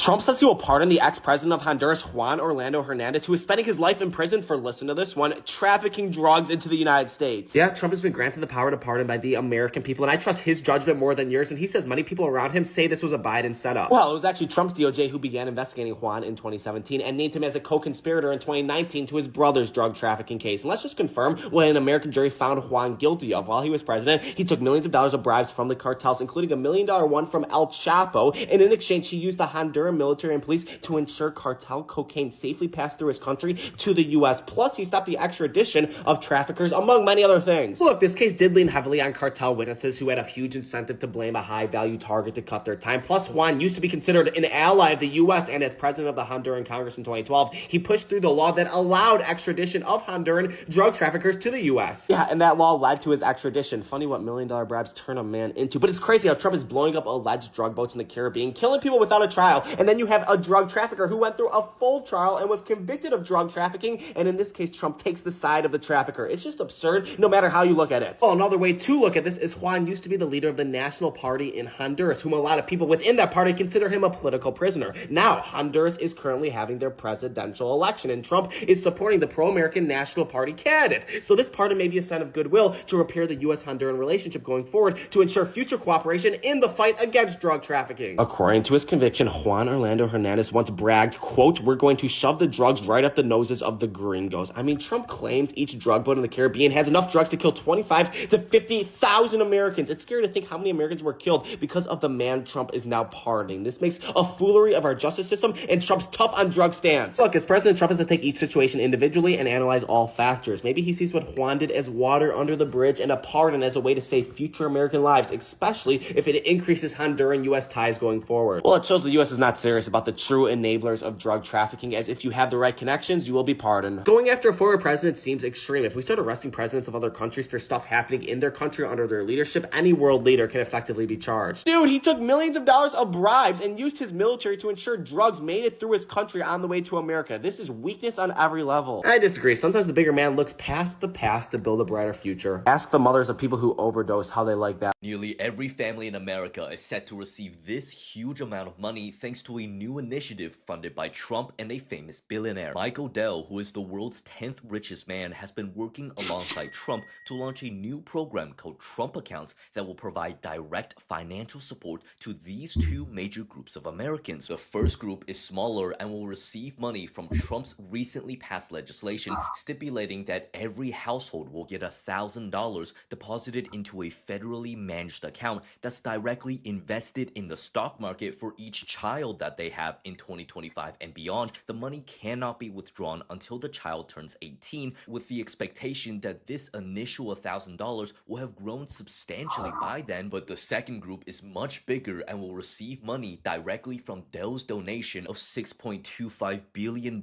Trump says he will pardon the ex-president of Honduras, Juan Orlando Hernandez, who is spending his life in prison for, listen to this one, trafficking drugs into the United States. Yeah, Trump has been granted the power to pardon by the American people, and I trust his judgment more than yours, and he says many people around him say this was a Biden setup. Well, it was actually Trump's DOJ who began investigating Juan in 2017 and named him as a co-conspirator in 2019 to his brother's drug trafficking case. And let's just confirm what an American jury found Juan guilty of. While he was president, he took millions of dollars of bribes from the cartels, including $1 million one from El Chapo, and in exchange, he used the Honduran military and police to ensure cartel cocaine safely passed through his country to the U.S. Plus, he stopped the extradition of traffickers, among many other things. Look, this case did lean heavily on cartel witnesses who had a huge incentive to blame a high-value target to cut their time. Plus, Juan used to be considered an ally of the U.S., and as president of the Honduran Congress in 2012, he pushed through the law that allowed extradition of Honduran drug traffickers to the U.S. Yeah, and that law led to his extradition. Funny what $1 million bribes turn a man into. But it's crazy how Trump is blowing up alleged drug boats in the Caribbean, killing people without a trial, and then you have a drug trafficker who went through a full trial and was convicted of drug trafficking, and in this case, Trump takes the side of the trafficker. It's just absurd, no matter how you look at it. Well, another way to look at this is Juan used to be the leader of the National Party in Honduras, whom a lot of people within that party consider him a political prisoner. Now, Honduras is currently having their presidential election, and Trump is supporting the pro-American National Party candidate. So this pardon may be a sign of goodwill to repair the U.S.-Honduran relationship going forward to ensure future cooperation in the fight against drug trafficking. According to his conviction, Juan Orlando Hernandez once bragged, quote, "We're going to shove the drugs right up the noses of the gringos." I mean, Trump claims each drug boat in the Caribbean has enough drugs to kill 25 to 50,000 Americans. It's scary to think how many Americans were killed because of the man Trump is now pardoning. This makes a foolery of our justice system and Trump's tough on drug stance. Look, as president, Trump has to take each situation individually and analyze all factors. Maybe he sees what Juan did as water under the bridge and a pardon as a way to save future American lives, especially if it increases Honduran-U.S. ties going forward. Well, it shows the U.S. is not serious about the true enablers of drug trafficking, as if you have the right connections, you will be pardoned. Going after a former president seems extreme. If we start arresting presidents of other countries for stuff happening in their country under their leadership, any world leader can effectively be charged. Dude, he took millions of dollars of bribes and used his military to ensure drugs made it through his country on the way to America. This is weakness on every level. I disagree. Sometimes the bigger man looks past the past to build a brighter future. Ask the mothers of people who overdose how they like that. Nearly every family in America is set to receive this huge amount of money thanks to a new initiative funded by Trump and a famous billionaire. Mike Odell, who is the world's 10th richest man, has been working alongside Trump to launch a new program called Trump Accounts that will provide direct financial support to these two major groups of Americans. The first group is smaller and will receive money from Trump's recently passed legislation stipulating that every household will get $1,000 deposited into a federally managed account that's directly invested in the stock market for each child that they have in 2025 and beyond. The money cannot be withdrawn until the child turns 18, with the expectation that this initial $1,000 will have grown substantially by then. But the second group is much bigger and will receive money directly from Dell's donation of $6.25 billion,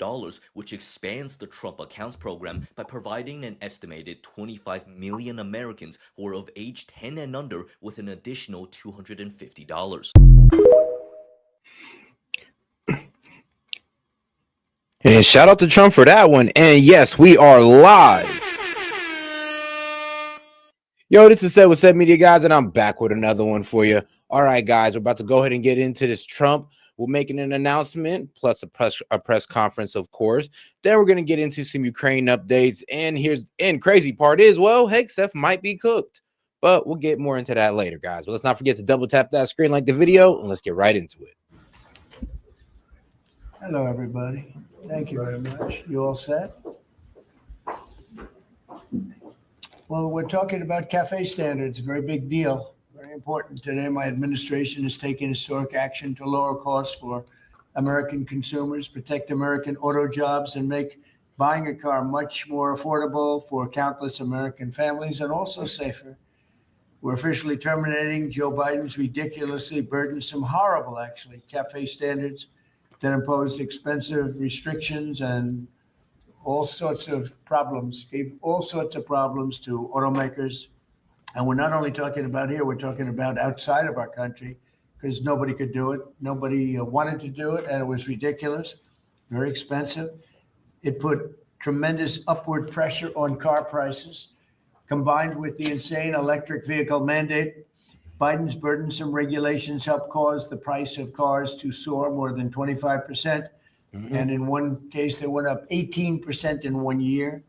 which expands the Trump Accounts program by providing an estimated 25 million Americans who are of age 10 and under with an additional $250. And shout out to Trump for that one. And yes, we are live. Yo, this is S.E.T with S.E.T Media, guys, and I'm back with another one for you. All right, guys, we're about to go ahead and get into this Trump. We're making an announcement, plus a press conference, of course. Then we're going to get into some Ukraine updates. And crazy part is, well, heck, Steph might be cooked. But we'll get more into that later, guys. But let's not forget to double tap that screen, like the video, and let's get right into it. Hello, everybody. Thank you very much. You all set? Well, we're talking about cafe standards, a very big deal, very important. Today, my administration is taking historic action to lower costs for American consumers, protect American auto jobs, and make buying a car much more affordable for countless American families and also safer. We're officially terminating Joe Biden's ridiculously burdensome, horrible, actually, cafe standards that impose expensive restrictions and all sorts of problems, gave all sorts of problems to automakers. And we're not only talking about here, we're talking about outside of our country, because nobody could do it. Nobody wanted to do it, and it was ridiculous, very expensive. It put tremendous upward pressure on car prices, combined with the insane electric vehicle mandate. Biden's burdensome regulations help cause the price of cars to soar more than 25%. And in one case, they went up 18% in 1 year.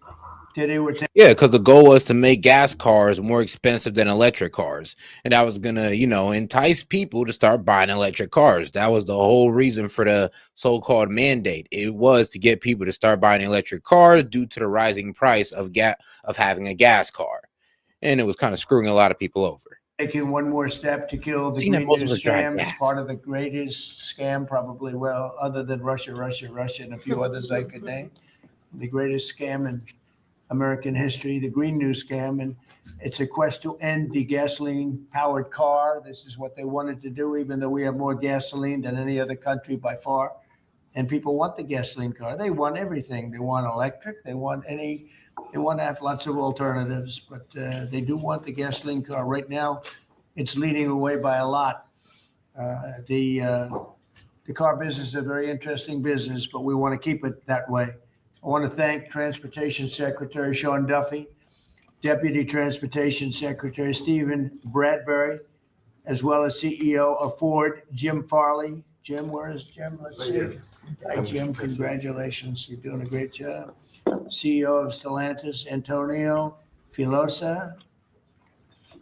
Today, we're Yeah, because the goal was to make gas cars more expensive than electric cars. And that was going to, entice people to start buying electric cars. That was the whole reason for the so-called mandate. It was to get people to start buying electric cars due to the rising price of having a gas car. And it was kind of screwing a lot of people over. Taking one more step to kill the Green New scam as part of the greatest scam, probably, well, other than Russia, and a few others I could name. The greatest scam in American history, the Green New scam. And it's a quest to end the gasoline-powered car. This is what they wanted to do, even though we have more gasoline than any other country by far. And people want the gasoline car. They want everything. They want electric. They want to have lots of alternatives, but they do want the gasoline car. Right now, it's leading away by a lot. The car business is a very interesting business, but we want to keep it that way. I want to thank Transportation Secretary Sean Duffy, Deputy Transportation Secretary Stephen Bradbury, as well as CEO of Ford, Jim Farley. Jim, where is Jim? Let's see. Hi, Jim. Congratulations. You're doing a great job. CEO of Stellantis, Antonio Filosa.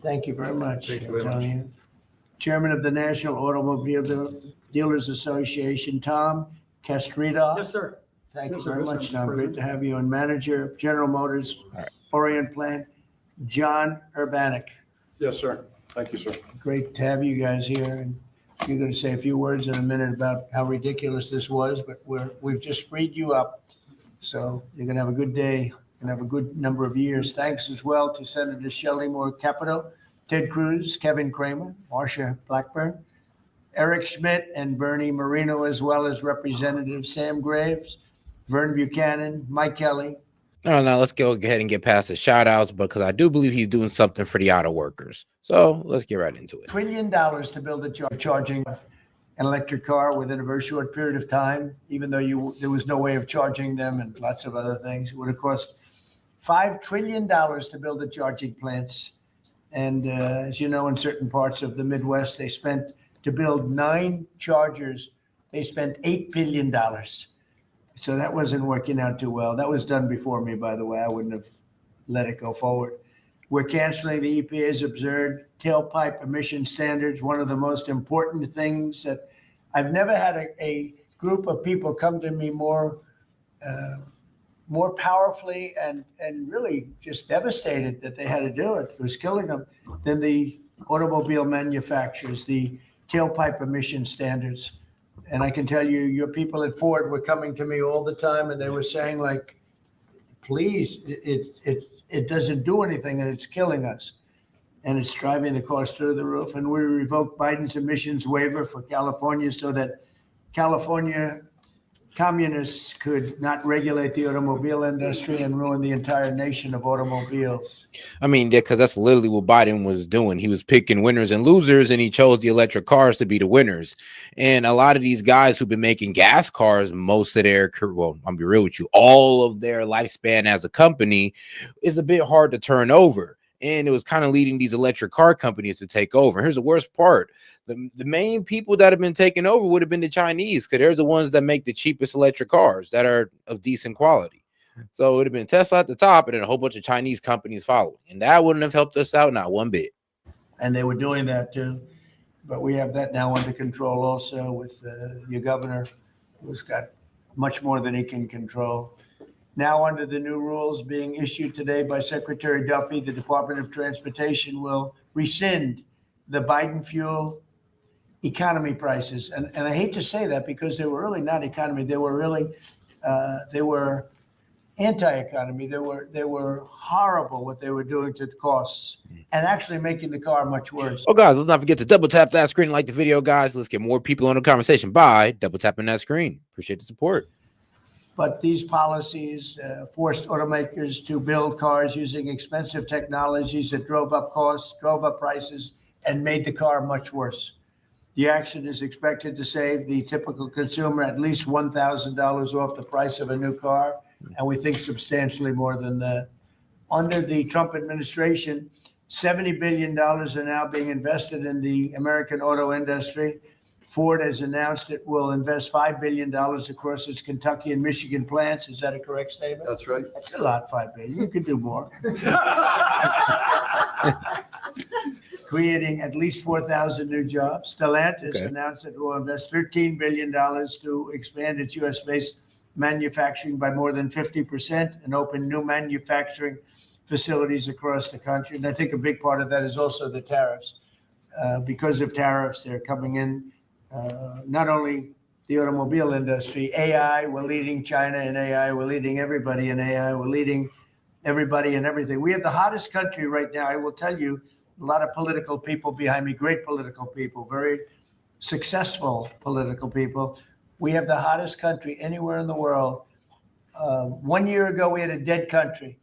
Thank you very much, Antonio. Chairman of the National Automobile Dealers Association, Tom Castrita. Yes, sir. Thank you very much, Tom. Great to have you. And Manager of General Motors Orient Plant, John Urbanek. Yes, sir. Thank you, sir. Great to have you guys here. And you're going to say a few words in a minute about how ridiculous this was, but we've just freed you up. So you're going to have a good day and have a good number of years. Thanks as well to Senator Shelley Moore Capito, Ted Cruz, Kevin Kramer, Marsha Blackburn, Eric Schmidt, and Bernie Marino, as well as Representative Sam Graves, Vern Buchanan, Mike Kelly. Now let's go ahead and get past the shout outs because I do believe he's doing something for the auto workers. So let's get right into it. $1 trillion to build a charging an electric car within a very short period of time, even though there was no way of charging them and lots of other things. It would have cost $5 trillion to build the charging plants. And as you know, in certain parts of the Midwest, they spent to build 9 chargers. They spent $8 billion. So that wasn't working out too well. That was done before me, by the way. I wouldn't have let it go forward. We're canceling the EPA's absurd tailpipe emission standards, one of the most important things that I've never had a group of people come to me more powerfully and really just devastated that they had to do it. It was killing them than the automobile manufacturers, the tailpipe emission standards. And I can tell you, your people at Ford were coming to me all the time, and they were saying, like, please, it doesn't do anything, and it's killing us. And it's driving the cost through the roof. And we revoked Biden's emissions waiver for California so that California communists could not regulate the automobile industry and ruin the entire nation of automobiles. I mean, because that's literally what Biden was doing. He was picking winners and losers, and he chose the electric cars to be the winners. And a lot of these guys who've been making gas cars most of their career, well, I'll be real with you, all of their lifespan as a company is a bit hard to turn over. And it was kind of leading these electric car companies to take over. Here's the worst part. The main people that have been taken over would have been the Chinese, because they're the ones that make the cheapest electric cars that are of decent quality. So it would have been Tesla at the top and then a whole bunch of Chinese companies following. And that wouldn't have helped us out, not one bit. And they were doing that too. But we have that now under control also with your governor, who's got much more than he can control. Now, under the new rules being issued today by Secretary Duffy, the Department of Transportation will rescind the Biden fuel economy prices. And I hate to say that because they were really not economy. They were really, they were anti-economy. They were horrible what they were doing to the costs and actually making the car much worse. Oh, guys, let's not forget to double tap that screen, like the video, guys. Let's get more people on the conversation by double tapping that screen. Appreciate the support. But these policies forced automakers to build cars using expensive technologies that drove up costs, drove up prices, and made the car much worse. The action is expected to save the typical consumer at least $1,000 off the price of a new car, and we think substantially more than that. Under the Trump administration, $70 billion are now being invested in the American auto industry. Ford has announced it will invest $5 billion across its Kentucky and Michigan plants. Is that a correct statement? That's right. That's a lot, $5 billion. You could do more. Creating at least 4,000 new jobs. Stellantis announced it will invest $13 billion to expand its U.S.-based manufacturing by more than 50% and open new manufacturing facilities across the country. And I think a big part of that is also the tariffs. Because of tariffs, they're coming in, not only the automobile industry, AI, we're leading China in AI, we're leading everybody in AI, we're leading everybody in everything. We have the hottest country right now. I will tell you, a lot of political people behind me, great political people, very successful political people. We have the hottest country anywhere in the world. 1 year ago, we had a dead country,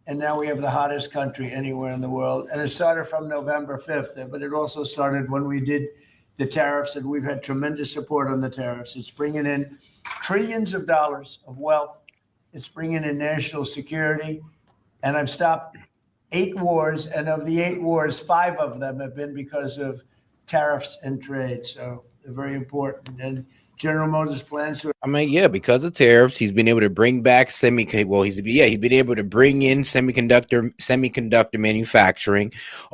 and now we have the hottest country anywhere in the world. And it started from November 5th, but it also started when we did the tariffs, and we've had tremendous support on the tariffs. It's bringing in trillions of dollars of wealth. It's bringing in national security. And I've stopped 8 wars, and of the 8 wars, 5 of them have been because of tariffs and trade. So they're very important. And General Motors plans to. I mean, yeah, because of tariffs, he's been able to bring back he's been able to bring in semiconductor manufacturing,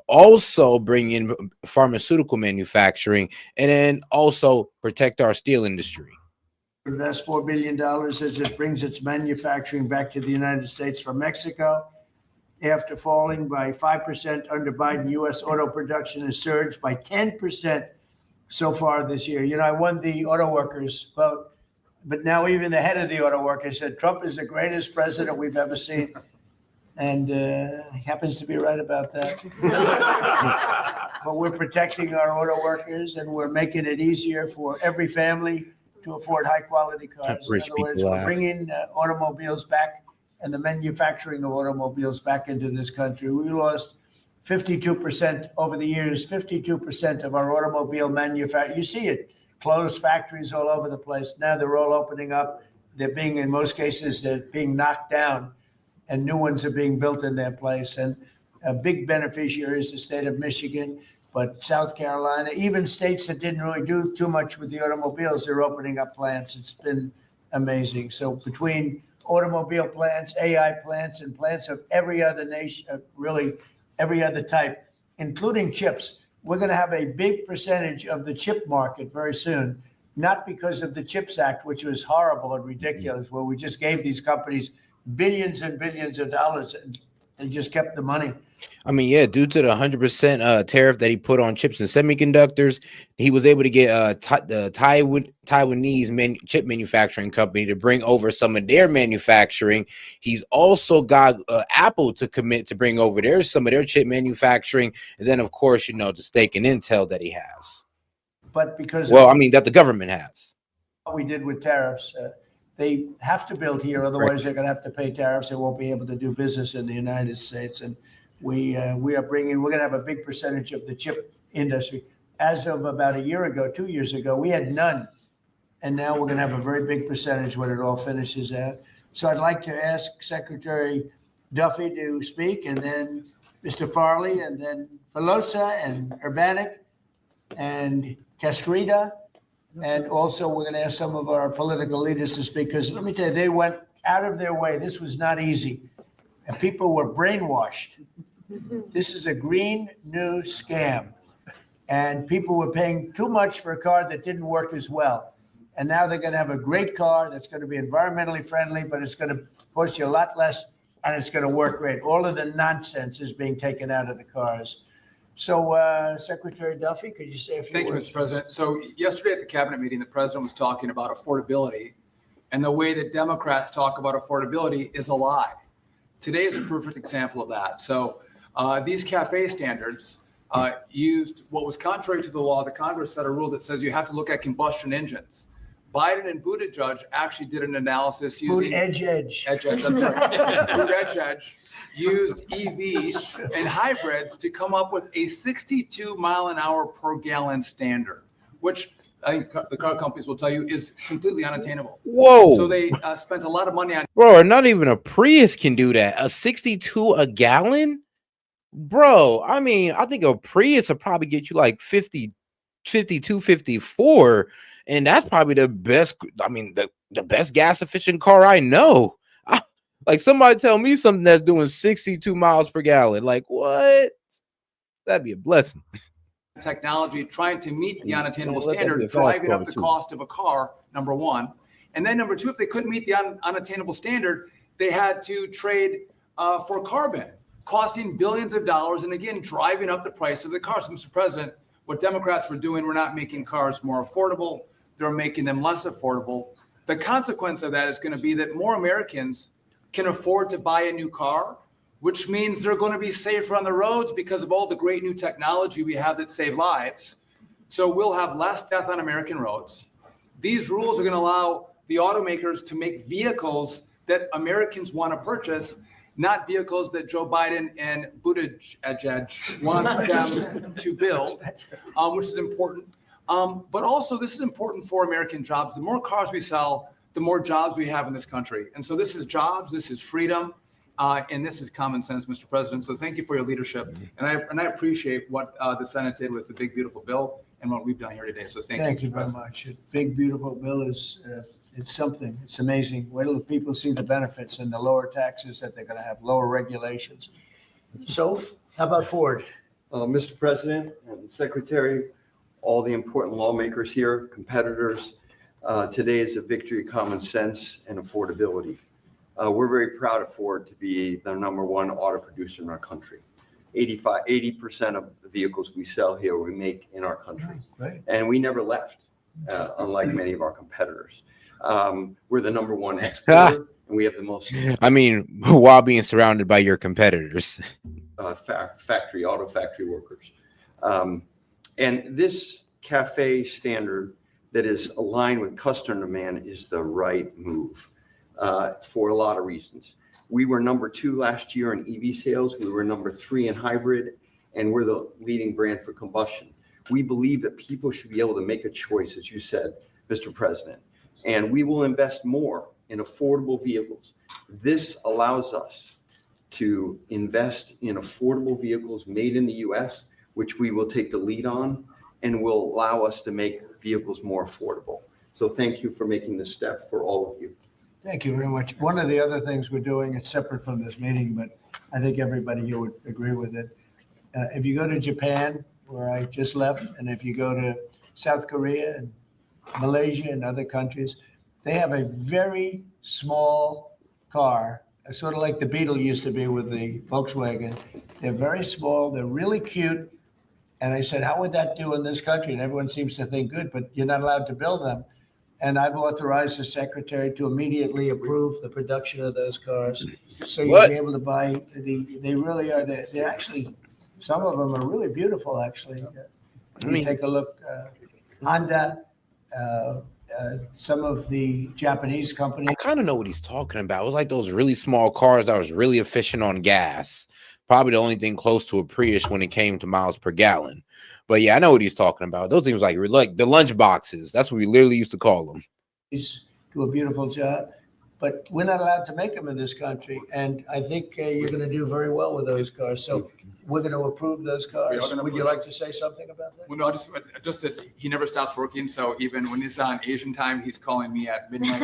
also bring in pharmaceutical manufacturing, and then also protect our steel industry. Invest $4 billion as it brings its manufacturing back to the United States from Mexico. After falling by 5% under Biden, U.S. auto production has surged by 10% so far this year. You know, I won the auto workers vote, but now even the head of the auto workers said Trump is the greatest president we've ever seen. And he happens to be right about that. But we're protecting our auto workers, and we're making it easier for every family to afford high quality cars. In other words, we're bringing automobiles back and the manufacturing of automobiles back into this country. We lost 52% over the years, 52% of our automobile manufacturing. You see it, closed factories all over the place. Now they're all opening up. They're being, in most cases, they're being knocked down, and new ones are being built in their place. And a big beneficiary is the state of Michigan, but South Carolina, even states that didn't really do too much with the automobiles, they're opening up plants. It's been amazing. So between automobile plants, AI plants, and plants of every other nation, really every other type, including chips. We're going to have a big percentage of the chip market very soon, not because of the CHIPS Act, which was horrible and ridiculous, where we just gave these companies billions and billions of dollars and they just kept the money. I mean, yeah, due to the 100% tariff that he put on chips and semiconductors, he was able to get the Taiwanese chip manufacturing company to bring over some of their manufacturing. He's also got Apple to commit to bring over some of their chip manufacturing. And then, of course, you know, the stake in Intel that he has. But because that the government has. What we did with tariffs, they have to build here. Otherwise, they're going to have to pay tariffs. They won't be able to do business in the United States. And we're going to have a big percentage of the chip industry. As of about a year ago, 2 years ago, we had none. And now we're going to have a very big percentage when it all finishes out. So I'd like to ask Secretary Duffy to speak, and then Mr. Farley, and then Filosa and Urbanik and Castrita. And also we're going to ask some of our political leaders to speak, because let me tell you, they went out of their way. This was not easy. And people were brainwashed. This is a green new scam. And people were paying too much for a car that didn't work as well. And now they're going to have a great car that's going to be environmentally friendly, but it's going to cost you a lot less, and it's going to work great. All of the nonsense is being taken out of the cars. So, Secretary Duffy, could you say a few words? Thank you, Mr. President. So yesterday at the cabinet meeting, the president was talking about affordability, and the way that Democrats talk about affordability is a lie. Today is a perfect example of that. So these CAFE standards used what was contrary to the law. The Congress set a rule that says you have to look at combustion engines. Biden and Buttigieg actually did an analysis using Edge. I'm sorry. Buttigieg used EVs and hybrids to come up with a 62 mile an hour per gallon standard, which I think the car companies will tell you is completely unattainable. Whoa. So they spent a lot of money on. Bro, not even a Prius can do that. A 62 a gallon? bro, I mean, I think a Prius will probably get you like 50, 52, 54, and that's probably the best. I mean, the best gas efficient car I know. Like somebody tell me something that's doing 62 miles per gallon. Like what? That'd be a blessing. Technology trying to meet the And unattainable let that be standard, a fast driving car, up the too. cost of a car, number one. And then number two, if they couldn't meet the unattainable standard, they had to trade for carbon, costing billions of dollars, and again, driving up the price of the cars. Mr. President, what Democrats were doing, we're not making cars more affordable. They're making them less affordable. The consequence of that is going to be that more Americans can afford to buy a new car, which means they're going to be safer on the roads because of all the great new technology we have that save lives. So we'll have less death on American roads. These rules are going to allow the automakers to make vehicles that Americans want to purchase, not vehicles that Joe Biden and Buttigieg wants them to build, which is important. But also, this is important for American jobs. The more cars we sell, the more jobs we have in this country. And so this is jobs, this is freedom, and this is common sense, Mr. President. So thank you for your leadership. And I appreciate what the Senate did with the big, beautiful bill and what we've done here today. So thank you, Thank you very much. A big, beautiful bill is, it's something. It's amazing. Wait till the people see the benefits and the lower taxes that they're going to have, lower regulations. So how about Ford? Mr. President and Secretary, all the important lawmakers here, competitors, today is a victory of common sense and affordability. We're very proud of Ford to be the #1 auto producer in our country. 80% of the vehicles we sell here, we make in our country. Great. And we never left, unlike many of our competitors. We're the #1 exporter, and we have the most I mean, while being surrounded by your competitors. auto factory workers. And this CAFE standard that is aligned with customer demand is the right move for a lot of reasons. We were #2 last year in EV sales. We were #3 in hybrid, and we're the leading brand for combustion. We believe that people should be able to make a choice, as you said, Mr. President, and we will invest more in affordable vehicles. This allows us to invest in affordable vehicles made in the U.S., which we will take the lead on, and will allow us to make vehicles more affordable. So thank you for making this step for all of you. Thank you very much. One of the other things we're doing, it's separate from this meeting, but I think everybody here would agree with it. If you go to Japan, where I just left, and if you go to South Korea and Malaysia and other countries, they have a very small car, sort of like the Beetle used to be with the Volkswagen. They're very small. They're really cute. And I said, how would that do in this country? And everyone seems to think good, but you're not allowed to build them. And I've authorized the secretary to immediately approve the production of those cars. So you'll be able to buy they really are, they're actually, some of them are really beautiful, actually. I mean, take a look, Honda, some of the Japanese companies. I kind of know what he's talking about. It was like those really small cars that was really efficient on gas. Probably the only thing close to a Prius when it came to miles per gallon. But yeah, I know what he's talking about. Those things like the lunch boxes. That's what we literally used to call them. Do a beautiful job, but we're not allowed to make them in this country. And I think you're going to do very well with those cars. So we're going to approve those cars. Would you like to say something about that? Well, no, just that he never stops working. So even when he's on Asian time, he's calling me at midnight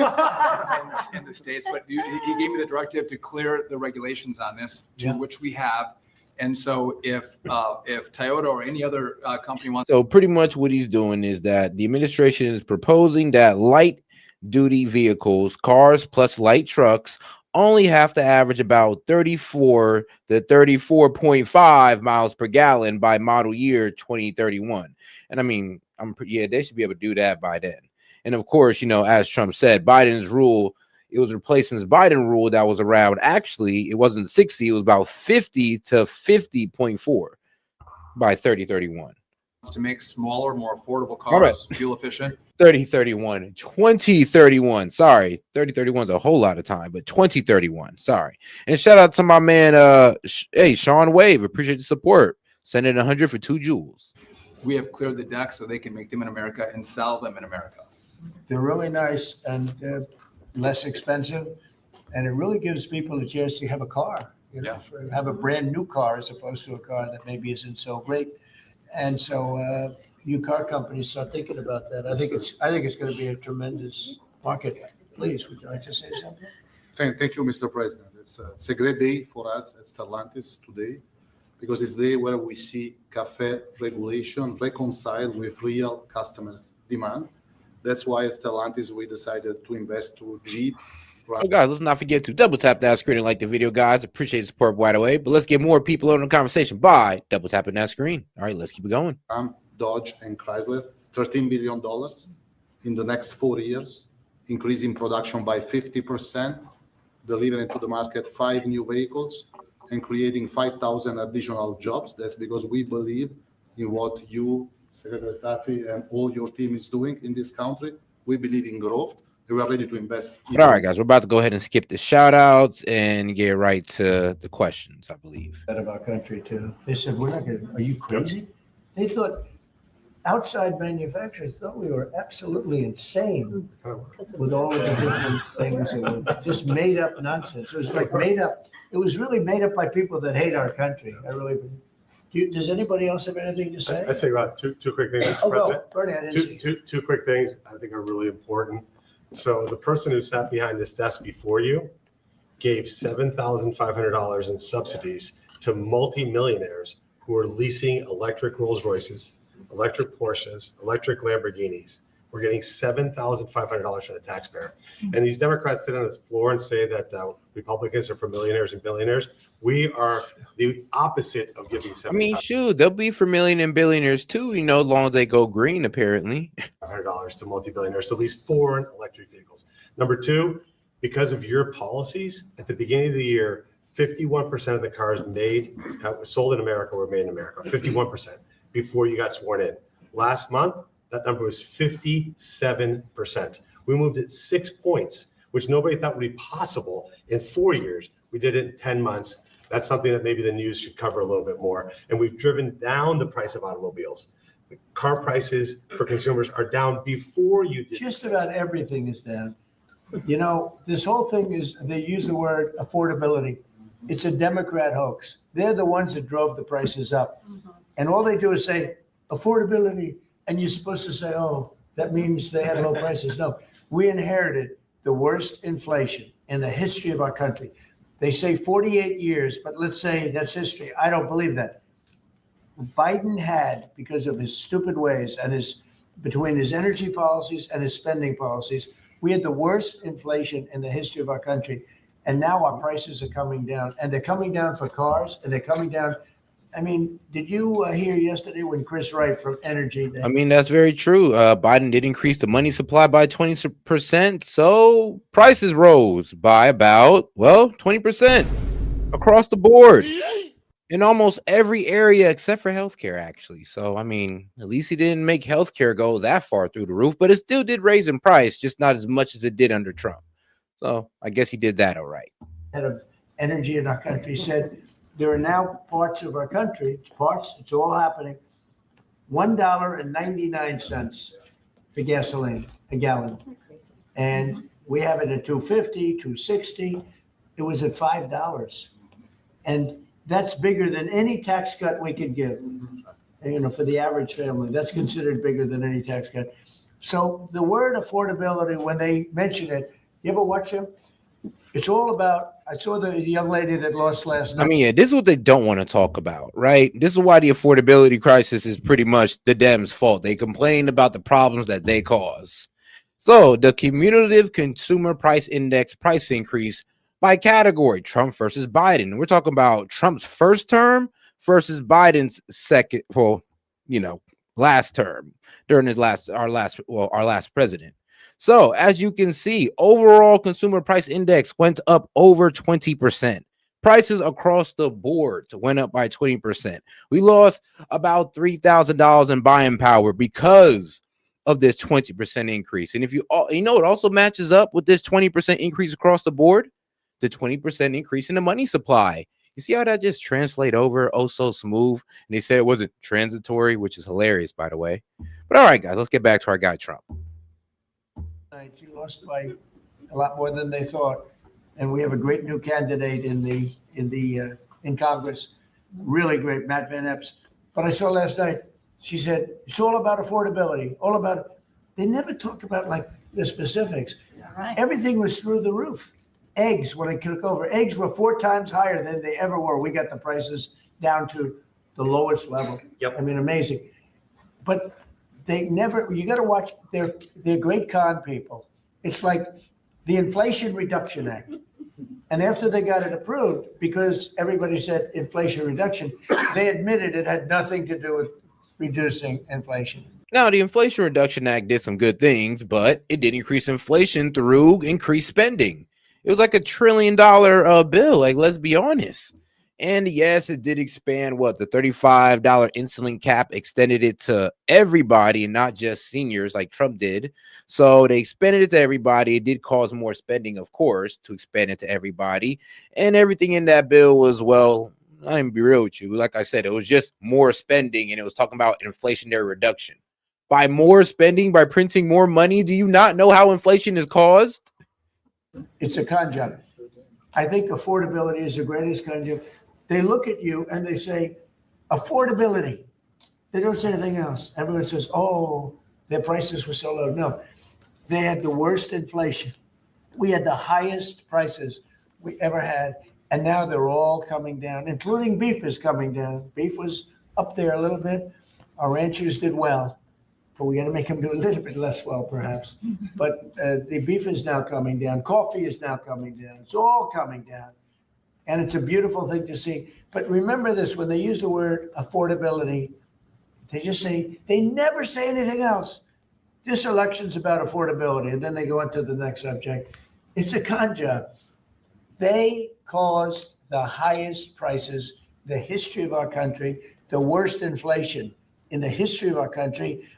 in the States. But he gave me the directive to clear the regulations on this, which we have. And so if Toyota or any other company wants. So pretty much what he's doing is that the administration is proposing that light duty vehicles, cars plus light trucks, only have to average about 34 to 34.5 miles per gallon by model year 2031. And I mean, they should be able to do that by then. And of course, as Trump said, Biden's rule, it was replacing his Biden rule that was around, actually, it wasn't 60, it was about 50 to 50.4 by 3031. To make smaller, more affordable cars, fuel efficient. 2031. Sorry, 3031 is a whole lot of time, but 2031. Sorry. And shout out to my man, Sean Wave. Appreciate the support. Send in 100 for 2 joules. We have cleared the deck so they can make them in America and sell them in America. They're really nice and they're less expensive, and it really gives people a chance to have a car. have a brand new car as opposed to a car that maybe isn't so great. And so you car companies start thinking about that. I think it's going to be a tremendous market. Please, would you like to say something? Thank you, Mr. President. It's a great day for us at Stellantis today because it's the day where we see cafe regulation reconciled with real customers' demand. That's why at Stellantis we decided to invest to Jeep. Oh, guys, let's not forget to double tap that screen and like the video, guys. Appreciate the support right away. But let's get more people on the conversation by double tapping that screen. All right, let's keep it going. Dodge and Chrysler, $13 billion in the next 4 years, increasing production by 50%, delivering to the market 5 new vehicles, and creating 5,000 additional jobs. That's because we believe in what you, Secretary Taffy, and all your team is doing in this country. We believe in growth. We are ready to invest. But all right, guys, we're about to go ahead and skip the shout outs and get right to the questions, I believe. Out of our country too. They said, we're not going to, are you crazy? They thought outside manufacturers thought we were absolutely insane with all of the different things and just made up nonsense. It was like made up. It was really made up by people that hate our country. I really, does anybody else have anything to say? I'd say about two quick things, Mr. Oh, President. go, Bernie, I didn't see. Two quick things I think are really important. So the person who sat behind this desk before you gave $7,500 in subsidies to multimillionaires who are leasing electric Rolls Royces, electric Porsches, electric Lamborghinis. We're getting $7,500 from the taxpayer. And these Democrats sit on this floor and say that Republicans are for millionaires and billionaires. We are the opposite of giving $7,500. I mean, shoot, they'll be for million and billionaires too, as long as they go green, apparently. $500 to multi-billionaires to lease foreign electric vehicles. Number two, because of your policies, at the beginning of the year, 51% of the cars sold in America were made in America, 51% before you got sworn in. Last month, that number was 57%. We moved it 6 points, which nobody thought would be possible in 4 years. We did it in 10 months. That's something that maybe the news should cover a little bit more. And we've driven down the price of automobiles. The car prices for consumers are down before you did. Just about everything is down. This whole thing is, they use the word affordability. It's a Democrat hoax. They're the ones that drove the prices up. And all they do is say affordability. And you're supposed to say, oh, that means they had low prices. No, we inherited the worst inflation in the history of our country. They say 48 years, but let's say that's history. I don't believe that. Biden had, because of his stupid ways and between his energy policies and his spending policies, we had the worst inflation in the history of our country. And now our prices are coming down, and they're coming down for cars, and they're coming down. I mean, did you hear yesterday when Chris Wright from Energy? That's very true. Biden did increase the money supply by 20%. So prices rose by about, 20% across the board in almost every area except for healthcare, actually. So, at least he didn't make healthcare go that far through the roof, but it still did raise in price, just not as much as it did under Trump. So I guess he did that all right. Head of energy in our country said, there are now parts of our country, it's all happening, $1.99 for gasoline, a gallon. And we have it at $2.50, $2.60. It was at $5. And that's bigger than any tax cut we could give. For the average family, that's considered bigger than any tax cut. So the word affordability, when they mention it, you ever watch them? It's all about, I saw the young lady that lost last night. This is what they don't want to talk about, right? This is why the affordability crisis is pretty much the Dems' fault. They complain about the problems that they cause. So the cumulative consumer price index price increase by category, Trump versus Biden. We're talking about Trump's first term versus Biden's second, last term during our last president. So as you can see, overall consumer price index went up over 20%. Prices across the board went up by 20%. We lost about $3,000 in buying power because of this 20% increase. And if it also matches up with this 20% increase across the board, the 20% increase in the money supply. You see how that just translate over so smooth? And they said it wasn't transitory, which is hilarious, by the way. But all right, guys, let's get back to our guy, Trump. She lost by a lot more than they thought. and we have a great new candidate in Congress, really great, Matt Van Epps. But I saw last night, she said, it's all about affordability, all about, they never talk about like the specifics. Right. Everything was through the roof. Eggs, when I took over, eggs were 4 times higher than they ever were. We got the prices down to the lowest level. Yep. I mean, amazing. But they never, you got to watch, they're great con people. It's like the Inflation Reduction Act. And after they got it approved, because everybody said inflation reduction, they admitted it had nothing to do with reducing inflation. Now, the Inflation Reduction Act did some good things, but it did increase inflation through increased spending. It was like $1 trillion bill. Like, let's be honest. And yes, it did expand the $35 insulin cap, extended it to everybody and not just seniors like Trump did. So they expanded it to everybody. It did cause more spending, of course, to expand it to everybody. And everything in that bill was, well, I'm gonna be real with you. Like I said, it was just more spending, and it was talking about inflationary reduction. By more spending, by printing more money, do you not know how inflation is caused? It's a con job. I think affordability is the greatest con job. They look at you and they say, affordability. They don't say anything else. Everyone says, oh, their prices were so low. No, they had the worst inflation. We had the highest prices we ever had. And now they're all coming down, including beef is coming down. Beef was up there a little bit. Our ranchers did well, but we got to make them do a little bit less well, perhaps. But the beef is now coming down. Coffee is now coming down. It's all coming down. And it's a beautiful thing to see. But remember this, when they use the word affordability, they never say anything else. This election's about affordability. And then they go into the next subject. It's a con job. They caused the highest prices, the history of our country, the worst inflation in the history of our country.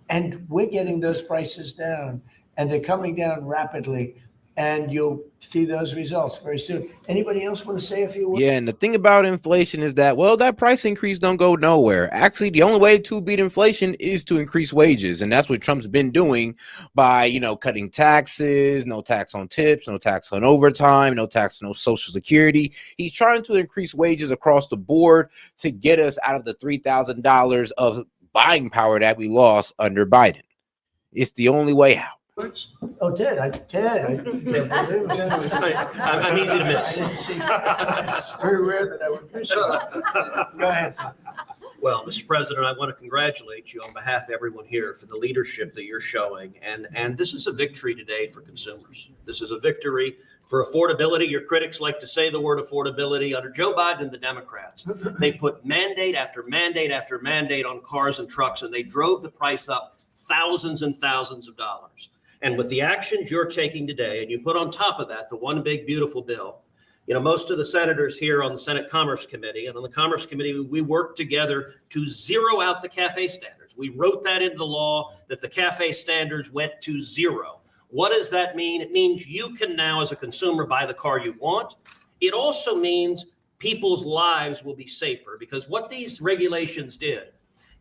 And we're getting those prices down, and they're coming down rapidly. And you'll see those results very soon. Anybody else want to say a few words? Yeah, and the thing about inflation is that, well, that price increase don't go nowhere. Actually, the only way to beat inflation is to increase wages. And that's what Trump's been doing by, cutting taxes, no tax on tips, no tax on overtime, no tax on Social Security. He's trying to increase wages across the board to get us out of the $3,000 of buying power that we lost under Biden. It's the only way out. Oh, Ted, I can't believe it. I'm easy to miss. It's very rare that I would miss it. Go ahead. Well, Mr. President, I want to congratulate you on behalf of everyone here for the leadership that you're showing. And this is a victory today for consumers. This is a victory for affordability. Your critics like to say the word affordability. Under Joe Biden and the Democrats, they put mandate after mandate after mandate on cars and trucks, and they drove the price up thousands and thousands of dollars. And with the actions you're taking today, and you put on top of that the one big beautiful bill, most of the senators here on the Senate Commerce Committee and on the Commerce Committee, we worked together to zero out the CAFE standards. We wrote that into the law that the CAFE standards went to zero. What does that mean? It means you can now, as a consumer, buy the car you want. It also means people's lives will be safer, because what these regulations did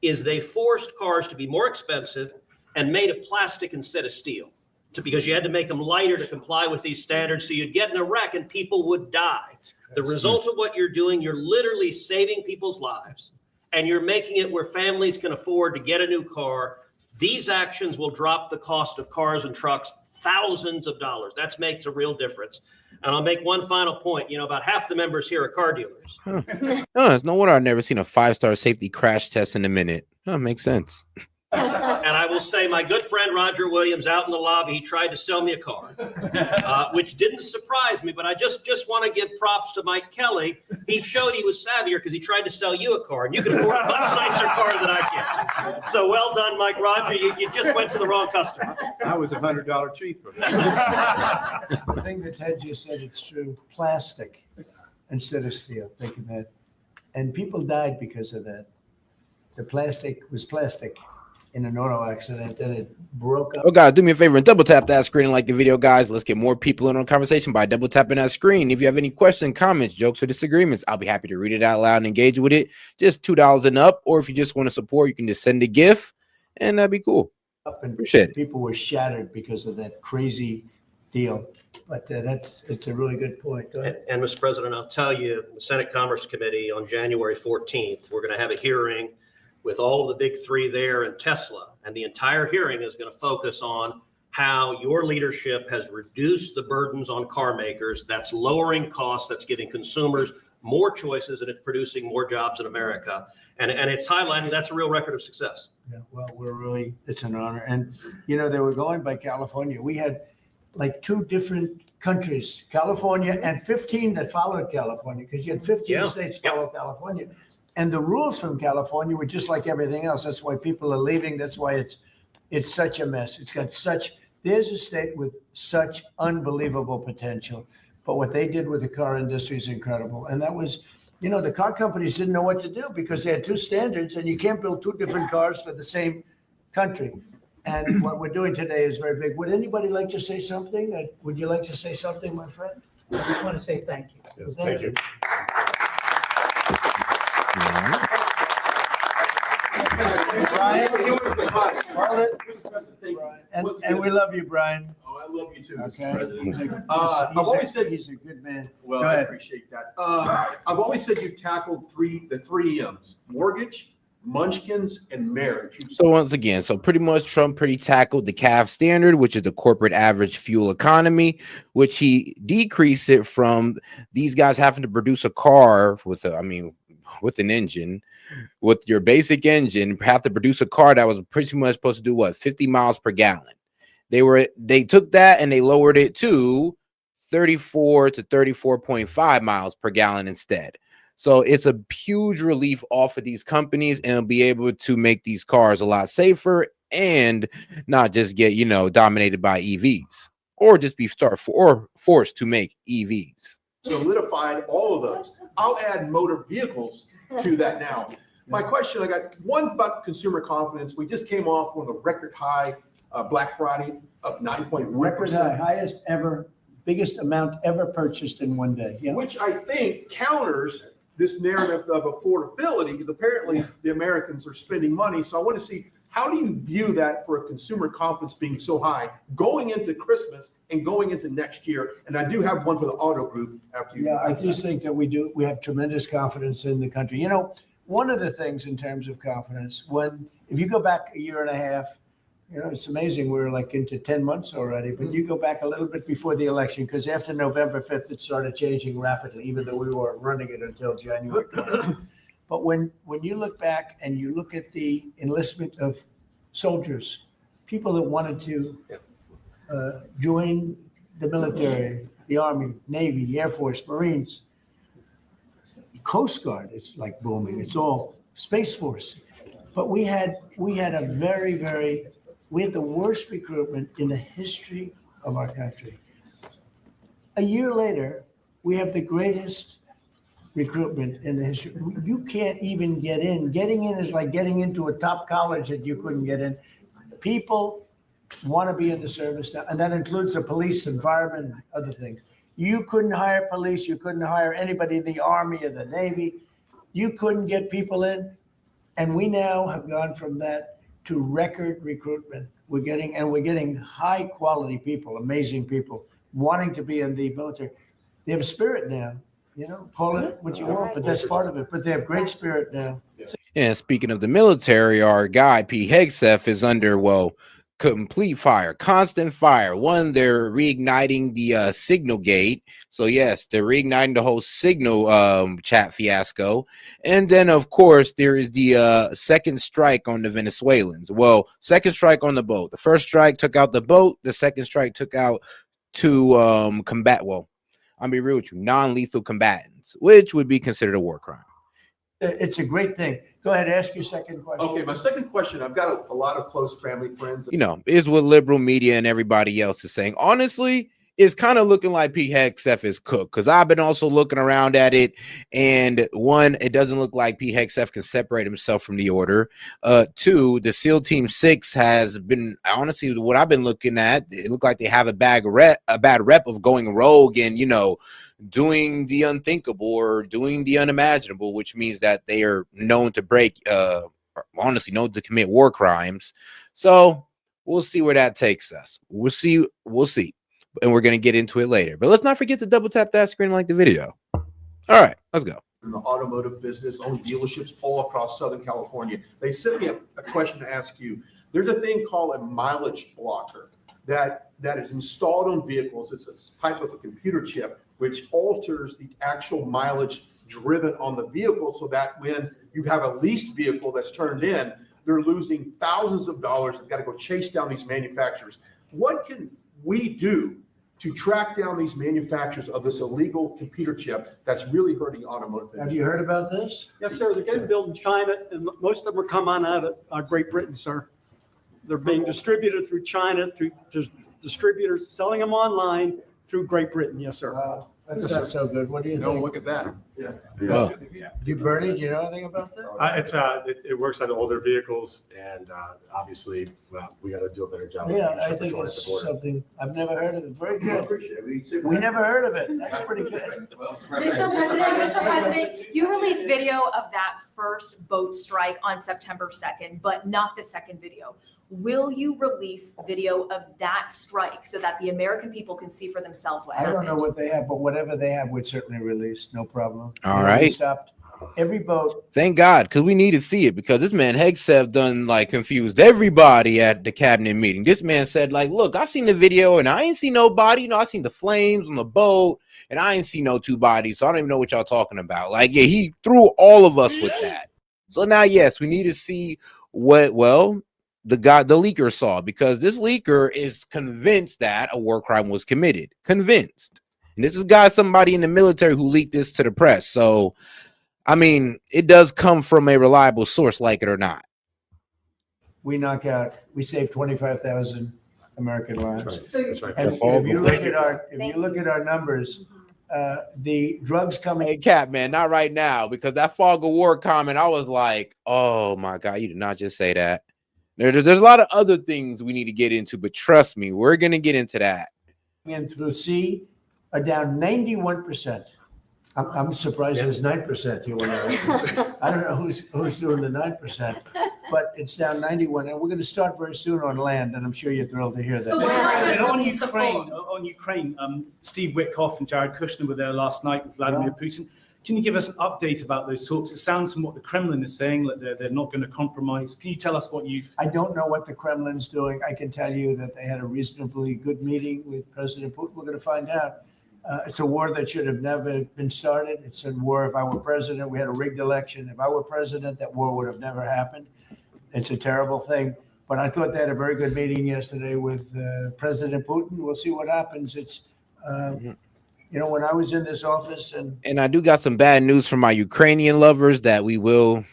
is they forced cars to be more expensive and made of plastic instead of steel, because you had to make them lighter to comply with these standards. So you'd get in a wreck and people would die. The result of what you're doing, you're literally saving people's lives, and you're making it where families can afford to get a new car. These actions will drop the cost of cars and trucks thousands of dollars. That makes a real difference. And I'll make one final point. About half the members here are car dealers. No, it's no wonder I've never seen a 5-star safety crash test in a minute. That makes sense. And I will say, my good friend Roger Williams out in the lobby, he tried to sell me a car, which didn't surprise me. But I just want to give props to Mike Kelly. He showed he was savvier because he tried to sell you a car, and you can afford a much nicer car than I can. So well done, Mike. Roger. You just went to the wrong customer. I was $100 cheaper. The thing that Ted just said, it's true. Plastic instead of steel. Think of that. And people died because of that. The plastic was plastic in an auto accident, then it broke up. Oh, guys, do me a favor and double tap that screen and like the video, guys. Let's get more people in on the conversation by double tapping that screen. If you have any questions, comments, jokes, or disagreements, I'll be happy to read it out loud and engage with it. Just $2 and up, or if you just want to support, you can just send a GIF, and that'd be cool. And appreciate it. People were shattered because of that crazy deal. But it's a really good point. Go ahead. And Mr. President, I'll tell you, the Senate Commerce Committee on January 14th, we're going to have a hearing with all of the big three there and Tesla. And the entire hearing is going to focus on how your leadership has reduced the burdens on car makers. That's lowering costs, that's giving consumers more choices, and it's producing more jobs in America. And it's highlighting that's a real record of success. Yeah, well, it's an honor. And, they were going by California. We had like 2 different countries, California and 15 that followed California, because you had 15 states follow California. And the rules from California were just like everything else. That's why people are leaving. That's why it's such a mess. There's a state with such unbelievable potential. But what they did with the car industry is incredible. And that was, the car companies didn't know what to do because they had 2 standards, and you can't build 2 different cars for the same country. And what we're doing today is very big. Would anybody like to say something? Would you like to say something, my friend? I just want to say thank you. Yes, thank you. Brian, and we love you, Brian. Oh, I love you too, Okay. Mr. President. I've always said he's a good man. Well, Go I ahead. appreciate that. I've always said you've tackled the three M's: mortgage, munchkins, and marriage. So once again, pretty much Trump tackled the CAF standard, which is the corporate average fuel economy, which he decreased it from these guys having to produce a car with an engine, with your basic engine, have to produce a car that was pretty much supposed to do 50 miles per gallon. They took that and they lowered it to 34 to 34.5 miles per gallon instead. So it's a huge relief off of these companies, and it'll be able to make these cars a lot safer and not just get, dominated by EVs or just be forced to make EVs. Solidified all of those. I'll add motor vehicles to that now. My question, I got one about consumer confidence. We just came off one of the record high Black Friday, up 9.1%. Record high, highest ever, biggest amount ever purchased in one day. Yeah. Which I think counters this narrative of affordability, because apparently the Americans are spending money. So I want to see, how do you view that for a consumer confidence being so high going into Christmas and going into next year? And I do have one for the auto group after you. Yeah, I just think that we have tremendous confidence in the country. One of the things in terms of confidence, if you go back a year and a half, it's amazing. We're like into 10 months already, but you go back a little bit before the election, because after November 5th, it started changing rapidly, even though we weren't running it until January 20th. But when you look back and you look at the enlistment of soldiers, people that wanted to join the military, the Army, Navy, Air Force, Marines, Coast Guard, it's like booming. It's all Space Force. But we had a we had the worst recruitment in the history of our country. A year later, we have the greatest recruitment in the history. You can't even get in. Getting in is like getting into a top college that you couldn't get in. People want to be in the service now, and that includes the police, environment, and other things. You couldn't hire police. You couldn't hire anybody in the Army or the Navy. You couldn't get people in. And we now have gone from that to record recruitment. We're getting high quality people, amazing people wanting to be in the military. They have spirit now, call it what you want, but that's part of it. But they have great spirit now. And speaking of the military, our guy P. Hegseth is under complete fire, constant fire. One, they're reigniting the Signal Gate. So yes, they're reigniting the whole Signal chat fiasco. And then of course there is the second strike on the Venezuelans. Well, second strike on the boat. The first strike took out the boat. The second strike took out to combat. Well, I'll be real with you, non-lethal combatants, which would be considered a war crime. It's a great thing. Go ahead, ask your second question. Okay, my second question, I've got a lot of close family friends. Is what liberal media and everybody else is saying. Honestly, it's kind of looking like Pete Hegseth is cooked, because I've been also looking around at it, and one, it doesn't look like Pete Hegseth can separate himself from the order. Two, the SEAL Team 6 has been, honestly, what I've been looking at, it looked like they have a bad rep of going rogue and, doing the unthinkable or doing the unimaginable, which means that they are known to known to commit war crimes. So we'll see where that takes us. We'll see. and we're going to get into it later. But let's not forget to double tap that screen and like the video. All right, let's go. In the automotive business, own dealerships all across Southern California. They sent me a question to ask you. There's a thing called a mileage blocker that is installed on vehicles. It's a type of a computer chip which alters the actual mileage driven on the vehicle, so that when you have a leased vehicle that's turned in, they're losing thousands of dollars. They've got to go chase down these manufacturers. What can we do to track down these manufacturers of this illegal computer chip that's really hurting automotive industry? Have you heard about this? Yes, sir. They're getting built in China, and most of them are coming out of Great Britain, sir. They're being distributed through China, through distributors selling them online through Great Britain. Yes, sir. Wow, that's not so good. What do you No, think? look at that. Bernie, do you know anything about that? It works on older vehicles, and obviously, well, we got to do a better job. of Yeah, making I sure think control at the it's border. something, I've never heard of it. Very good. We never heard of it. That's pretty good. Mr. President, you released video of that first boat strike on September 2nd, but not the second video. Will you release video of that strike so that the American people can see for themselves what I happened? don't know what they have, but whatever they have, we'd certainly release. No problem. All We right. Stopped every boat. Thank God, because we need to see it, because this man Hegseth done like confused everybody at the cabinet meeting. This man said, like, look, I seen the video and I ain't see nobody. You know, I seen the flames on the boat and I ain't see no two bodies. So I don't even know what y'all talking about. Like, yeah, he threw all of us with that. So now, yes, we need to see what, well, the leaker saw, because this leaker is convinced that a war crime was committed. Convinced. And this is somebody in the military who leaked this to the press. So, I mean, it does come from a reliable source, like it or not. We saved 25,000 American lives. That's right. That's right. And if you look at our numbers, the drugs coming. Hey, Cap, man, not right now, because that fog of war comment, I was like, oh my God, you did not just say that. There's a lot of other things we need to get into, but trust me, we're going to get into that. And through sea are down 91%. I'm surprised there's 9%. You want to? I don't know who's doing the 9%, but it's down 91, and we're going to start very soon on land, and I'm sure you're thrilled to hear that. So Mr. why President, not on release the Ukraine, full- on Ukraine, Steve Witkoff and Jared Kushner were there last night with Vladimir Putin. Can you give us an update about those talks? It sounds from what the Kremlin is saying that they're not going to compromise. Can you tell us what you've? I don't know what the Kremlin's doing. I can tell you that they had a reasonably good meeting with President Putin. We're going to find out. It's a war that should have never been started. It's a war. If I were president, we had a rigged election. If I were president, that war would have never happened. It's a terrible thing. But I thought they had a very good meeting yesterday with President Putin. We'll see what happens. It's, you know, when I was in this office and I do got some bad news for my Ukrainian lovers that we will,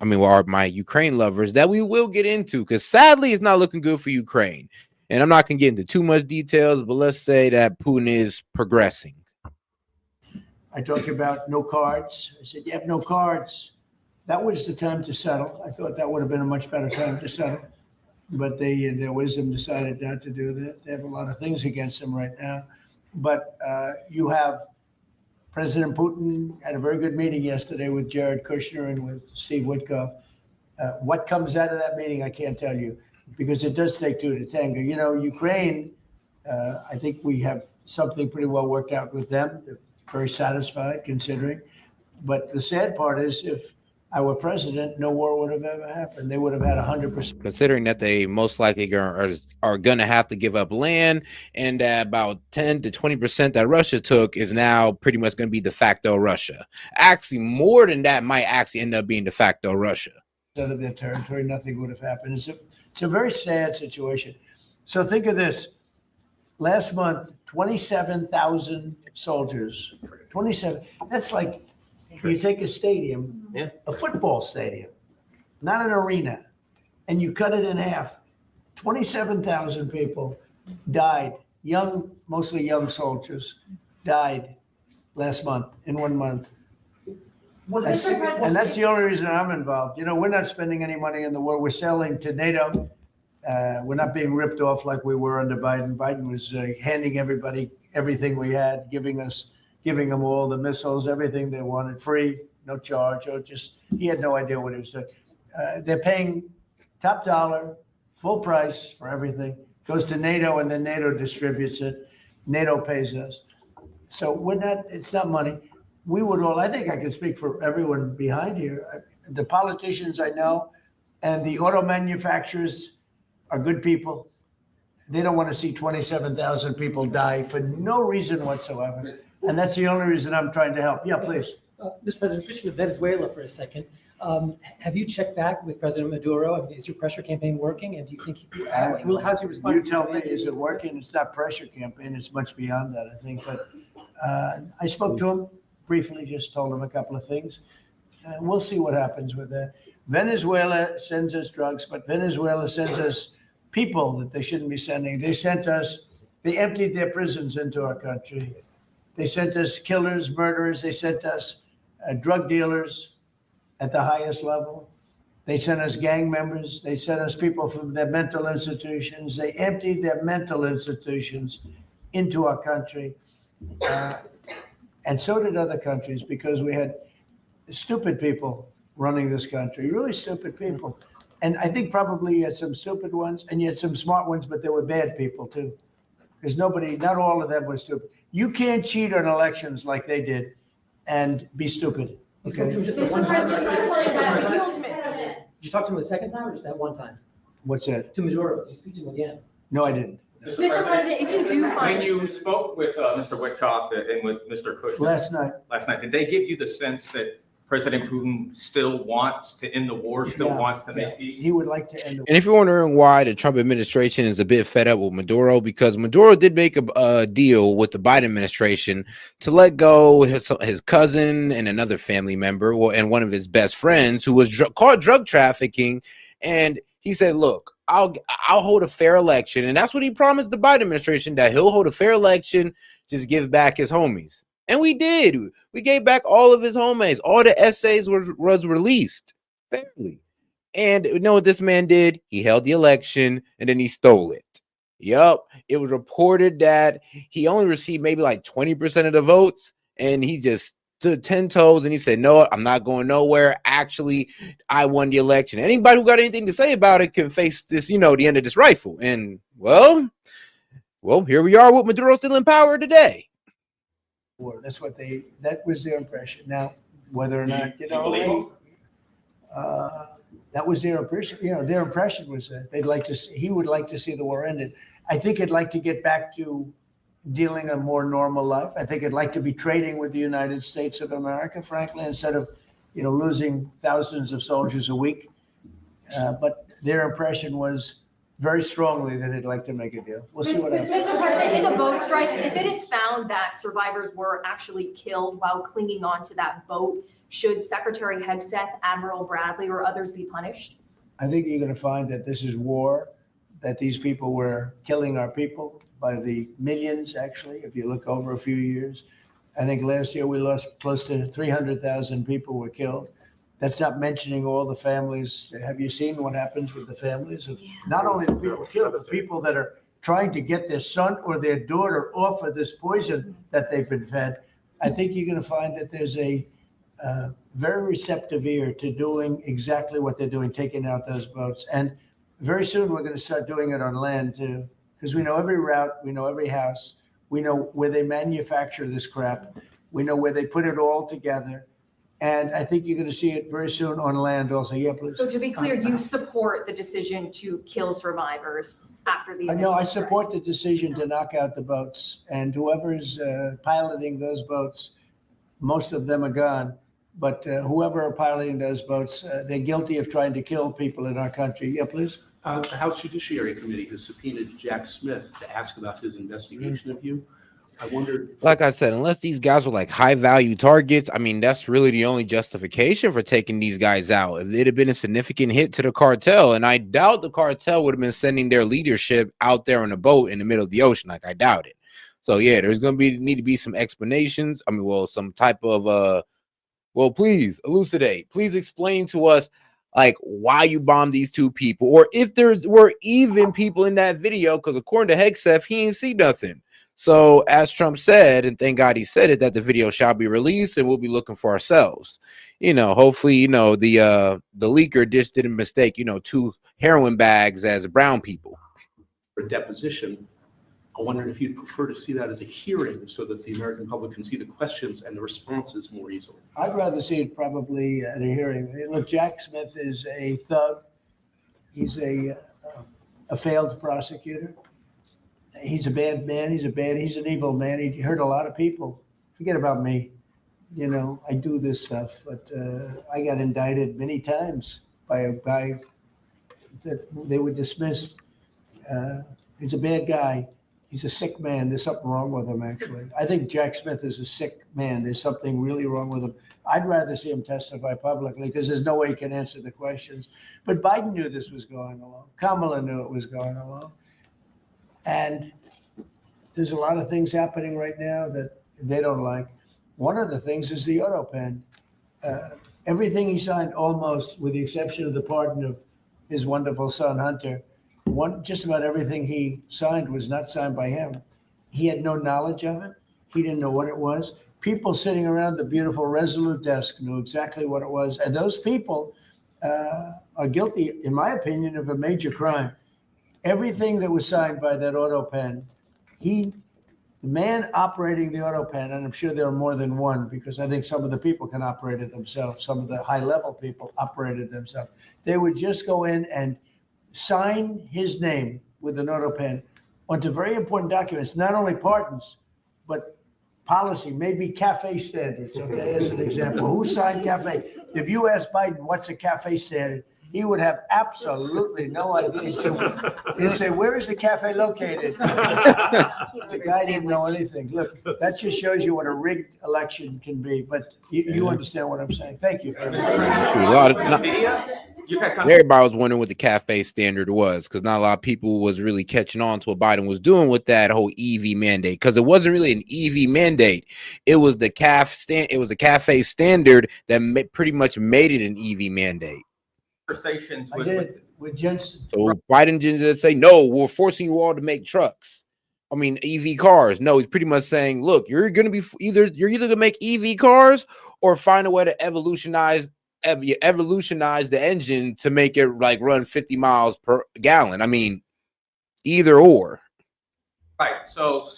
my Ukraine lovers that we will get into, because sadly it's not looking good for Ukraine. And I'm not going to get into too much details, but let's say that Putin is progressing. I talked about no cards. I said, you have no cards. That was the time to settle. I thought that would have been a much better time to settle. But they, in their wisdom, decided not to do that. They have a lot of things against them right now. But you have President Putin had a very good meeting yesterday with Jared Kushner and with Steve Witkoff. What comes out of that meeting, I can't tell you, because it does take two to tango. You know, Ukraine, I think we have something pretty well worked out with them. They're very satisfied considering. But the sad part is, if I were president, no war would have ever happened. They would have had 100%. Considering that they most likely are going to have to give up land, and about 10 to 20% that Russia took is now pretty much going to be de facto Russia. Actually, more than that might actually end up being de facto Russia. Of their territory, nothing would have happened. It's a very sad situation. So think of this. Last month, 27,000 soldiers. 27. That's like you take a stadium, a football stadium, not an arena, and you cut it in half. 27,000 people died. Young, mostly young soldiers, died last month, in 1 month. And that's the only reason I'm involved. You know, we're not spending any money in the war. We're selling to NATO. We're not being ripped off like we were under Biden. Biden was handing everybody everything we had, giving them all the missiles, everything they wanted, free, no charge, or just, he had no idea what he was doing. They're paying top dollar, full price for everything. Goes to NATO, and then NATO distributes it. NATO pays us. So we're not, it's not money. We would all, I think I can speak for everyone behind here. The politicians I know and the auto manufacturers are good people. They don't want to see 27,000 people die for no reason whatsoever. And that's the only reason I'm trying to help. Yeah, please. Mr. President, switching to Venezuela for a second. Have you checked back with President Maduro? I mean, is your pressure campaign working? And do you think, how's your response? You tell me, is it working? It's not pressure campaign. It's much beyond that, I think. But I spoke to him briefly, just told him a couple of things. We'll see what happens with that. Venezuela sends us drugs, but Venezuela sends us people that they shouldn't be sending. They emptied their prisons into our country. They sent us killers, murderers. They sent us drug dealers at the highest level. They sent us gang members. They sent us people from their mental institutions. They emptied their mental institutions into our country. And so did other countries, because we had stupid people running this country, really stupid people. And I think probably you had some stupid ones and you had some smart ones, but there were bad people too. Because not all of them were stupid. You can't cheat on elections like they did and be stupid. Okay? Did you talk to him a second time or just that one time? What's that? To Maduro, did you speak to him again? No, I didn't. Mr. President, if you do find. When you spoke with Mr. Witkoff and with Mr. Kushner. Last night, did they give you the sense that President Putin still wants to end the war, wants to make peace? He would like to end the war. And if you're wondering why the Trump administration is a bit fed up with Maduro, because Maduro did make a deal with the Biden administration to let go his cousin and another family member, and one of his best friends who was caught drug trafficking. And he said, look, I'll hold a fair election. And that's what he promised the Biden administration, that he'll hold a fair election, just give back his homies. And we did. We gave back all of his homies. All the essays was released fairly. And you know what this man did? He held the election and then he stole it. Yup. It was reported that he only received maybe like 20% of the votes, and he just stood 10 toes and he said, no, I'm not going nowhere. Actually, I won the election. Anybody who got anything to say about it can face this, the end of this rifle. And well, here we are with Maduro still in power today. That's that was their impression. Now, whether or not, that was their impression. Their impression was that he would like to see the war ended. I think he'd like to get back to dealing a more normal life. I think he'd like to be trading with the United States of America, frankly, instead of, losing thousands of soldiers a week. But their impression was very strongly that he'd like to make a deal. We'll see what happens. Mr. President, in the boat strikes, if it is found that survivors were actually killed while clinging on to that boat, should Secretary Hegseth, Admiral Bradley, or others be punished? I think you're going to find that this is war, that these people were killing our people by the millions, actually, if you look over a few years. I think last year we lost close to 300,000 people were killed. That's not mentioning all the families. Have you seen what happens with the families of not only the people killed, but people that are trying to get their son or their daughter off of this poison that they've been fed? I think you're going to find that there's a very receptive ear to doing exactly what they're doing, taking out those boats. And very soon we're going to start doing it on land too, because we know every route, we know every house, we know where they manufacture this crap, we know where they put it all together. And I think you're going to see it very soon on land also. Yeah, please. So to be clear, you support the decision to kill survivors after the No, initial I strike? support the decision to knock out the boats, and whoever's piloting those boats, most of them are gone, but whoever are piloting those boats, they're guilty of trying to kill people in our country. Yeah, please. The House Judiciary Committee has subpoenaed Jack Smith to ask about his investigation of you. I wondered. Like I said, unless these guys were like high value targets, I mean, that's really the only justification for taking these guys out. If it had been a significant hit to the cartel, and I doubt the cartel would have been sending their leadership out there on a boat in the middle of the ocean. Like, I doubt it. So yeah, there's going to need to be some explanations. I mean, well, some type of, please elucidate, please explain to us like why you bombed these two people, or if there were even people in that video, because according to Hegseth, he ain't see nothing. So as Trump said, and thank God he said it, that the video shall be released and we'll be looking for ourselves. Hopefully, the leaker just didn't mistake, 2 heroin bags as brown people. For deposition I wondered if you'd prefer to see that as a hearing so that the American public can see the questions and the responses more easily. I'd rather see it probably at a hearing. Look, Jack Smith is a thug. He's a failed prosecutor. He's a bad man. He's an evil man. He hurt a lot of people. Forget about me. You know, I do this stuff, but I got indicted many times by a guy that they were dismissed. He's a bad guy. He's a sick man. There's something wrong with him, actually. I think Jack Smith is a sick man. There's something really wrong with him. I'd rather see him testify publicly because there's no way he can answer the questions. But Biden knew this was going along. Kamala knew it was going along. And there's a lot of things happening right now that they don't like. One of the things is the auto pen. Everything he signed, almost, with the exception of the pardon of his wonderful son, Hunter, just about everything he signed was not signed by him. He had no knowledge of it. He didn't know what it was. People sitting around the beautiful Resolute desk knew exactly what it was. And those people are guilty, in my opinion, of a major crime. Everything that was signed by that auto pen, the man operating the auto pen, and I'm sure there are more than one because I think some of the people can operate it themselves. Some of the high-level people operated themselves. They would just go in and sign his name with an auto pen onto very important documents, not only pardons, but policy, maybe CAFE standards, okay, as an example. Who signed CAFE? If you ask Biden, what's a CAFE standard? He would have absolutely no idea. He'd say, where is the cafe located? The guy didn't know anything. Look, that just shows you what a rigged election can be. But you understand what I'm saying. Thank you. Everybody was wondering what the cafe standard was because not a lot of people was really catching on to what Biden was doing with that whole EV mandate because it wasn't really an EV mandate. It was the cafe standard that pretty much made it an EV mandate. Conversations with Jensen. So Biden didn't say, no, we're forcing you all to make trucks. I mean, EV cars. No, he's pretty much saying, look, you're going to be you're either going to make EV cars or find a way to evolutionize the engine to make it like run 50 miles per gallon. I mean, either or. Right. So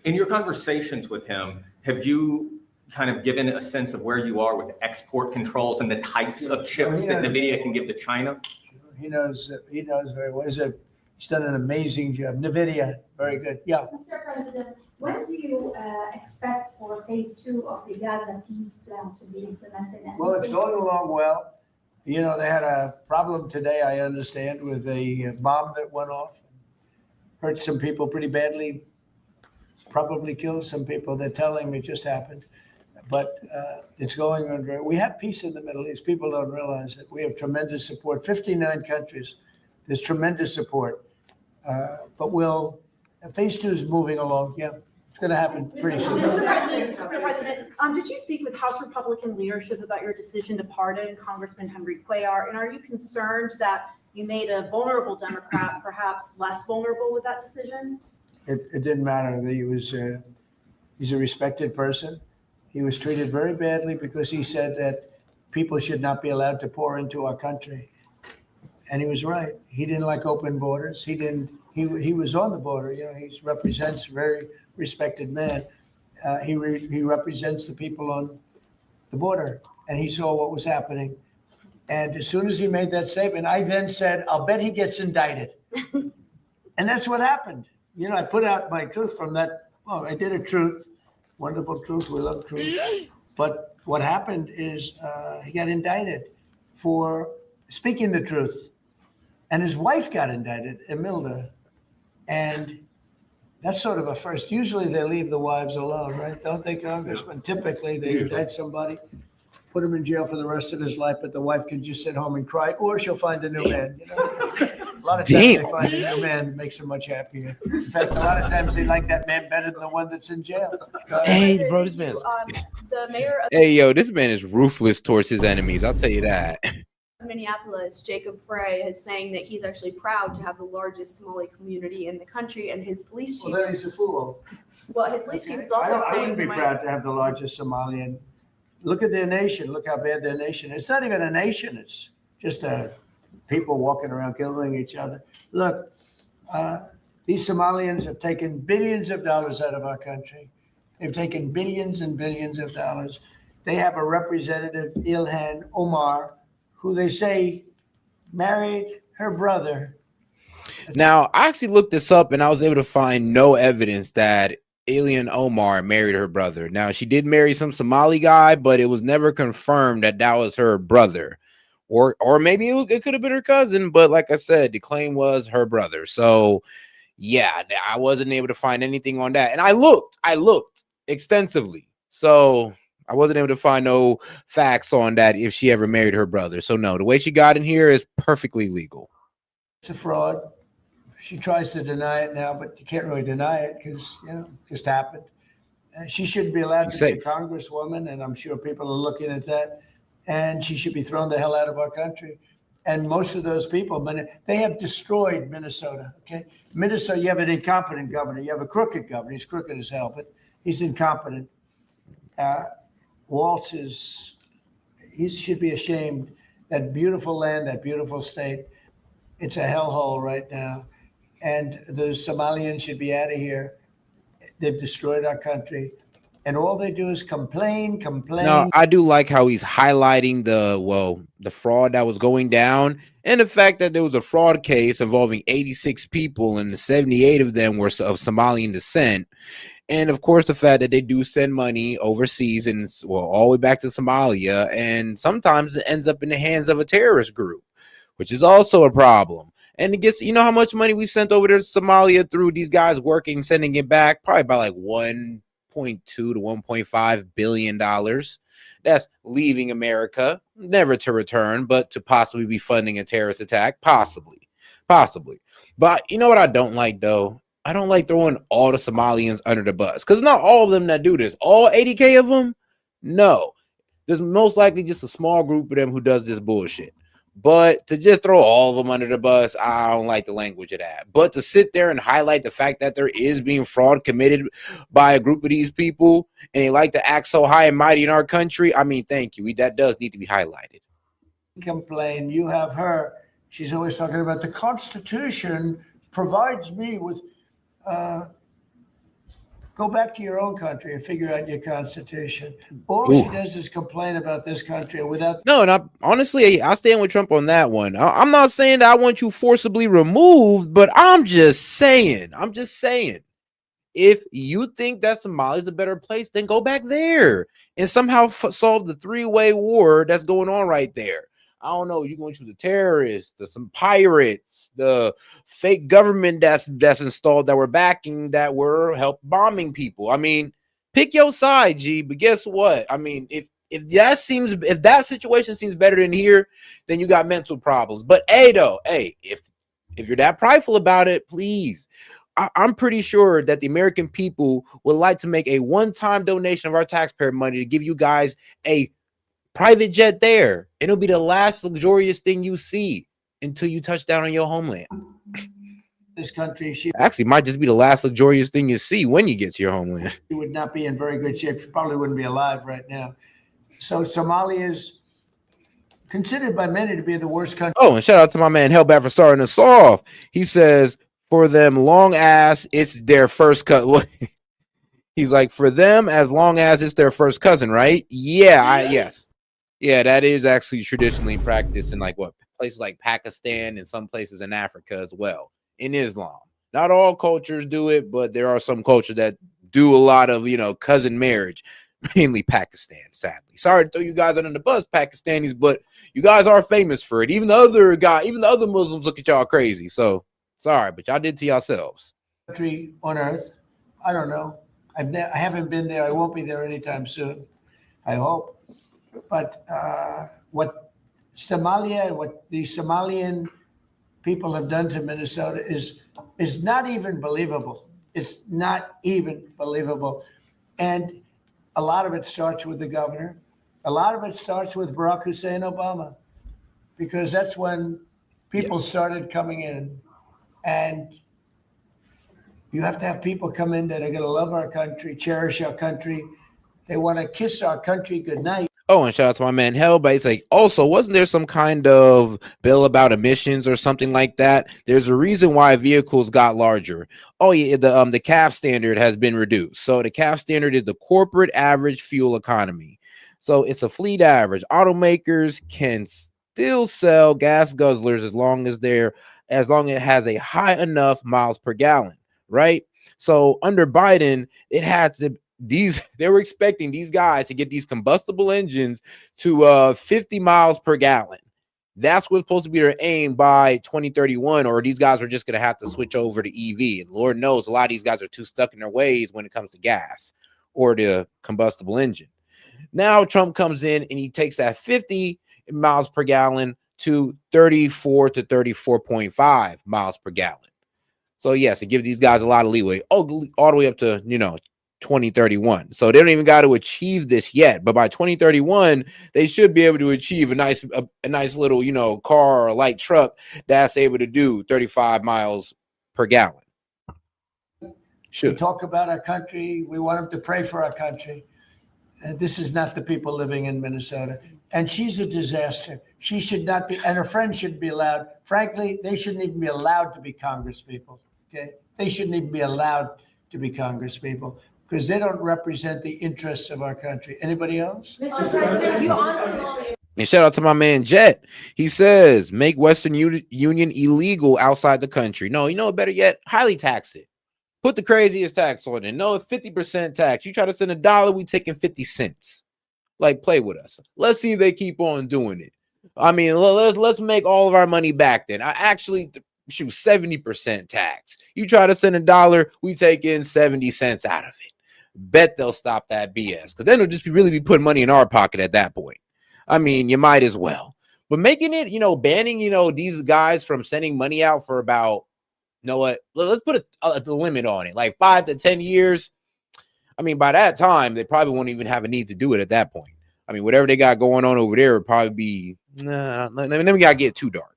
in your conversations with him, have you kind of given a sense of where you are with export controls and the types of chips that NVIDIA can give to China? He knows very well. He's done an amazing job. NVIDIA, very good. Yeah. Mr. President, when do you expect for phase 2 of the Gaza peace plan to be implemented? Well, it's going along well. You know, they had a problem today, I understand, with a bomb that went off, hurt some people pretty badly, probably killed some people. They're telling me it just happened. But it's going on. We have peace in the Middle East. People don't realize it. We have tremendous support. 59 countries. There's tremendous support. But phase 2 is moving along. Yeah, it's going to happen pretty soon. Mr. President, did you speak with House Republican leadership about your decision to pardon Congressman Henry Cuellar? And are you concerned that you made a vulnerable Democrat perhaps less vulnerable with that decision? It didn't matter. He's a respected person. He was treated very badly because he said that people should not be allowed to pour into our country. And he was right. He didn't like open borders. He was on the border. You know, he represents a very respected man. He represents the people on the border. And he saw what was happening. And as soon as he made that statement, I then said, I'll bet he gets indicted. And that's what happened. You know, I put out my truth from that. Well, I did a truth. Wonderful truth. We love truth. But what happened is he got indicted for speaking the truth. And his wife got indicted, Imelda. And that's sort of a first. Usually they leave the wives alone, right? Don't they, Congressman? Typically they indict somebody, put him in jail for the rest of his life, but the wife can just sit home and cry, or she'll find a new man. You know? A lot of times they find a new man that makes them much happier. In fact, a lot of times they like that man better than the one that's in jail. Hey, bro, this man's. The mayor of Hey, yo, this man is ruthless towards his enemies. I'll tell you that. Minneapolis, Jacob Frey, is saying that he's actually proud to have the largest Somali community in the country, and his police chief. Well, then he's a fool. Well, his police chief is also I saying. wouldn't be proud to have the largest Somalian. Look at their nation. Look how bad their nation is. It's not even a nation. It's just people walking around killing each other. Look, the These Somalians have taken billions of dollars out of our country. They've taken billions and billions of dollars. They have a representative, Ilhan Omar, who they say married her brother. Now, I actually looked this up and I was able to find no evidence that Alien Omar married her brother. Now, she did marry some Somali guy, but it was never confirmed that that was her brother. Or maybe it could have been her cousin, but like I said, the claim was her brother. So, yeah, I wasn't able to find anything on that. And I looked extensively. So, I wasn't able to find no facts on that if she ever married her brother. So, no, the way she got in here is perfectly legal. It's a fraud. She tries to deny it now, but you can't really deny it because, it just happened. She shouldn't be allowed to be a congresswoman, and I'm sure people are looking at that. And she should be thrown the hell out of our country. And most of those people, they have destroyed Minnesota, okay? Minnesota, you have an incompetent governor. You have a crooked governor. He's crooked as hell, but he's incompetent. Waltz he should be ashamed. That beautiful land, that beautiful state, it's a hellhole right now. And the Somalians should be out of here. They've destroyed our country. And all they do is complain. No, I do like how he's highlighting the fraud that was going down and the fact that there was a fraud case involving 86 people and 78 of them were of Somalian descent. And of course, the fact that they do send money overseas and all the way back to Somalia, and sometimes it ends up in the hands of a terrorist group, which is also a problem. And it gets, how much money we sent over to Somalia through these guys working, sending it back, probably about like $1.2 to $1.5 billion. That's leaving America, never to return, but to possibly be funding a terrorist attack, possibly. But you know what I don't like, though? I don't like throwing all the Somalians under the bus, because not all of them that do this, all 80K of them, no. There's most likely just a small group of them who does this bullshit. But to just throw all of them under the bus, I don't like the language of that. But to sit there and highlight the fact that there is being fraud committed by a group of these people, and they like to act so high and mighty in our country, I mean, thank you. That does need to be highlighted. Complain. You have her. She's always talking about the Constitution provides me with. Go back to your own country and figure out your Constitution. All she does is complain about this country without. No, and honestly, I stand with Trump on that one. I'm not saying that I want you forcibly removed, but I'm just saying, if you think that Somalia is a better place, then go back there and somehow solve the three-way war that's going on right there. I don't know. You're going to the terrorists, some pirates, the fake government that's installed that we're backing, that were help bombing people. I mean, pick your side, G. But guess what? I mean, if that situation seems better than here, then you got mental problems. But if you're that prideful about it, please. I'm pretty sure that the American people would like to make a one-time donation of our taxpayer money to give you guys a private jet there, and it'll be the last luxurious thing you see until you touch down on your homeland. This country, she actually might just be the last luxurious thing you see when you get to your homeland. She would not be in very good shape. She probably wouldn't be alive right now. So Somalia is considered by many to be the worst country. Oh, and shout out to my man Hellbat for starting us off. He says, for them long ass, it's their first cut. He's like, for them, as long as it's their first cousin, right? Yes. Yeah, that is actually traditionally practiced in places like Pakistan and some places in Africa as well. In Islam, not all cultures do it, but there are some cultures that do a lot of cousin marriage, mainly Pakistan. Sadly, sorry to throw you guys under the bus, Pakistanis, but you guys are famous for it. Even the other Muslims look at y'all crazy. So sorry, but y'all did to yourselves. Country on earth, I don't know. I haven't been there. I won't be there anytime soon. I hope. But what the Somalian people have done to Minnesota is not even believable. It's not even believable. And a lot of it starts with the governor. A lot of it starts with Barack Hussein Obama, because that's when people started coming in. And you have to have people come in that are going to love our country, cherish our country. They want to kiss our country goodnight. Oh, and shout out to my man Hellbait. Like, also, wasn't there some kind of bill about emissions or something like that? There's a reason why vehicles got larger. Oh yeah, the CAF standard has been reduced. So the CAF standard is the corporate average fuel economy. So it's a fleet average. Automakers can still sell gas guzzlers as long as it has a high enough miles per gallon, right? So under Biden, it had to they were expecting these guys to get these combustible engines to 50 miles per gallon. That's what's supposed to be their aim by 2031, or these guys are just going to have to switch over to EV. And Lord knows a lot of these guys are too stuck in their ways when it comes to gas or the combustible engine. Now Trump comes in and he takes that 50 miles per gallon to 34 to 34.5 miles per gallon. So yes, it gives these guys a lot of leeway, all the way up to 2031. So they don't even got to achieve this yet, but by 2031 they should be able to achieve a nice little car or a light truck that's able to do 35 miles per gallon. We talk about our country. We want them to pray for our country. This is not the people living in Minnesota. And she's a disaster. She should not be, and her friends shouldn't be allowed. Frankly, they shouldn't even be allowed to be Congress people. Okay, they shouldn't even be allowed to be Congress people because they don't represent the interests of our country. Anybody else? Mr. President, you honestly. And shout out to my man Jet. He says, make Western Union illegal outside the country. No, better yet, highly tax it. Put the craziest tax on it. No, 50% tax. You try to send $1, we taking 50 cents. Like, play with us. Let's see if they keep on doing it. I mean, let's make all of our money back then. I actually shoot 70% tax. You try to send $1, we take in 70 cents out of it. Bet they'll stop that BS, because then it'll just really be putting money in our pocket at that point. I mean, you might as well. But making it, banning, these guys from sending money out for about, let's put a limit on it, like 5 to 10 years. I mean, by that time, they probably won't even have a need to do it at that point. I mean, whatever they got going on over there would probably be, then we got to get too dark.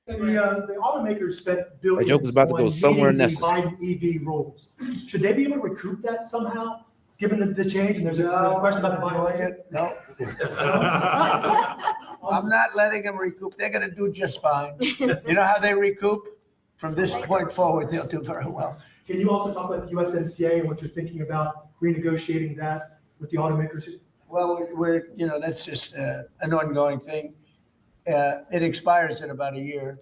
The automakers spent billions. My joke was about to go somewhere meeting the necessary. Biden EV rules. Should they be able to recoup that somehow, given the change? And there's a question about the Biden. No. I'm not letting them recoup. They're going to do just fine. You know how they recoup? From this point forward, they'll do very well. Can you also talk about the USMCA and what you're thinking about renegotiating that with the automakers? Well, that's just an ongoing thing. It expires in about a year,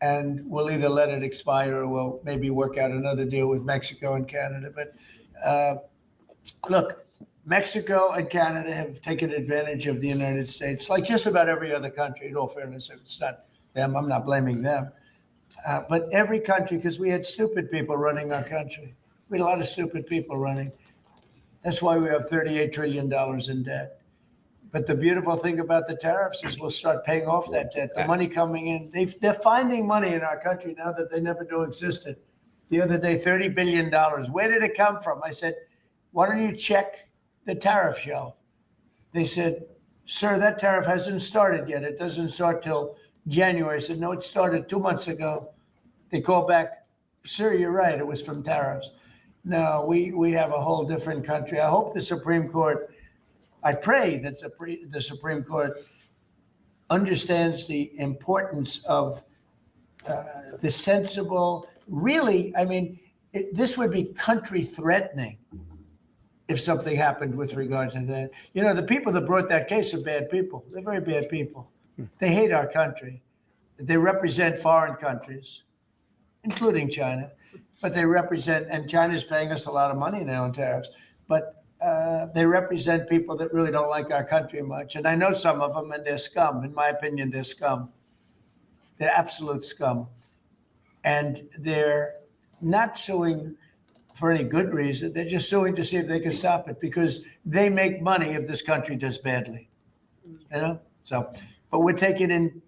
and we'll either let it expire or we'll maybe work out another deal with Mexico and Canada. But look, Mexico and Canada have taken advantage of the United States, like just about every other country. In all fairness, it's not them. I'm not blaming them. But every country, because we had stupid people running our country. We had a lot of stupid people running. That's why we have $38 trillion in debt. But the beautiful thing about the tariffs is we'll start paying off that debt. The money coming in, they're finding money in our country now that they never knew existed. The other day, $30 billion. Where did it come from? I said, why don't you check the tariff shelf? They said, sir, that tariff hasn't started yet. It doesn't start till January. I said, no, it started 2 months ago. They called back, sir, you're right. It was from tariffs. No, we have a whole different country. I hope the Supreme Court, I pray that the Supreme Court understands the importance of the sensible, really, I mean, this would be country threatening if something happened with regard to that. The people that brought that case are bad people. They're very bad people. They hate our country. They represent foreign countries, including China, but they represent, and China's paying us a lot of money now in tariffs, but they represent people that really don't like our country much. And I know some of them, and they're scum. In my opinion, they're scum. They're absolute scum. And they're not suing for any good reason. They're just suing to see if they can stop it, because they make money if this country does badly. So, but we're taking in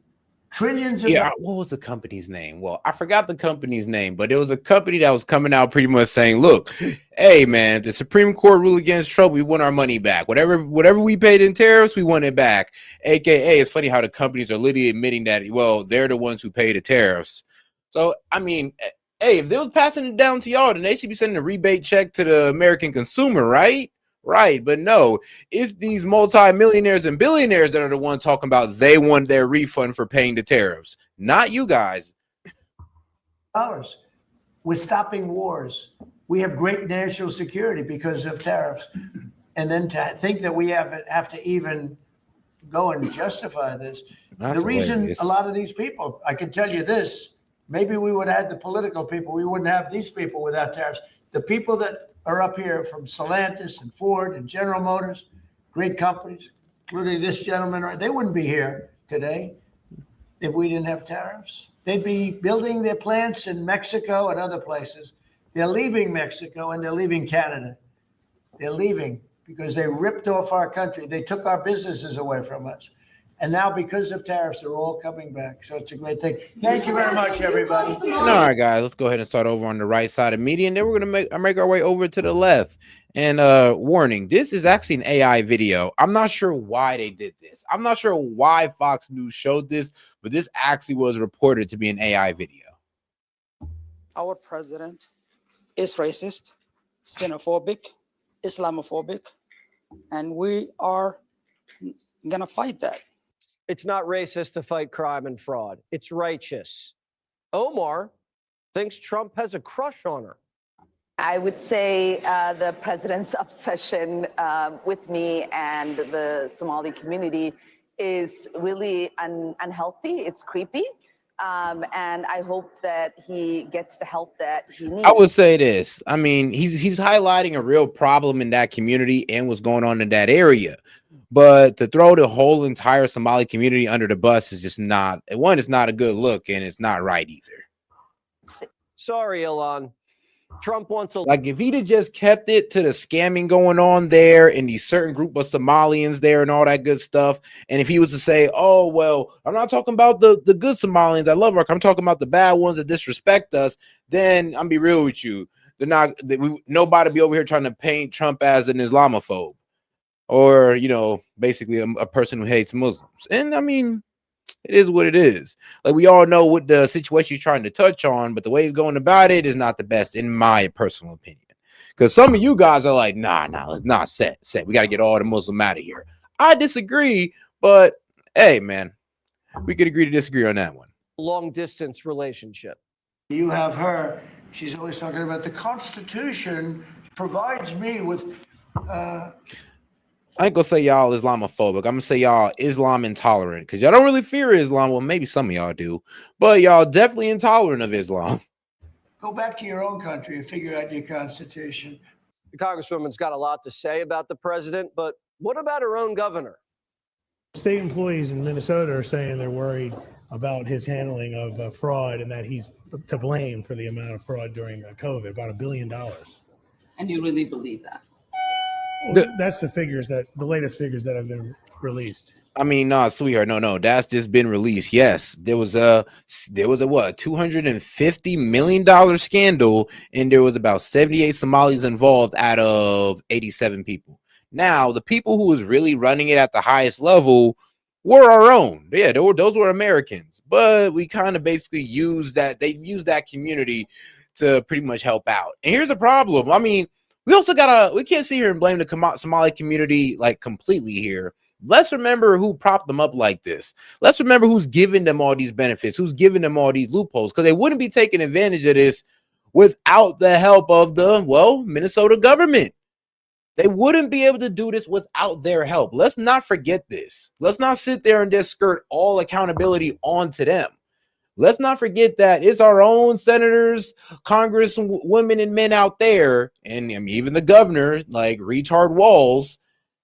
trillions of dollars. What was the company's name? Well, I forgot the company's name, but it was a company that was coming out pretty much saying, look, hey man, the Supreme Court ruled against Trump, we want our money back. Whatever we paid in tariffs, we want it back. AKA, it's funny how the companies are literally admitting that, well, they're the ones who pay the tariffs. So I mean, hey, if they was passing it down to y'all, then they should be sending a rebate check to the American consumer, right? Right, but no, it's these multi-millionaires and billionaires that are the ones talking about they want their refund for paying the tariffs, not you guys. Dollars. We're stopping wars. We have great national security because of tariffs. And then to think that we have to even go and justify this. That's the reason hilarious. a lot of these people, I can tell you this, maybe we would have had the political people. We wouldn't have these people without tariffs. The people that are up here from Stellantis and Ford and General Motors, great companies, including this gentleman, they wouldn't be here today if we didn't have tariffs. They'd be building their plants in Mexico and other places. They're leaving Mexico and they're leaving Canada. They're leaving because they ripped off our country. They took our businesses away from us. And now because of tariffs, they're all coming back. So it's a great thing. Thank you very much, everybody. All right, guys, let's go ahead and start over on the right side of media, and then we're gonna make our way over to the left. And warning, this is actually an AI video. I'm not sure why they did this. I'm not sure why Fox News showed this, but this actually was reported to be an AI video. Our president is racist, xenophobic, Islamophobic, and we are gonna fight that. It's not racist to fight crime and fraud. It's righteous. Omar thinks Trump has a crush on her. I would say the president's obsession with me and the Somali community is really unhealthy. It's creepy. And I hope that he gets the help that he needs. I would say this. I mean, he's highlighting a real problem in that community and what's going on in that area. But to throw the whole entire Somali community under the bus is just not, one, it's not a good look, and it's not right either. Sorry, Elon. Trump wants a like if he'd have just kept it to the scamming going on there and these certain group of Somalians there and all that good stuff. And if he was to say, oh, well, I'm not talking about the good Somalians, I love our, I'm talking about the bad ones that disrespect us, then I'm be real with you. They're not, nobody be over here trying to paint Trump as an Islamophobe or, you know, basically a person who hates Muslims. And I mean, it is what it is. Like we all know what the situation he's trying to touch on, but the way he's going about it is not the best, in my personal opinion. Because some of you guys are like, nah, let's not set. We got to get all the Muslim out of here. I disagree, but hey, man, we could agree to disagree on that one. Long distance relationship. You have her. She's always talking about the Constitution provides me with. I ain't gonna say y'all Islamophobic. I'm gonna say y'all Islam intolerant because y'all don't really fear Islam. Well, maybe some of y'all do, but y'all definitely intolerant of Islam. Go back to your own country and figure out your constitution. The Congresswoman's got a lot to say about the president, but what about her own governor? State employees in Minnesota are saying they're worried about his handling of fraud and that he's to blame for the amount of fraud during COVID, about $1 billion. And you really believe that? Well, that's the latest figures that have been released. I mean, nah, sweetheart, no, that's just been released. Yes, there was a what, $250 million scandal, and there was about 78 Somalis involved out of 87 people. Now, the people who was really running it at the highest level were our own. Yeah, those were Americans, but we kind of basically used that. They used that community to pretty much help out. And here's the problem. I mean, we also we can't sit here and blame the Somali community like completely here. Let's remember who propped them up like this. Let's remember who's giving them all these benefits, who's giving them all these loopholes, because they wouldn't be taking advantage of this without the help of the, well, Minnesota government. They wouldn't be able to do this without their help. Let's not forget this. Let's not sit there and just skirt all accountability onto them. Let's not forget that it's our own senators, Congress, women and men out there, and I mean, even the governor, like retard Walls,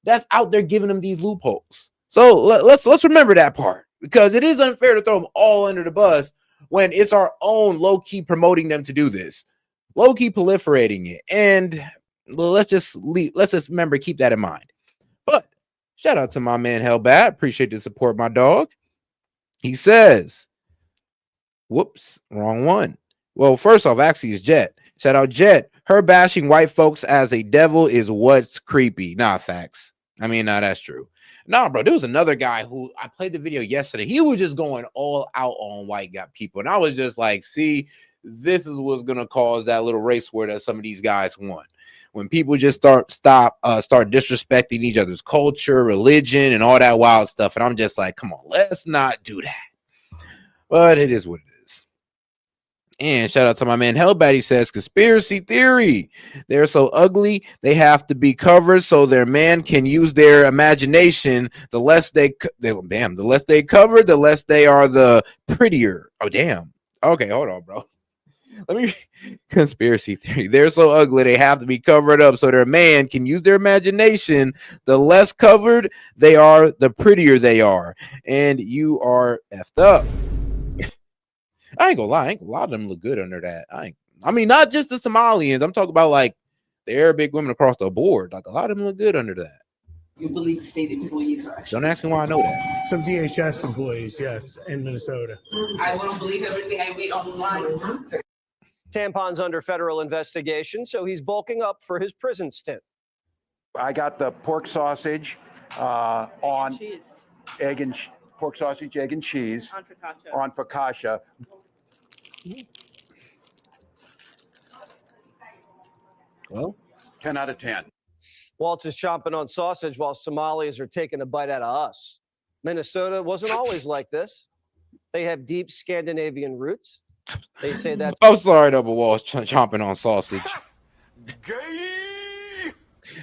that's out there giving them these loopholes. So let's remember that part, because it is unfair to throw them all under the bus when it's our own low-key promoting them to do this, low-key proliferating it. And let's just remember, keep that in mind. But shout out to my man Hellbat. Appreciate the support, my dog. He says, whoops, wrong one. Well, first off, actually, it's Jet. Shout out Jet. Her bashing white folks as a devil is what's creepy. Nah, facts. I mean, nah, that's true. Nah, bro, there was another guy who I played the video yesterday. He was just going all out on white guy people. And I was just like, see, this is what's going to cause that little race war that some of these guys want. when people just start disrespecting each other's culture, religion, and all that wild stuff. And I'm just like, come on, let's not do that. But it is what it is. And shout out to my man Hellbat. He says, conspiracy theory. They're so ugly, they have to be covered so their man can use their imagination. The less they cover, the less they are the prettier. Oh, damn. Okay, hold on, bro. Let me conspiracy theory. They're so ugly, they have to be covered up so their man can use their imagination. The less covered they are, the prettier they are. And you are effed up. I ain't gonna lie, a lot of them look good under that. I mean, not just the Somalians. I'm talking about like the Arabic women across the board. Like a lot of them look good under that. You believe state employees are actually. Don't ask me why I know that. Some DHS employees, yes, in Minnesota. I wouldn't believe everything I read online. Tampon's under federal investigation, so he's bulking up for his prison stint. I got the pork sausage on egg and pork sausage, egg and cheese on focaccia. Well, 10 out of 10. Waltz is chomping on sausage while Somalis are taking a bite out of us. Minnesota wasn't always like this. They have deep Scandinavian roots. They say that. I'm sorry, Double Walls chomping on sausage.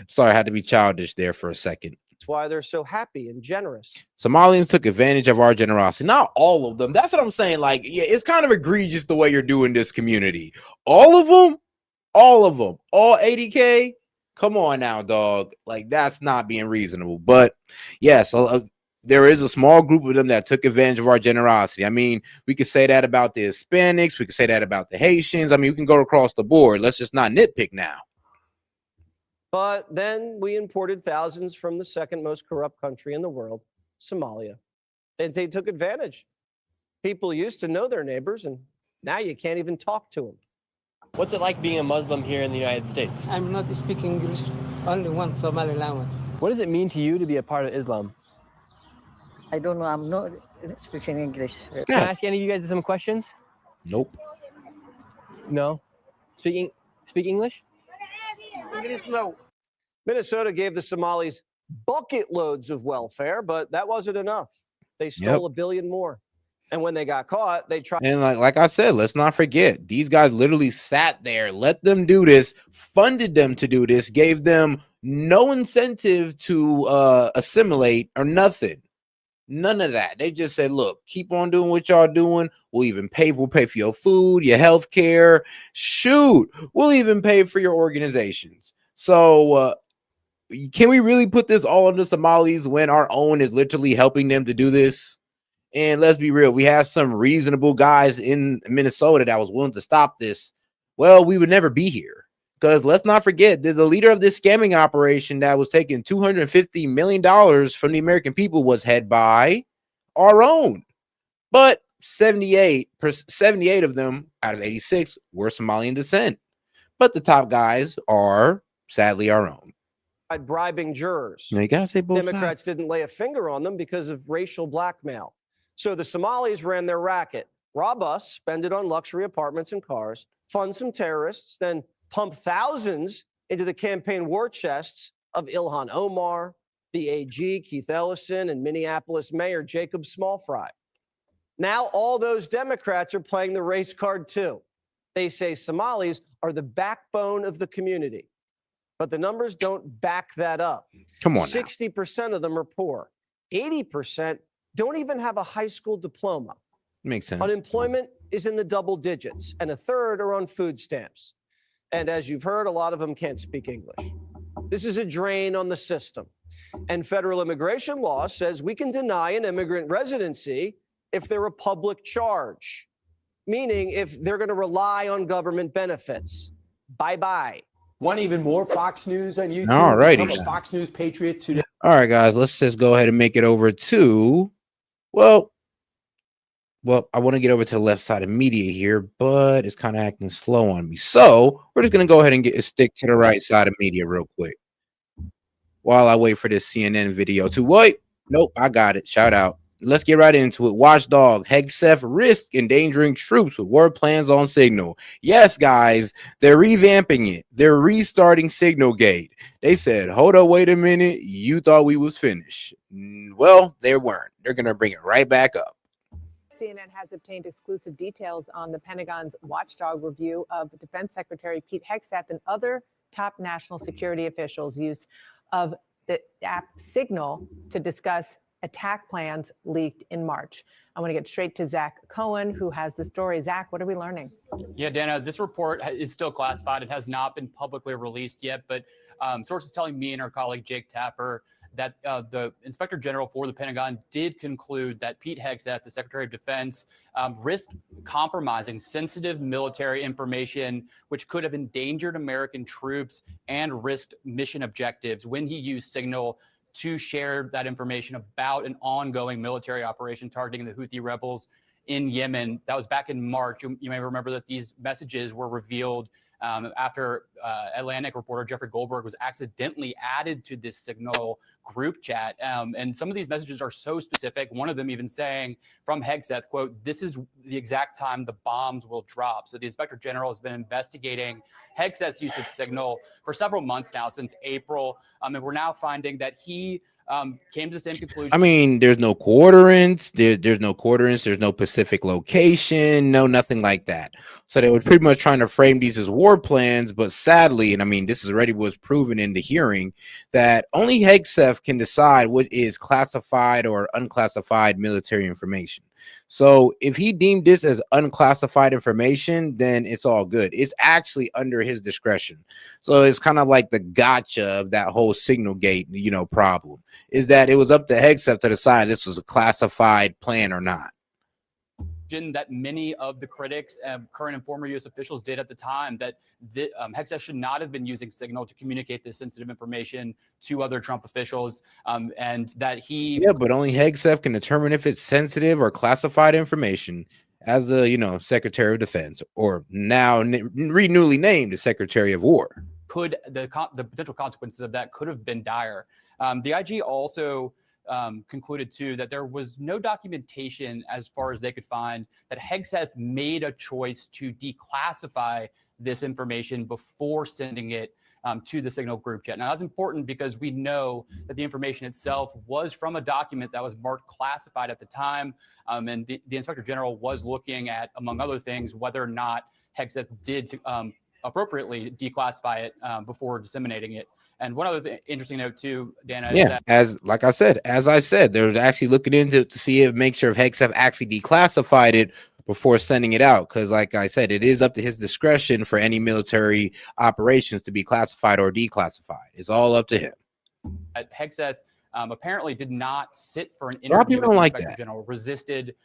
Sorry, I had to be childish there for a second. That's why they're so happy and generous. Somalians took advantage of our generosity. Not all of them. That's what I'm saying. Like, yeah, it's kind of egregious the way you're doing this community. All of them, all 80K. Come on now, dog. Like, that's not being reasonable. But yes, there is a small group of them that took advantage of our generosity. I mean, we could say that about the Hispanics. We could say that about the Haitians. I mean, we can go across the board. Let's just not nitpick now. But then we imported thousands from the second most corrupt country in the world, Somalia. And they took advantage. People used to know their neighbors, and now you can't even talk to them. What's it like being a Muslim here in the United States? I'm not speaking English, only one Somali language. What does it mean to you to be a part of Islam? I don't know, I'm not speaking English. Can I ask any of you guys some questions? Nope. No? Speak English? English, no. Minnesota gave the Somalis bucket loads of welfare, but that wasn't enough. They stole $1 billion more. And when they got caught, they tried. And like I said, let's not forget, these guys literally sat there, let them do this, funded them to do this, gave them no incentive to assimilate or nothing. None of that. They just said, look, keep on doing what y'all doing. We'll pay for your food, your health care. Shoot, we'll even pay for your organizations. So can we really put this all on the Somalis when our own is literally helping them to do this? And let's be real, we had some reasonable guys in Minnesota that was willing to stop this. Well, we would never be here. Because let's not forget, the leader of this scamming operation that was taking $250 million from the American people was head by our own. But 78 of them out of 86 were Somalian descent. But the top guys are sadly our own. Bribing jurors. You gotta say both Democrats sides. didn't lay a finger on them because of racial blackmail. So the Somalis ran their racket, rob us, spend it on luxury apartments and cars, fund some terrorists, then pump thousands into the campaign war chests of Ilhan Omar, the AG, Keith Ellison, and Minneapolis Mayor Jacob Smallfry. Now all those Democrats are playing the race card too. They say Somalis are the backbone of the community, but the numbers don't back that up. Come on now. 60% of them are poor. 80% don't even have a high school diploma. Makes sense. Unemployment is in the double digits, and a third are on food stamps. And as you've heard, a lot of them can't speak English. This is a drain on the system. And federal immigration law says we can deny an immigrant residency if they're a public charge, meaning if they're going to rely on government benefits. Bye-bye. Want even more Fox News on YouTube? All righty. Become a Fox News Patriot today. All right, guys, let's just go ahead and make it over to, well, I want to get over to the left side of media here, but it's kind of acting slow on me. So we're just going to go ahead and stick to the right side of media real quick while I wait for this CNN video to wait. Nope, I got it. Shout out. let's get right into it. Watchdog, Hegseth risk endangering troops with war plans on Signal. Yes, guys, they're revamping it. They're restarting Signalgate. They said, hold up, wait a minute. You thought we was finished. Well, they weren't. They're going to bring it right back up. CNN has obtained exclusive details on the Pentagon's watchdog review of Defense Secretary Pete Hegseth and other top national security officials' use of the app Signal to discuss attack plans leaked in March. I want to get straight to Zach Cohen, who has the story. Zach, what are we learning? Yeah, Dana, this report is still classified. It has not been publicly released yet, but sources telling me and our colleague Jake Tapper that the Inspector General for the Pentagon did conclude that Pete Hegseth, the Secretary of Defense, risked compromising sensitive military information, which could have endangered American troops and risked mission objectives when he used Signal to share that information about an ongoing military operation targeting the Houthi rebels in Yemen. That was back in March. You may remember that these messages were revealed after Atlantic reporter Jeffrey Goldberg was accidentally added to this Signal group chat. And some of these messages are so specific, one of them even saying from Hegseth, quote, "This is the exact time the bombs will drop." So the Inspector General has been investigating Hegseth's use of Signal for several months now, since April. And we're now finding that he came to the same conclusion. I mean, there's no coordinates. There's no coordinates. There's no specific location. No, nothing like that. So they were pretty much trying to frame these as war plans. But sadly, and I mean, this already was proven in the hearing, that only Hegseth can decide what is classified or unclassified military information. So if he deemed this as unclassified information, then it's all good. It's actually under his discretion. So it's kind of like the gotcha of that whole Signalgate, problem, is that it was up to Hegseth to decide this was a classified plan or not. That many of the critics, current and former U.S. officials, did at the time, that Hegseth should not have been using Signal to communicate this sensitive information to other Trump officials, and that he... Yeah, but only Hegseth can determine if it's sensitive or classified information as a, Secretary of Defense, or now newly named the Secretary of War. Could the potential consequences of that could have been dire. The IG also concluded too that there was no documentation, as far as they could find, that Hegseth made a choice to declassify this information before sending it to the Signal group chat. Now that's important because we know that the information itself was from a document that was marked classified at the time, and the Inspector General was looking at, among other things, whether or not Hegseth did appropriately declassify it before disseminating it. And one other interesting note too, Dana, is that, as I said, they're actually looking into to see if make sure if Hegseth actually declassified it before sending it out, because like I said, it is up to his discretion for any military operations to be classified or declassified. It's all up to him. Hegseth apparently did not sit for an interview with the Inspector General, resisted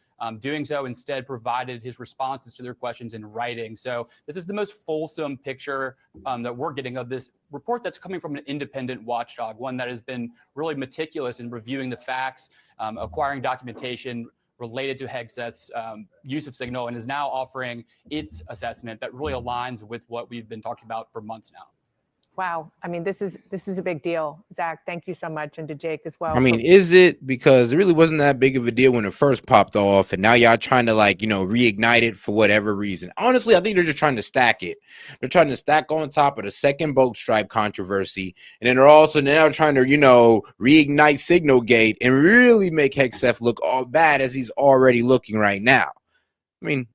doing so, instead provided his responses to their questions in writing. So this is the most fulsome picture that we're getting of this report that's coming from an independent watchdog, one that has been really meticulous in reviewing the facts, acquiring documentation related to Hegseth's use of Signal, and is now offering its assessment that really aligns with what we've been talking about for months now. Wow. I mean, this is a big deal. Zach, thank you so much. And to Jake as well. I mean, is it? Because it really wasn't that big of a deal when it first popped off, and now y'all trying to reignite it for whatever reason. Honestly, I think they're just trying to stack it. They're trying to stack on top of the second boat stripe controversy, and then they're also now trying to, reignite Signalgate and really make Hegseth look all bad as he's already looking right now. I mean,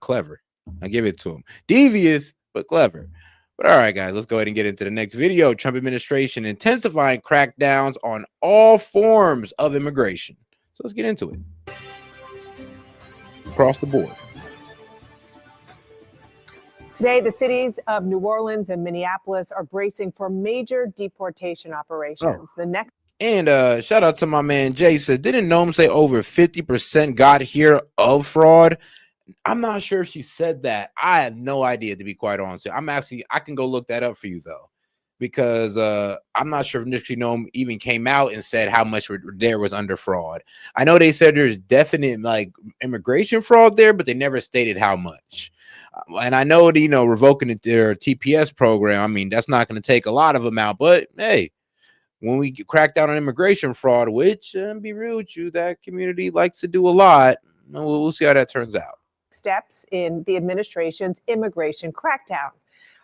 clever. I give it to him. Devious, but clever. But all right, guys, let's go ahead and get into the next video. Trump administration intensifying crackdowns on all forms of immigration. So let's get into it. Across the board. Today, the cities of New Orleans and Minneapolis are bracing for major deportation operations. The next. And shout out to my man Jay, said, didn't Noam say over 50% got here of fraud? I'm not sure if she said that. I have no idea, to be quite honest. I can go look that up for you though, because I'm not sure if Industry Gnome even came out and said how much there was under fraud. I know they said there's definite immigration fraud there, but they never stated how much. And I know revoking their TPS program, I mean, that's not going to take a lot of them out, but hey, when we crack down on immigration fraud, which, be real with you, that community likes to do a lot. We'll see how that turns out. Steps in the administration's immigration crackdown.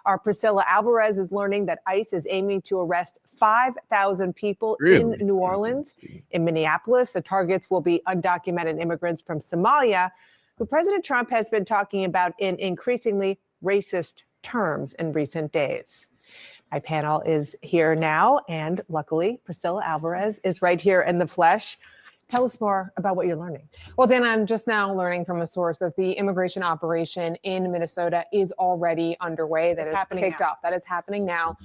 Our Priscilla Alvarez is learning that ICE is aiming to arrest 5,000 people in New Orleans. In Minneapolis, the targets will be undocumented immigrants from Somalia, who President Trump has been talking about in increasingly racist terms in recent days. My panel is here now, and luckily, Priscilla Alvarez is right here in the flesh. Tell us more about what you're learning. Well, Dana, I'm just now learning from a source that the immigration operation in Minnesota is already underway. That is kicked off. That is happening now,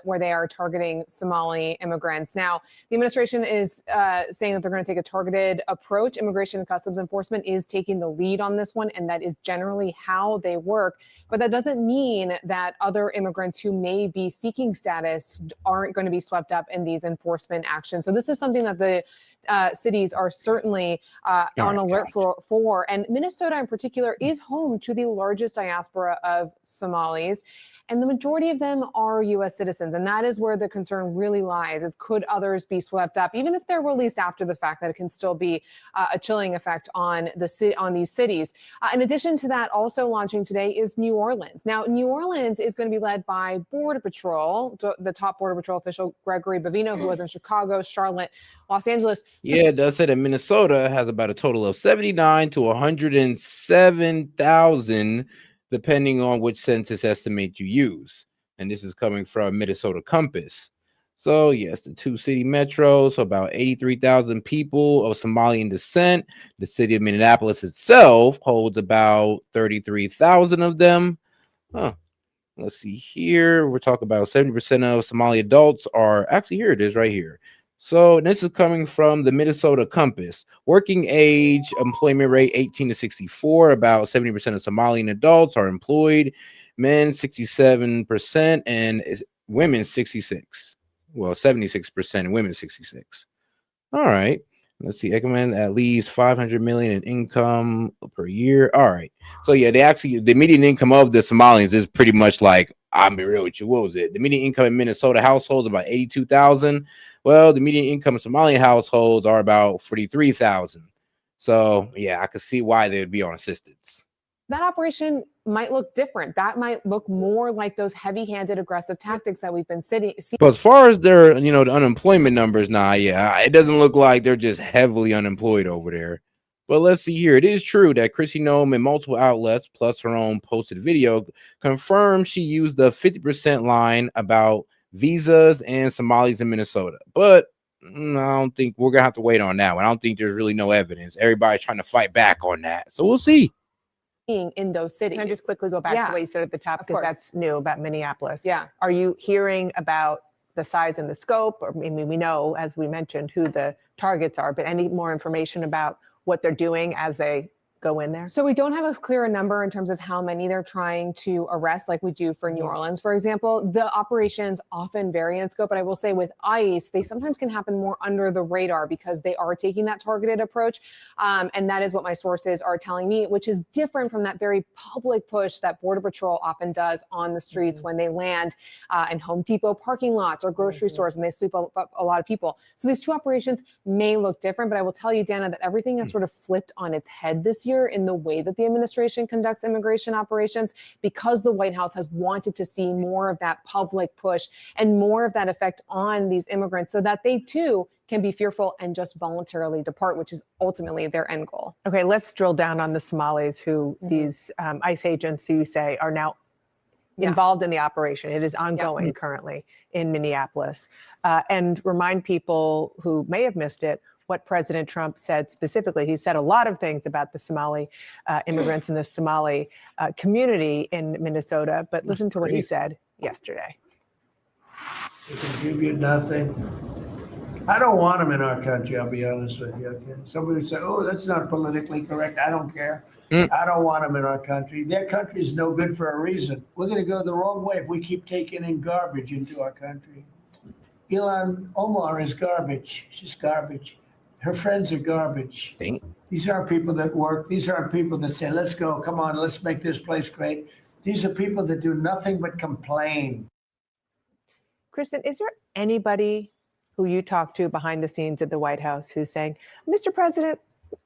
where they are targeting Somali immigrants. Now, the administration is saying that they're going to take a targeted approach. Immigration and Customs Enforcement is taking the lead on this one, and that is generally how they work. But that doesn't mean that other immigrants who may be seeking status aren't going to be swept up in these enforcement actions. So this is something that the cities are certainly on alert for. And Minnesota in particular is home to the largest diaspora of Somalis. And the majority of them are U.S. citizens. And that is where the concern really lies, is could others be swept up, even if they're released after the fact, that it can still be a chilling effect on these cities. In addition to that, also launching today is New Orleans. Now, New Orleans is going to be led by Border Patrol, the top Border Patrol official, Gregory Bavino, who was in Chicago, Charlotte, Los Angeles. Yeah, it does say that Minnesota has about a total of 79 to 107,000, depending on which census estimate you use. And this is coming from Minnesota Compass. So yes, the two city metros, so about 83,000 people of Somalian descent. The city of Minneapolis itself holds about 33,000 of them. Let's see here. We're talking about 70% of Somali adults are actually, here it is right here. So this is coming from the Minnesota Compass. Working age employment rate 18 to 64. About 70% of Somalian adults are employed. Men 67% and women 66. Well, 76% and women 66. All right. Let's see. Recommend at least 500 million in income per year. All right. So yeah, the median income of the Somalians is pretty much like, I'll be real with you. What was it? The median income in Minnesota households about 82,000. Well, the median income in Somalian households are about 43,000. So yeah, I could see why they would be on assistance. That operation might look different. That might look more like those heavy-handed, aggressive tactics that we've been seeing. But as far as their, the unemployment numbers, it doesn't look like they're just heavily unemployed over there. But let's see here. It is true that Chrissy Nome and multiple outlets, plus her own posted video, confirmed she used the 50% line about visas and Somalis in Minnesota. But I don't think we're going to have to wait on that one. I don't think there's really no evidence. Everybody's trying to fight back on that. So we'll see. In those cities. Can I just quickly go back to what you said at the top, because that's new about Minneapolis. Yeah. Are you hearing about the size and the scope? Or, I mean, we know, as we mentioned, who the targets are, but any more information about what they're doing as they go in there? So we don't have as clear a number in terms of how many they're trying to arrest, like we do for New Orleans, for example. The operations often vary in scope, but I will say with ICE, they sometimes can happen more under the radar because they are taking that targeted approach. And that is what my sources are telling me, which is different from that very public push that Border Patrol often does on the streets when they land in Home Depot parking lots or grocery stores, and they sweep up a lot of people. So these two operations may look different, but I will tell you, Dana, that everything has sort of flipped on its head this year in the way that the administration conducts immigration operations, because the White House has wanted to see more of that public push and more of that effect on these immigrants so that they too can be fearful and just voluntarily depart, which is ultimately their end goal. Okay, let's drill down on the Somalis who these ICE agents who you say are now involved in the operation. It is ongoing currently in Minneapolis. And remind people who may have missed it what President Trump said specifically. He said a lot of things about the Somali immigrants and the Somali community in Minnesota, but listen to what he said yesterday. They contribute nothing. I don't want them in our country, I'll be honest with you. Okay? Somebody would say, oh, that's not politically correct. I don't care. I don't want them in our country. Their country is no good for a reason. We're going to go the wrong way if we keep taking in garbage into our country. Ilhan Omar is garbage. She's garbage. Her friends are garbage. These aren't people that work. These aren't people that say, let's go, come on, let's make this place great. These are people that do nothing but complain. Kristen, is there anybody who you talk to behind the scenes at the White House who's saying, Mr. President,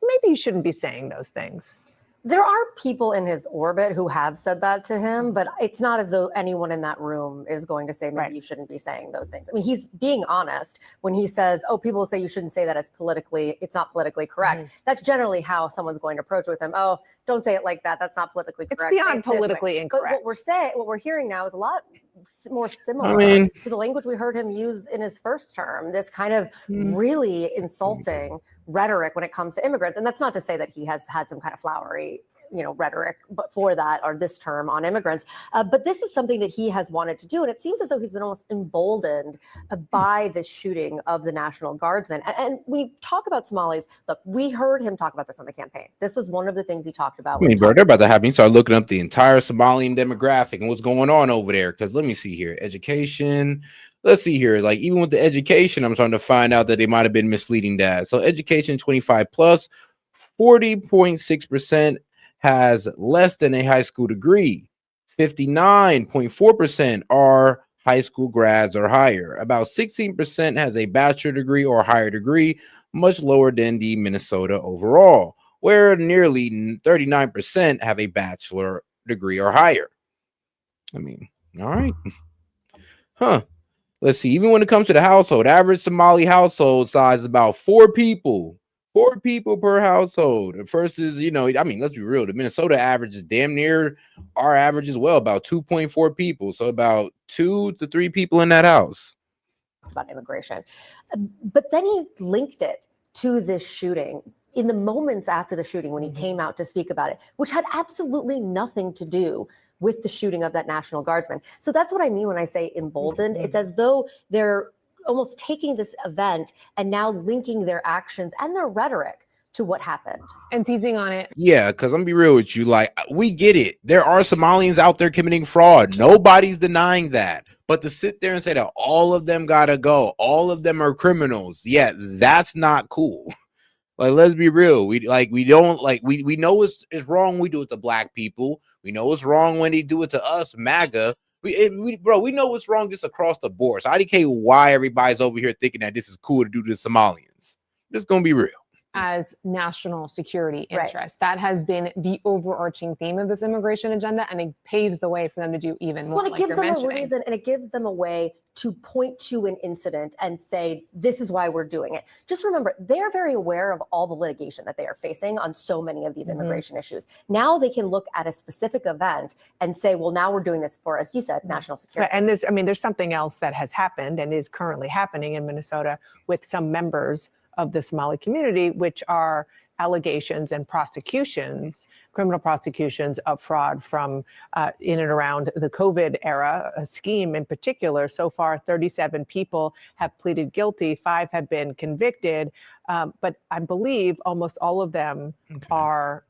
maybe you shouldn't be saying those things? There are people in his orbit who have said that to him, but it's not as though anyone in that room is going to say, maybe you shouldn't be saying those things. I mean, he's being honest when he says, oh, people say you shouldn't say that as it's not politically correct. That's generally how someone's going to approach with him. Oh, don't say it like that. That's not politically correct. It's beyond politically incorrect. But what we're hearing now is a lot more similar to the language we heard him use in his first term, this kind of really insulting rhetoric when it comes to immigrants. And that's not to say that he has had some kind of flowery rhetoric but for that or this term on immigrants. But this is something that he has wanted to do. And it seems as though he's been almost emboldened by the shooting of the National Guardsmen. And when you talk about Somalis, look, we heard him talk about this on the campaign. This was one of the things he talked about. I mean, bro, they're about to have me start looking up the entire Somalian demographic and what's going on over there. Because let me see here. Education. Let's see here. Like, even with the education, I'm starting to find out that they might have been misleading that. So education 25 plus, 40.6% has less than a high school degree. 59.4% are high school grads or higher. About 16% has a bachelor degree or higher degree, much lower than the Minnesota overall, where nearly 39% have a bachelor degree or higher. I mean, all right. Huh. Let's see. Even when it comes to the household, average Somali household size is about 4 people. 4 people per household versus, I mean, let's be real. The Minnesota average is damn near our average as well, about 2.4 people. So about 2 to 3 people in that house. About immigration. But then he linked it to this shooting in the moments after the shooting when he came out to speak about it, which had absolutely nothing to do with the shooting of that National Guardsman. So that's what I mean when I say emboldened. It's as though they're almost taking this event and now linking their actions and their rhetoric to what happened and seizing on it. Yeah, because I'm gonna be real with you. Like, we get it. There are Somalians out there committing fraud. Nobody's denying that. But to sit there and say that all of them gotta go, all of them are criminals, yeah, that's not cool. Like, let's be real. We know it's wrong. We do it to black people. We know it's wrong when they do it to us, MAGA. We know what's wrong just across the board. So I don't care why everybody's over here thinking that this is cool to do to the Somalians. Just gonna be real. As national security interest. That has been the overarching theme of this immigration agenda, and it paves the way for them to do even more. Well, it gives them a reason, and it gives them a way to point to an incident and say, this is why we're doing it. Just remember, they're very aware of all the litigation that they are facing on so many of these immigration issues. Now they can look at a specific event and say, well, now we're doing this for, as you said, national security. And there's something else that has happened and is currently happening in Minnesota with some members of the Somali community, which are allegations and prosecutions, criminal prosecutions of fraud from in and around the COVID era, a scheme in particular. So far, 37 people have pleaded guilty, 5 have been convicted, but I believe almost all of them are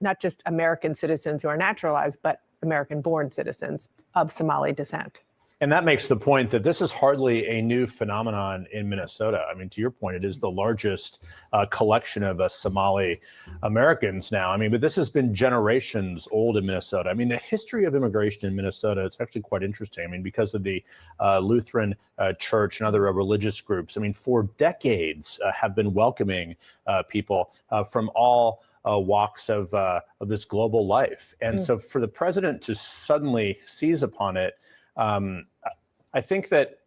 not just American citizens who are naturalized, but American-born citizens of Somali descent. And that makes the point that this is hardly a new phenomenon in Minnesota. I mean, to your point, it is the largest collection of Somali Americans now. I mean, but this has been generations old in Minnesota. I mean, the history of immigration in Minnesota, it's actually quite interesting. I mean, because of the Lutheran Church and other religious groups, I mean, for decades have been welcoming people from all walks of this global life. And so for the president to suddenly seize upon it, I think that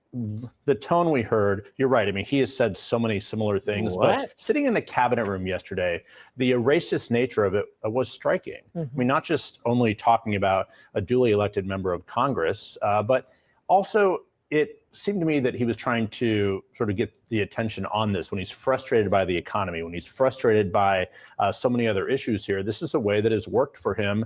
the tone we heard, you're right. I mean, he has said so many similar things, but sitting in the cabinet room yesterday, the racist nature of it was striking. I mean, not just only talking about a duly elected member of Congress, but also it seemed to me that he was trying to sort of get the attention on this when he's frustrated by the economy, when he's frustrated by so many other issues here. This is a way that has worked for him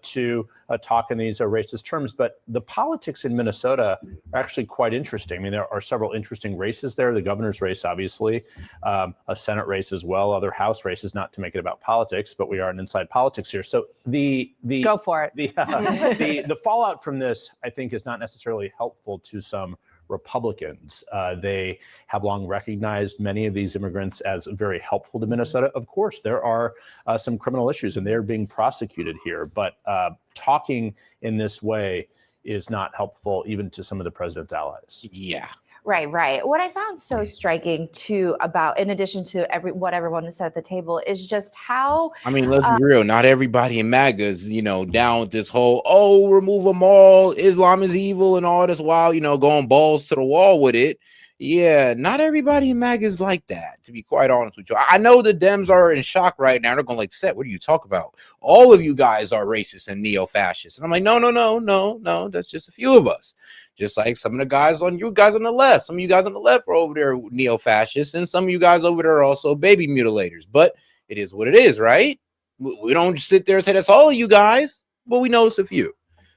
to talk in these racist terms. But the politics in Minnesota are actually quite interesting. I mean, there are several interesting races there. The governor's race, obviously, a Senate race as well, other House races, not to make it about politics, but we are in inside politics here. So Go for it. The fallout from this, I think, is not necessarily helpful to some Republicans. They have long recognized many of these immigrants as very helpful to Minnesota. Of course, there are some criminal issues and they're being prosecuted here, but talking in this way is not helpful even to some of the president's allies. Yeah. Right. What I found so striking too about, in addition to what everyone has said at the table, is just how. I mean, let's be real. Not everybody in MAGA is, down with this whole, remove them all, Islam is evil and all this while, going balls to the wall with it. Yeah, not everybody in MAGA is like that, to be quite honest with you. I know the Dems are in shock right now. They're going like, Seth, what do you talk about? All of you guys are racist and neo-fascists. And I'm like, no. That's just a few of us. Just like some of the guys on you guys on the left. Some of you guys on the left are over there neo-fascists, and some of you guys over there are also baby mutilators. But it is what it is, right? We don't sit there and say that's all of you guys, but we know it's a few.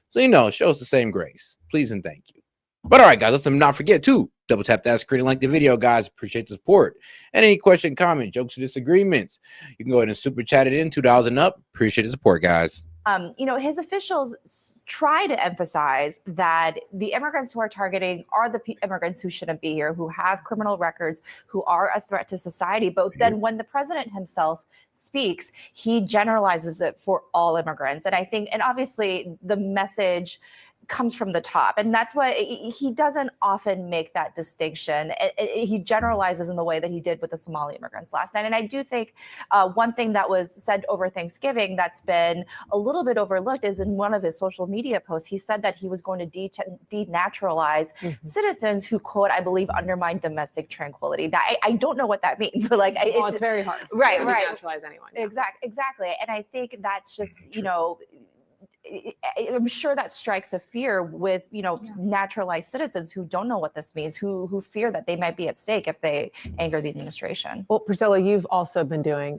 So, show us the same grace. Please and thank you. But all right, guys, let's not forget to double tap that screen and like the video, guys. Appreciate the support. And any question, comment, jokes, or disagreements, you can go ahead and super chat it in, $2 and up. Appreciate the support, guys. His officials try to emphasize that the immigrants who are targeting are the immigrants who shouldn't be here, who have criminal records, who are a threat to society. But then when the president himself speaks, he generalizes it for all immigrants. And I think, and obviously the message comes from the top, and that's why he doesn't often make that distinction. He generalizes in the way that he did with the Somali immigrants last night. And I do think one thing that was said over Thanksgiving that's been a little bit overlooked is in one of his social media posts, he said that he was going to denaturalize citizens who, quote, I believe, undermine domestic tranquility. That I don't know what that means. So It's very hard. Right. To denaturalize anyone. Yeah. Exactly. And I think that's just, I'm sure that strikes a fear with, naturalized citizens who don't know what this means, who fear that they might be at stake if they anger the administration. Well, Priscilla, you've also been doing,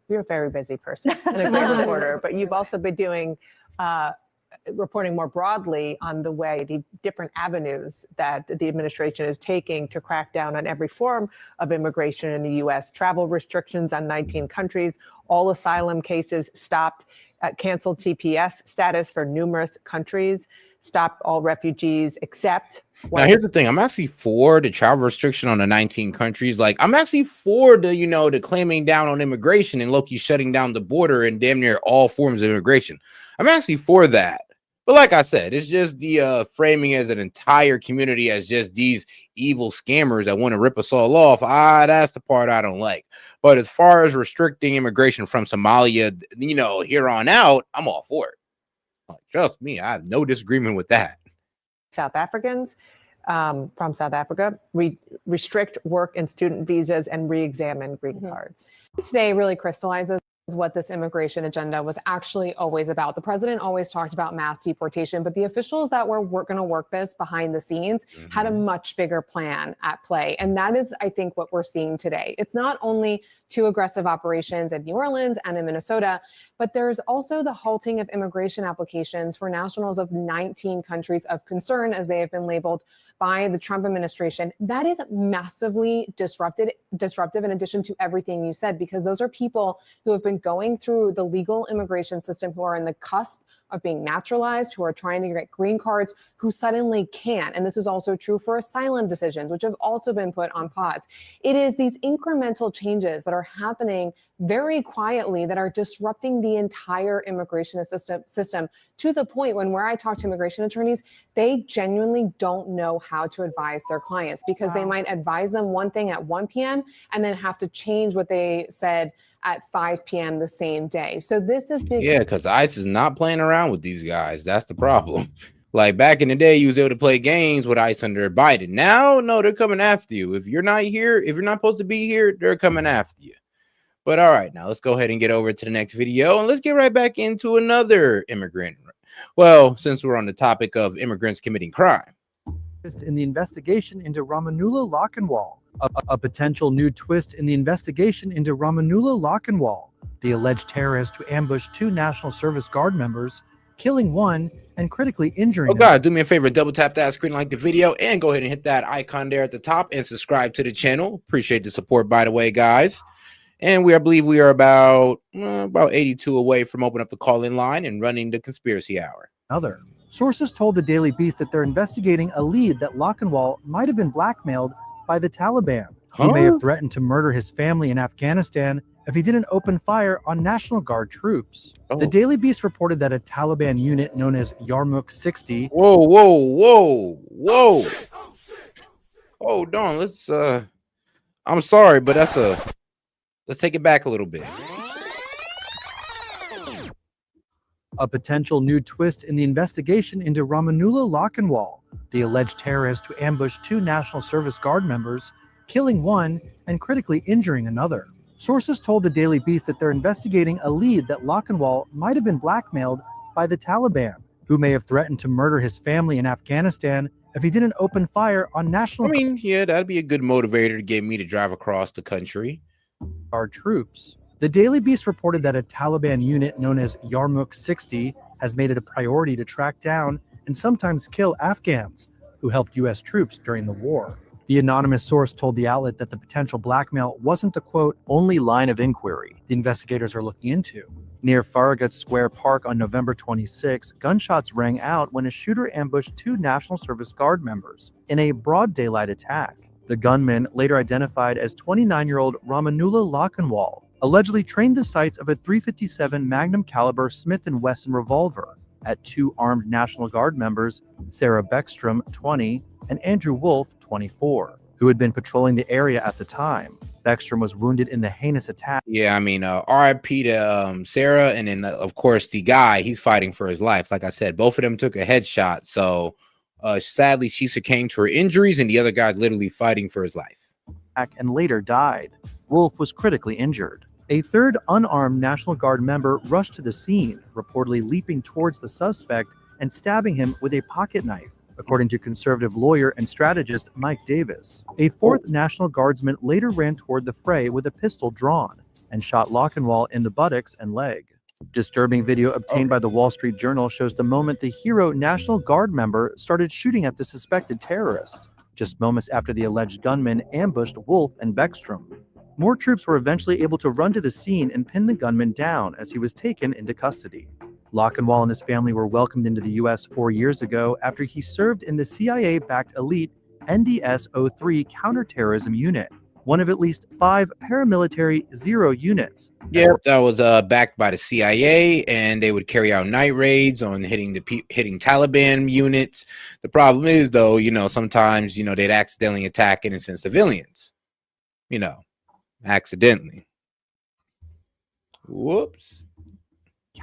you're a very busy person and a great reporter, but you've also been doing reporting more broadly on the way, the different avenues that the administration is taking to crack down on every form of immigration in the U.S. Travel restrictions on 19 countries, all asylum cases stopped, canceled TPS status for numerous countries, stopped all refugees except. Now, here's the thing. I'm actually for the travel restriction on the 19 countries. Like, I'm actually for the, the clamping down on immigration and Loki shutting down the border and damn near all forms of immigration. I'm actually for that. But like I said, it's just the framing as an entire community as just these evil scammers that want to rip us all off. That's the part I don't like. But as far as restricting immigration from Somalia, here on out, I'm all for it. Like, trust me, I have no disagreement with that. South Africans from South Africa, restrict work and student visas and re-examine green cards. Today really crystallizes what this immigration agenda was actually always about. The president always talked about mass deportation, but the officials that were going to work this behind the scenes had a much bigger plan at play. And that is, I think, what we're seeing today. It's not only 2 aggressive operations in New Orleans and in Minnesota, but there's also the halting of immigration applications for nationals of 19 countries of concern, as they have been labeled by the Trump administration. That is massively disruptive in addition to everything you said, because those are people who have been going through the legal immigration system, who are in the cusp of being naturalized, who are trying to get green cards, who suddenly can't. And this is also true for asylum decisions, which have also been put on pause. It is these incremental changes that are happening very quietly that are disrupting the entire immigration system to the point when, where I talk to immigration attorneys, they genuinely don't know how to advise their clients, because they might advise them one thing at 1 p.m. and then have to change what they said at 5 p.m. the same day. So this is big. Yeah, because ICE is not playing around with these guys. That's the problem. Like back in the day, you was able to play games with ICE under Biden. Now, no, they're coming after you. If you're not here, if you're not supposed to be here, they're coming after you. But all right, now let's go ahead and get over to the next video, and let's get right back into another immigrant. Well, since we're on the topic of immigrants committing crime. In the investigation into Ramanullah Lochinwall. A potential new twist in the investigation into Ramanullah Lochinwall, the alleged terrorist who ambushed 2 National Service Guard members, killing one and critically injuring them. Guys, do me a favor, double tap that screen, like the video, and go ahead and hit that icon there at the top and subscribe to the channel. Appreciate the support, by the way, guys. And I believe we are about 82 away from opening up the call-in line and running the conspiracy hour. Sources told the Daily Beast that they're investigating a lead that Lochinwall might have been blackmailed by the Taliban, who may have threatened to murder his family in Afghanistan if he didn't open fire on National Guard troops. The Daily Beast reported that a Taliban unit known as Yarmouk 60. Whoa. Hold on. Let's I'm sorry, but let's take it back a little bit. A potential new twist in the investigation into Ramanullah Lochinwall, the alleged terrorist who ambushed 2 National Service Guard members, killing one and critically injuring another. Sources told the Daily Beast that they're investigating a lead that Lochinwall might have been blackmailed by the Taliban, who may have threatened to murder his family in Afghanistan if he didn't open fire on National Yeah, that'd be a good motivator to get me to drive across the country. Guard troops. The Daily Beast reported that a Taliban unit known as Yarmouk 60 has made it a priority to track down and sometimes kill Afghans who helped U.S. troops during the war. The anonymous source told the outlet that the potential blackmail wasn't the, quote, only line of inquiry the investigators are looking into. Near Farragut Square Park on November 26, gunshots rang out when a shooter ambushed 2 National Service Guard members in a broad daylight attack. The gunman, later identified as 29-year-old Ramanullah Lochinwall, allegedly trained the sights of a .357 Magnum caliber Smith & Wesson revolver at 2 armed National Guard members, Sarah Beckstrom, 20, and Andrew Wolf, 24, who had been patrolling the area at the time. Beckstrom was wounded in the heinous attack. Yeah, I mean, RIP to Sarah, and then of course the guy, he's fighting for his life. Like I said, both of them took a headshot, so sadly she succumbed to her injuries, and the other guy's literally fighting for his life. And later died. Wolf was critically injured. A third unarmed National Guard member rushed to the scene, reportedly leaping towards the suspect and stabbing him with a pocket knife, according to conservative lawyer and strategist Mike Davis. A fourth National Guardsman later ran toward the fray with a pistol drawn and shot Lochinwall in the buttocks and leg. Disturbing video obtained by the Wall Street Journal shows the moment the hero National Guard member started shooting at the suspected terrorist, just moments after the alleged gunman ambushed Wolf and Beckstrom. More troops were eventually able to run to the scene and pin the gunman down as he was taken into custody. Lochinwall and his family were welcomed into the U.S. 4 years ago after he served in the CIA-backed elite NDS-03 counterterrorism unit, one of at least 5 paramilitary Zero units. Yeah, that was backed by the CIA, and they would carry out night raids on hitting Taliban units. The problem is, though, sometimes they'd accidentally attack innocent civilians. Accidentally. Whoops.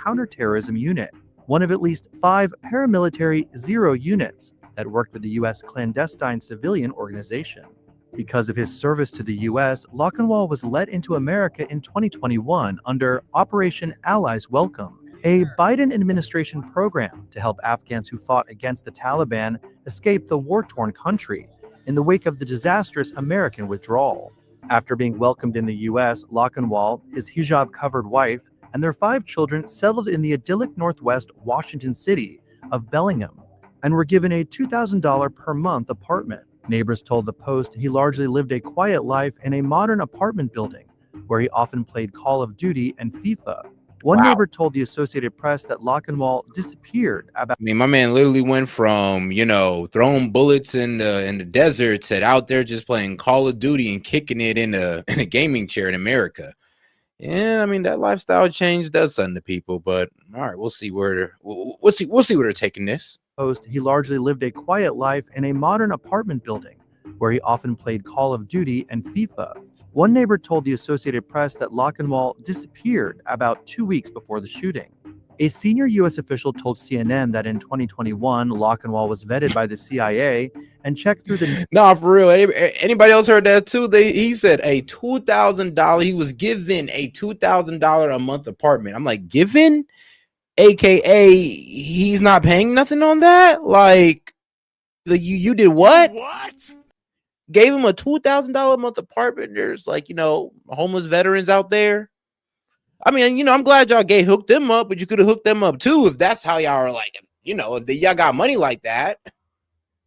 Counterterrorism unit, one of at least 5 paramilitary Zero units that worked with the U.S. clandestine civilian organization. Because of his service to the U.S., Lochinwall was led into America in 2021 under Operation Allies Welcome, a Biden administration program to help Afghans who fought against the Taliban escape the war-torn country in the wake of the disastrous American withdrawal. After being welcomed in the U.S., Lochinwall, his hijab-covered wife, and their 5 children settled in the idyllic northwest Washington city of Bellingham and were given a $2,000 per month apartment. Neighbors told the Post he largely lived a quiet life in a modern apartment building where he often played Call of Duty and FIFA. One neighbor told the Associated Press that Lochinwall disappeared about... I mean, my man literally went from, throwing bullets in the desert to out there just playing Call of Duty and kicking it in a gaming chair in America. Yeah, I mean, that lifestyle change does something to people, but all right, we'll see where they're taking this. Post, he largely lived a quiet life in a modern apartment building where he often played Call of Duty and FIFA. One neighbor told the Associated Press that Lochinwall disappeared about 2 weeks before the shooting. A senior U.S. official told CNN that in 2021, Lochinwall was vetted by the CIA and checked through the... No, for real. Anybody else heard that too? He said a $2,000. He was given a $2,000 a month apartment. I'm like, given? AKA, he's not paying nothing on that? Like you did what? What? Gave him a $2,000 a month apartment. There's homeless veterans out there. I mean, I'm glad y'all hooked them up, but you could have hooked them up too if that's how y'all are if y'all got money like that.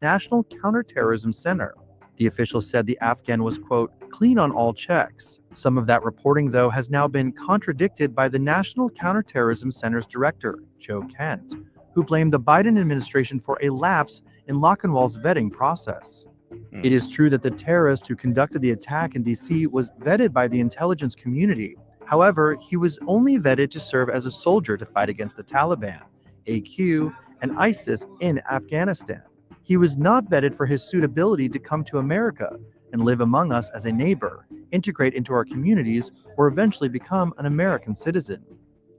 National Counterterrorism Center. The official said the Afghan was, quote, clean on all checks. Some of that reporting, though, has now been contradicted by the National Counterterrorism Center's director, Joe Kent, who blamed the Biden administration for a lapse in Lochinwall's vetting process. It is true that the terrorist who conducted the attack in D.C. was vetted by the intelligence community. However, he was only vetted to serve as a soldier to fight against the Taliban, AQ, and ISIS in Afghanistan. He was not vetted for his suitability to come to America and live among us as a neighbor, integrate into our communities, or eventually become an American citizen.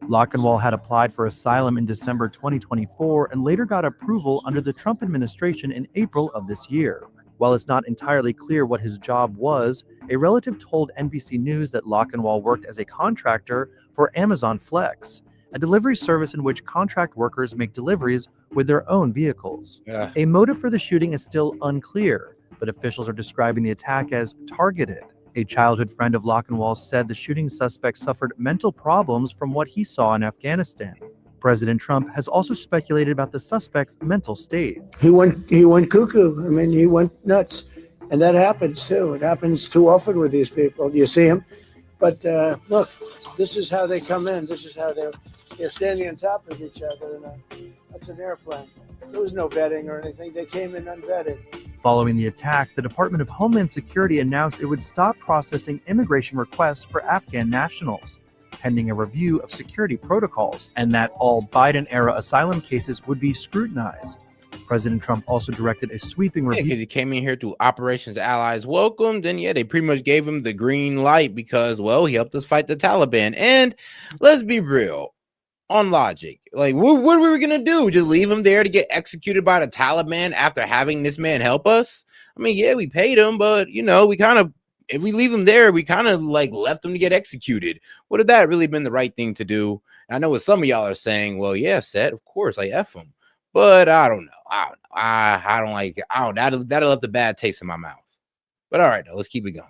Lockenwall had applied for asylum in December 2024 and later got approval under the Trump administration in April of this year. While it's not entirely clear what his job was, a relative told NBC News that Lockenwall worked as a contractor for Amazon Flex, a delivery service in which contract workers make deliveries with their own vehicles. Yeah. A motive for the shooting is still unclear, but officials are describing the attack as targeted. A childhood friend of Lockenwall said the shooting suspect suffered mental problems from what he saw in Afghanistan. President Trump has also speculated about the suspect's mental state. He went cuckoo. I mean, he went nuts. And that happens too. It happens too often with these people. You see them. But look, this is how they come in. This is how they're standing on top of each other. And that's an airplane. There was no vetting or anything. They came in unvetted. Following the attack, the Department of Homeland Security announced it would stop processing immigration requests for Afghan nationals, pending a review of security protocols, and that all Biden-era asylum cases would be scrutinized. President Trump also directed a sweeping review. Because he came in here through Operations Allies Welcome, then yeah, they pretty much gave him the green light because, well, he helped us fight the Taliban. And let's be real, on logic, like what were we gonna do? Just leave him there to get executed by the Taliban after having this man help us? I mean, yeah, we paid him, but you know, if we leave him there, we kind of like left him to get executed. Would have that really been the right thing to do? I know what some of y'all are saying. Well, yeah, Seth, of course, I F him, but I don't know. I don't like it. That'll left a bad taste in my mouth. But all right, though, let's keep it going.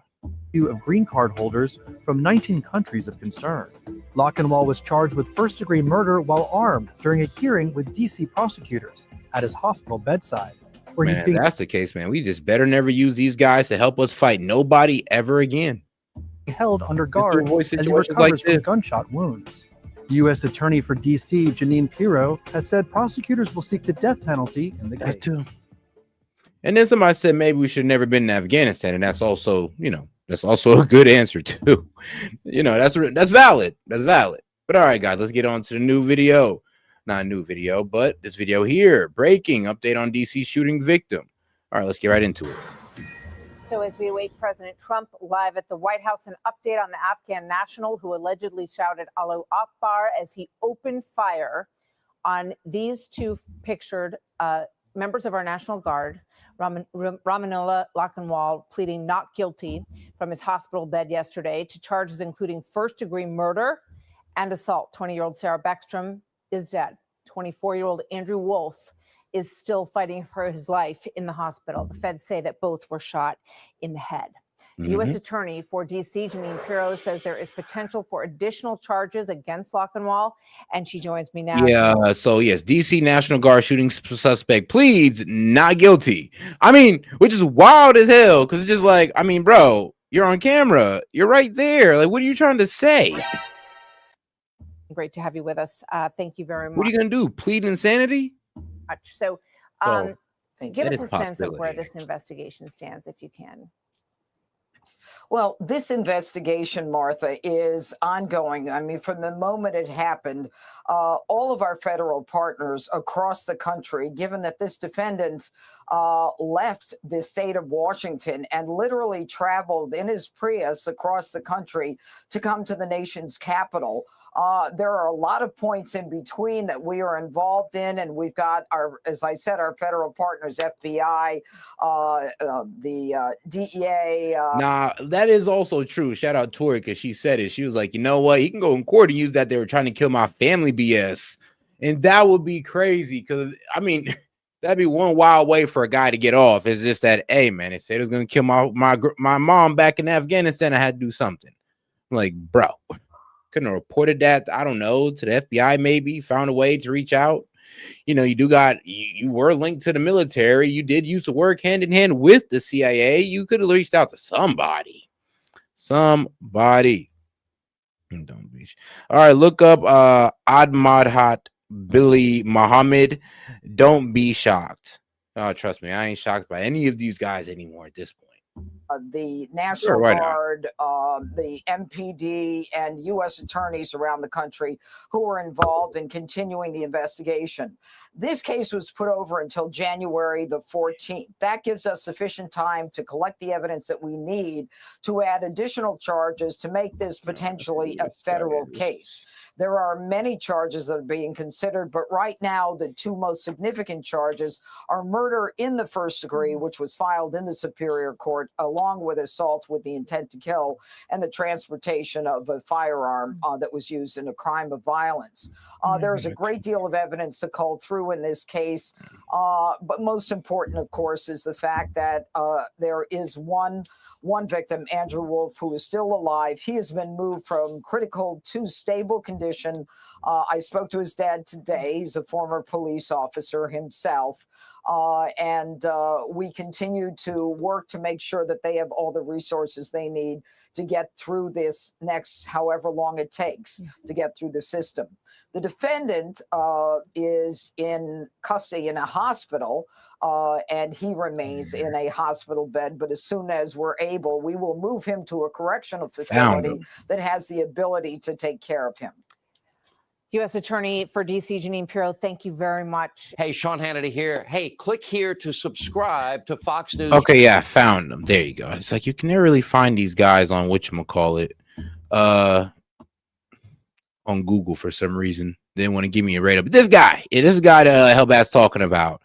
Of green card holders from 19 countries of concern. Lockenwall was charged with first-degree murder while armed during a hearing with D.C. prosecutors at his hospital bedside. Where Man, he's being that's the case, man. We just better never use these guys to help us fight nobody ever again. Held under guard as he situations recovers like from this. gunshot wounds. U.S. Attorney for D.C. Janine Pirro has said prosecutors will seek the death penalty in the case. And then somebody said maybe we should have never been in Afghanistan, and that's also, that's also a good answer too. That's valid. That's valid. But all right, guys, let's get on to the new video. Not a new video, but this video here. Breaking update on DC shooting victim. All right, let's get right into it. So as we await President Trump live at the White House, an update on the Afghan national who allegedly shouted Allahu Akbar as he opened fire on these two pictured members of our National Guard. Ramanullah Lockenwall pleading not guilty from his hospital bed yesterday to charges including first-degree murder and assault. 20-year-old Sarah Beckstrom is dead. 24-year-old Andrew Wolf is still fighting for his life in the hospital. The feds say that both were shot in the head. The U.S. Attorney for D.C., Janine Pirro, says there is potential for additional charges against Lockenwall, and she joins me now. Yeah, so yes, DC National Guard shooting suspect pleads not guilty. I mean, which is wild as hell, because it's just like, I mean, bro, you're on camera. You're right there. Like, what are you trying to say? Great to have you with us. Thank you very much. What are you going to do? Plead insanity? So give that us is a sense of possibility. where this investigation stands, if you can. Well, this investigation, Martha, is ongoing. I mean, from the moment it happened, all of our federal partners across the country, given that this defendant left the state of Washington and literally traveled in his Prius across the country to come to the nation's capital, there are a lot of points in between that we are involved in, and we've got as I said, our federal partners, FBI, the DEA. Nah, that is also true. Shout out Tori, because she said it. She was like, you know what? He can go in court and use that they were trying to kill my family BS. And that would be crazy, because, I mean, that'd be one wild way for a guy to get off. It's just that, hey, man, they said it was going to kill my mom back in Afghanistan. I had to do something. I'm like, bro. Couldn't have reported that, I don't know, to the FBI, maybe found a way to reach out. You were linked to the military. You did used to work hand in hand with the CIA. You could have reached out to somebody. Don't be. All right, look up Admadhat Billy Muhammad. Don't be shocked. Oh, trust me, I ain't shocked by any of these guys anymore at this point. the National Sure, why not? Guard, the MPD, and U.S. attorneys around the country who were involved in continuing the investigation. This case was put over until January the 14th. That gives us sufficient time to collect the evidence that we need to add additional charges to make this potentially a federal case. There are many charges that are being considered, but right now the two most significant charges are murder in the first degree, which was filed in the Superior Court, along with assault with the intent to kill, and the transportation of a firearm that was used in a crime of violence. There's a great deal of evidence to cull through in this case, but most important, of course, is the fact that there is one victim, Andrew Wolf, who is still alive. He has been moved from critical to stable condition. I spoke to his dad today. He's a former police officer himself. And we continue to work to make sure that they have all the resources they need to get through this next however long it takes to get through the system. The defendant is in custody in a hospital, and he remains in a hospital bed. But as soon as we're able, we will move him to a correctional facility that has the ability to take care of him. U.S. Attorney for D.C. Jeanine Pirro, thank you very much. Hey, Sean Hannity here. Hey, click here to subscribe to Fox News. Okay, yeah, I found them. There you go. It's like you can never really find these guys on whatchamacallit, on Google for some reason. They didn't want to give me a rate up. But this guy that Hellbat's talking about.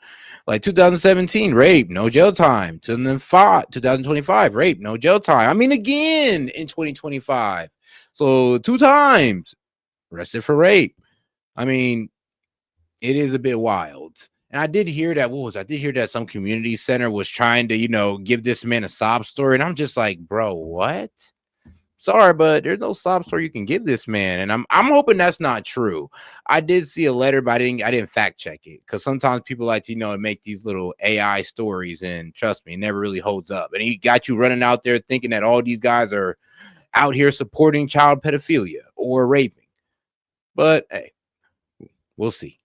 Like 2017, rape, no jail time. 2025, rape, no jail time. I mean, again in 2025. So 2 times. Arrested for rape. I mean, it is a bit wild. And I did hear that, I did hear that some community center was trying to, give this man a sob story. And I'm just like, bro, what? Sorry, but there's no sob story you can give this man. And I'm hoping that's not true. I did see a letter, but I didn't fact check it. Because sometimes people like to, make these little AI stories. And trust me, it never really holds up. And he got you running out there thinking that all these guys are out here supporting child pedophilia or raping. But hey, we'll see.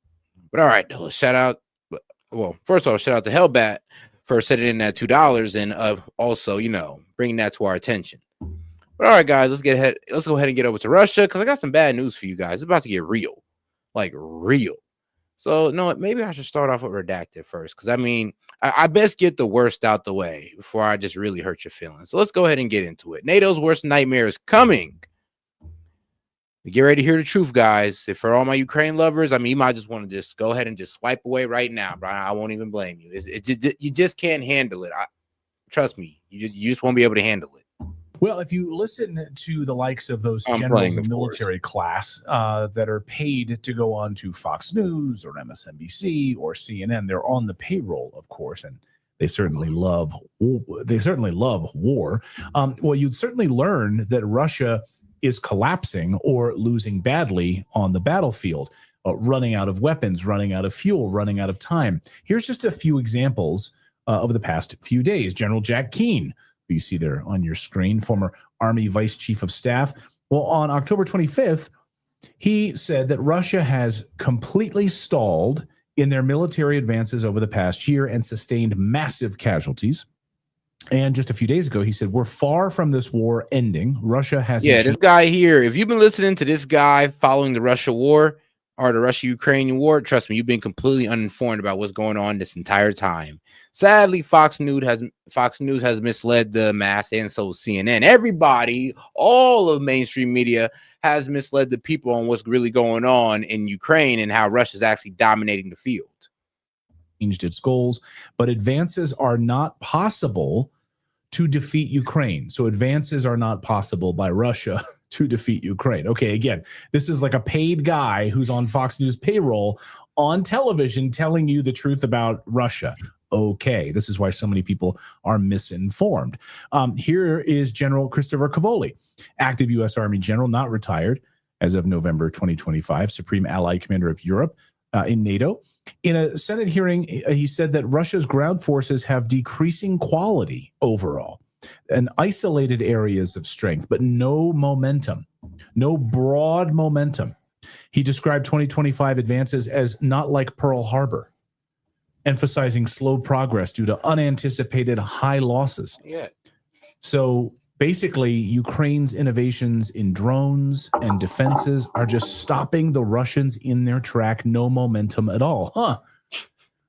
But all right, shout out. Well, first of all, shout out to Hellbat for setting in that $2 and also, bringing that to our attention. But all right, guys, let's go ahead and get over to Russia because I got some bad news for you guys. It's about to get real, like real. So, maybe I should start off with redacted first because I best get the worst out the way before I just really hurt your feelings. So let's go ahead and get into it. NATO's worst nightmare is coming. Get ready to hear the truth, guys. If for all my Ukraine lovers, you might just want to just go ahead and just swipe away right now, bro. I won't even blame you. You just can't handle it. Trust me, you just won't be able to handle it. Well, if you listen to the likes of those generals in military class that are paid to go on to Fox News or MSNBC or CNN, they're on the payroll, of course, and they certainly love war. Well, you'd certainly learn that Russia is collapsing or losing badly on the battlefield, running out of weapons, running out of fuel, running out of time. Here's just a few examples over the past few days. General Jack Keane, who you see there on your screen, former Army Vice Chief of Staff. Well, on October 25th, he said that Russia has completely stalled in their military advances over the past year and sustained massive casualties. And just a few days ago, he said, we're far from this war ending. Russia has... Yeah, this guy here, if you've been listening to this guy following the Russia war or the Russia-Ukrainian war, trust me, you've been completely uninformed about what's going on this entire time. Sadly, Fox News has misled the mass, and so CNN. Everybody, all of mainstream media has misled the people on what's really going on in Ukraine and how Russia's actually dominating the field. Changed its goals, but advances are not possible to defeat Ukraine. So advances are not possible by Russia to defeat Ukraine. Okay, again, this is like a paid guy who's on Fox News payroll on television telling you the truth about Russia. Okay, this is why so many people are misinformed. Here is General Christopher Cavoli, active U.S. Army general, not retired as of November 2025, Supreme Allied Commander of Europe in NATO. In a Senate hearing, he said that Russia's ground forces have decreasing quality overall and isolated areas of strength, but no momentum, no broad momentum. He described 2025 advances as not like Pearl Harbor, emphasizing slow progress due to unanticipated high losses. Yeah. So basically, Ukraine's innovations in drones and defenses are just stopping the Russians in their track. No momentum at all. Huh.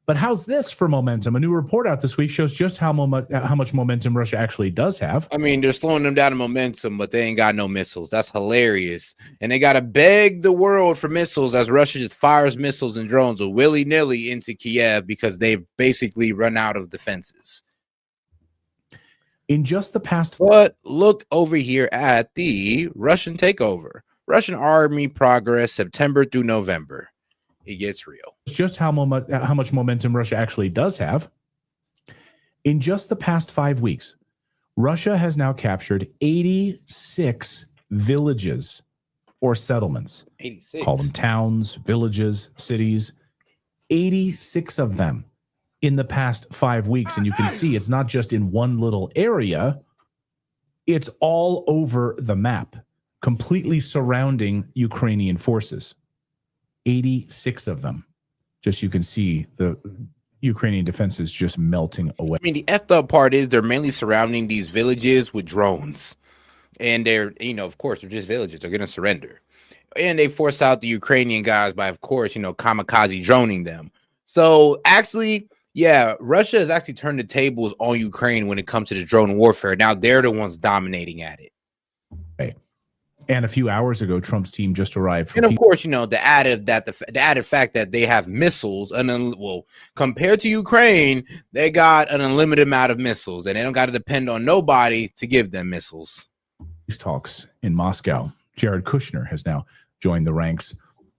But how's this for momentum? A new report out this week shows just how much momentum Russia actually does have. I mean, they're slowing them down in momentum, but they ain't got no missiles. That's hilarious. And they got to beg the world for missiles as Russia just fires missiles and drones willy-nilly into Kiev because they've basically run out of defenses. In just the past... But look over here at the Russian takeover. Russian army progress September through November. It gets real. It's just how much momentum Russia actually does have. In just the past 5 weeks, Russia has now captured 86 villages or settlements. 86. Call them towns, villages, cities. 86 of them in the past 5 weeks. And you can see it's not just in one little area. It's all over the map, completely surrounding Ukrainian forces. 86 of them. Just you can see the Ukrainian defenses just melting away. I mean, the effed up part is they're mainly surrounding these villages with drones. And they're, of course, they're just villages. They're going to surrender. And they force out the Ukrainian guys by, of course, kamikaze droning them. So actually, yeah, Russia has actually turned the tables on Ukraine when it comes to the drone warfare. Now they're the ones dominating at it. Right. And a few hours ago, Trump's team just arrived. And of course, the added fact that they have missiles, and compared to Ukraine, they got an unlimited amount of missiles, and they don't got to depend on nobody to give them missiles. These talks in Moscow. Jared Kushner has now joined the ranks,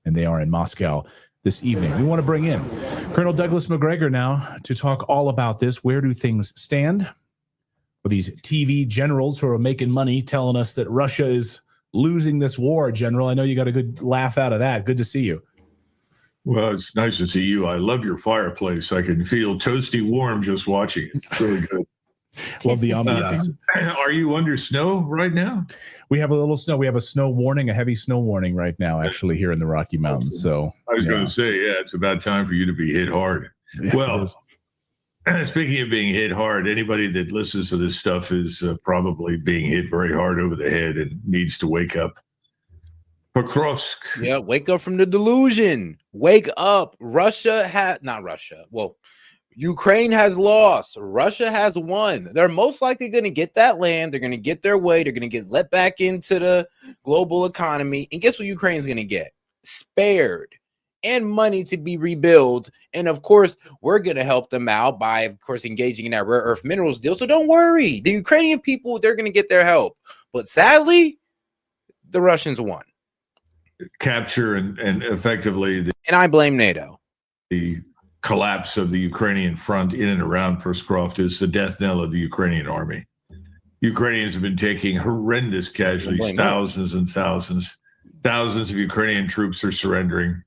and they are in Moscow this evening. We want to bring in Colonel Douglas McGregor now to talk all about this. Where do things stand? With these TV generals who are making money telling us that Russia is losing this war, General. I know you got a good laugh out of that. Good to see you. Well, it's nice to see you. I love your fireplace. I can feel toasty warm just watching it. It's really good. Love the ambiance. Are you under snow right now? We have a little snow. We have a snow warning, a heavy snow warning right now, actually, here in the Rocky Mountains. So I was going to say, it's about time for you to be hit hard. Well, speaking of being hit hard, anybody that listens to this stuff is probably being hit very hard over the head and needs to wake up. Pokrovsk. Yeah, wake up from the delusion. Wake up. Not Russia. Well, Ukraine has lost. Russia has won. They're most likely going to get that land. They're going to get their way. They're going to get let back into the global economy. And guess what Ukraine's going to get? Spared. And money to be rebuilt. And of course, we're going to help them out by, of course, engaging in that rare earth minerals deal. So don't worry. The Ukrainian people, they're going to get their help. But sadly, the Russians won. Capture and effectively. And I blame NATO. The collapse of the Ukrainian front in and around Pokrovsk is the death knell of the Ukrainian army. Ukrainians have been taking horrendous casualties, thousands and thousands. Thousands of Ukrainian troops are surrendering.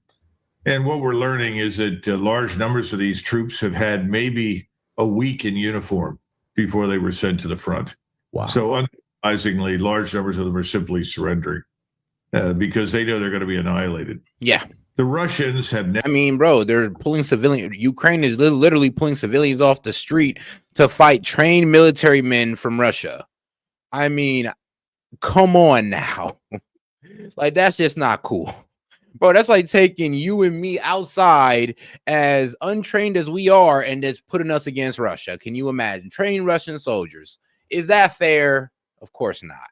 And what we're learning is that large numbers of these troops have had maybe a week in uniform before they were sent to the front. Wow. So unsurprisingly, large numbers of them are simply surrendering because they know they're going to be annihilated. Yeah. The Russians have I mean, bro, they're pulling civilians. Ukraine is literally pulling civilians off the street to fight trained military men from Russia. I mean, come on now. Like, that's just not cool. Bro, that's like taking you and me outside as untrained as we are and just putting us against Russia. Can you imagine? Trained Russian soldiers. Is that fair? Of course not.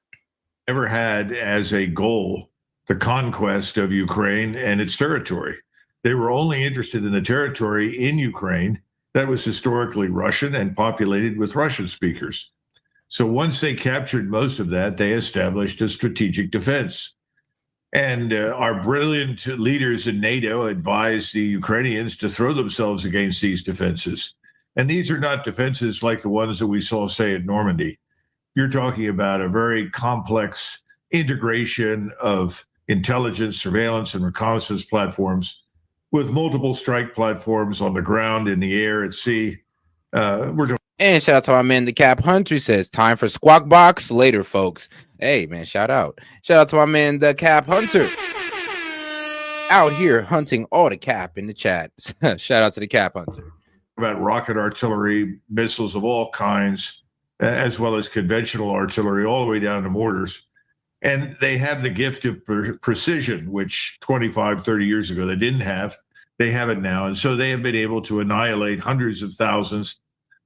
Never had as a goal the conquest of Ukraine and its territory. They were only interested in the territory in Ukraine that was historically Russian and populated with Russian speakers. So once they captured most of that, they established a strategic defense. And our brilliant leaders in NATO advised the Ukrainians to throw themselves against these defenses. And these are not defenses like the ones that we saw, say, at Normandy. You're talking about a very complex integration of intelligence, surveillance, and reconnaissance platforms with multiple strike platforms on the ground, in the air, at sea. And shout out to my man, the Cap Hunter, says, time for Squawk Box later, folks. Hey, man, shout out. Shout out to my man, the Cap Hunter. Out here hunting all the cap in the chat. Shout out to the Cap Hunter. About rocket artillery, missiles of all kinds, as well as conventional artillery, all the way down to mortars. And they have the gift of precision, which 25, 30 years ago they didn't have. They have it now. And so they have been able to annihilate hundreds of thousands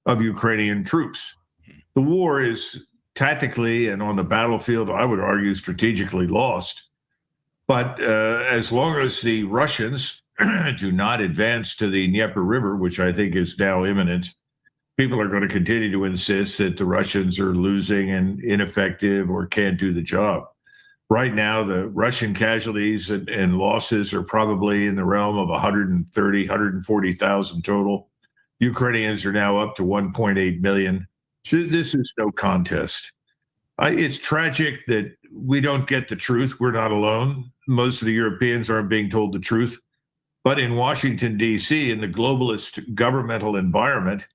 of Ukrainian troops. The war is tactically and on the battlefield, I would argue, strategically lost. But as long as the Russians do not advance to the Dnieper River, which I think is now imminent, people are going to continue to insist that the Russians are losing and ineffective or can't do the job. Right now, the Russian casualties and losses are probably in the realm of 130, 140,000 total. Ukrainians are now up to 1.8 million. This is no contest. It's tragic that we don't get the truth. We're not alone. Most of the Europeans aren't being told the truth. But in Washington, D.C., in the globalist governmental environment,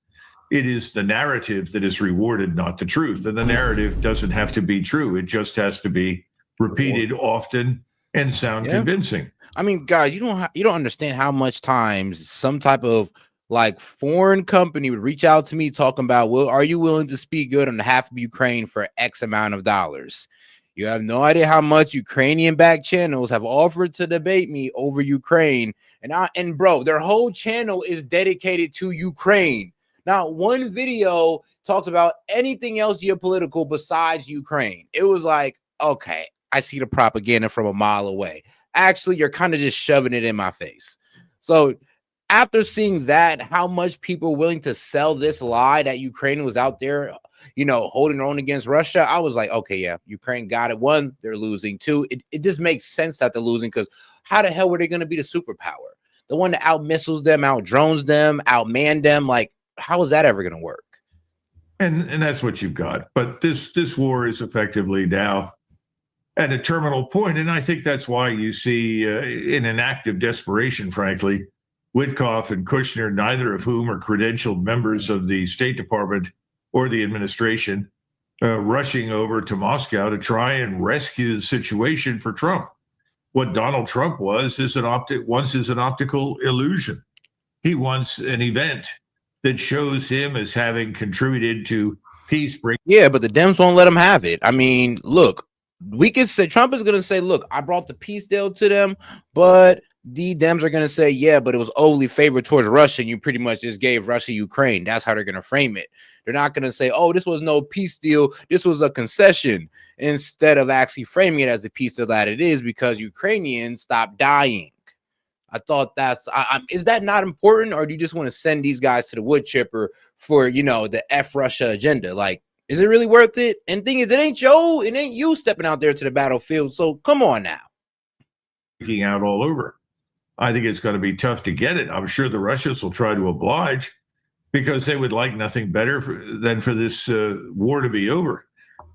it is the narrative that is rewarded, not the truth. And the narrative doesn't have to be true. It just has to be repeated often and sound convincing. I mean, guys, you don't understand how much times some type of like foreign company would reach out to me talking about, well, are you willing to speak good on behalf of Ukraine for X amount of dollars? You have no idea how much Ukrainian-backed channels have offered to debate me over Ukraine. And bro, their whole channel is dedicated to Ukraine. Not one video talks about anything else geopolitical besides Ukraine. It was like, okay, I see the propaganda from a mile away. Actually, you're kind of just shoving it in my face. So after seeing that, how much people are willing to sell this lie that Ukraine was out there, holding their own against Russia, I was like, okay, yeah, Ukraine got it. One, they're losing. Two, it just makes sense that they're losing, because how the hell were they going to be the superpower? The one that out missiles them, out drones them, outman them? Like, how is that ever going to work? And that's what you've got. But this war is effectively now at a terminal point. And I think that's why you see in an act of desperation, frankly, Witkoff and Kushner, neither of whom are credentialed members of the State Department or the administration, rushing over to Moscow to try and rescue the situation for Trump. What Donald Trump wants is an optical illusion. He wants an event that shows him as having contributed to peace. Yeah, but the Dems won't let him have it. I mean, look, we could say Trump is going to say, look, I brought the peace deal to them, but the Dems are going to say, yeah, but it was overly favored towards Russia, and you pretty much just gave Russia Ukraine. That's how they're going to frame it. They're not going to say, oh, this was no peace deal, this was a concession, instead of actually framing it as a peace deal that it is, because Ukrainians stopped dying. I thought is that not important, or do you just want to send these guys to the wood chipper for, the F Russia agenda? Like, is it really worth it? And the thing is, it ain't you stepping out there to the battlefield. So come on now. Breaking out all over. I think it's going to be tough to get it. I'm sure the Russians will try to oblige, because they would like nothing better than for this war to be over.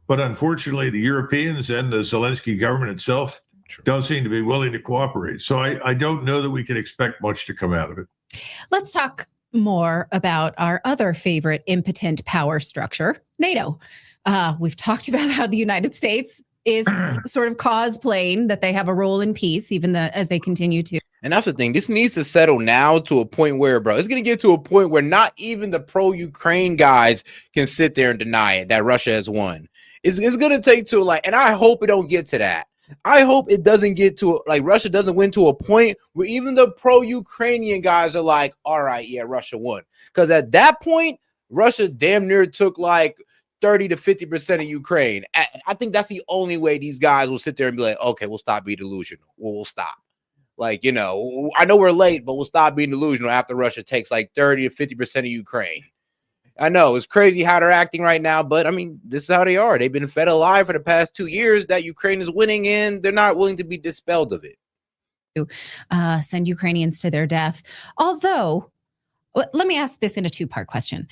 But unfortunately, the Europeans and the Zelensky government itself don't seem to be willing to cooperate. So I don't know that we can expect much to come out of it. Let's talk more about our other favorite impotent power structure, NATO. We've talked about how the United States is sort of cosplaying that they have a role in peace, even as they continue to. And that's the thing. This needs to settle now to a point where, bro, it's going to get to a point where not even the pro-Ukraine guys can sit there and deny it, that Russia has won. It's going to take to and I hope it don't get to that. I hope it doesn't get to Russia doesn't win to a point where even the pro-Ukrainian guys are like, all right, yeah, Russia won. Because at that point, Russia damn near took 30 to 50% of Ukraine. I think that's the only way these guys will sit there and be like, okay, we'll stop being delusional. We'll stop. I know we're late, but we'll stop being delusional after Russia takes 30 to 50% of Ukraine. I know it's crazy how they're acting right now, but I mean, this is how they are. They've been fed a lie for the past 2 years that Ukraine is winning, and they're not willing to be dispelled of it. Send Ukrainians to their death. Although, let me ask this in a two-part question.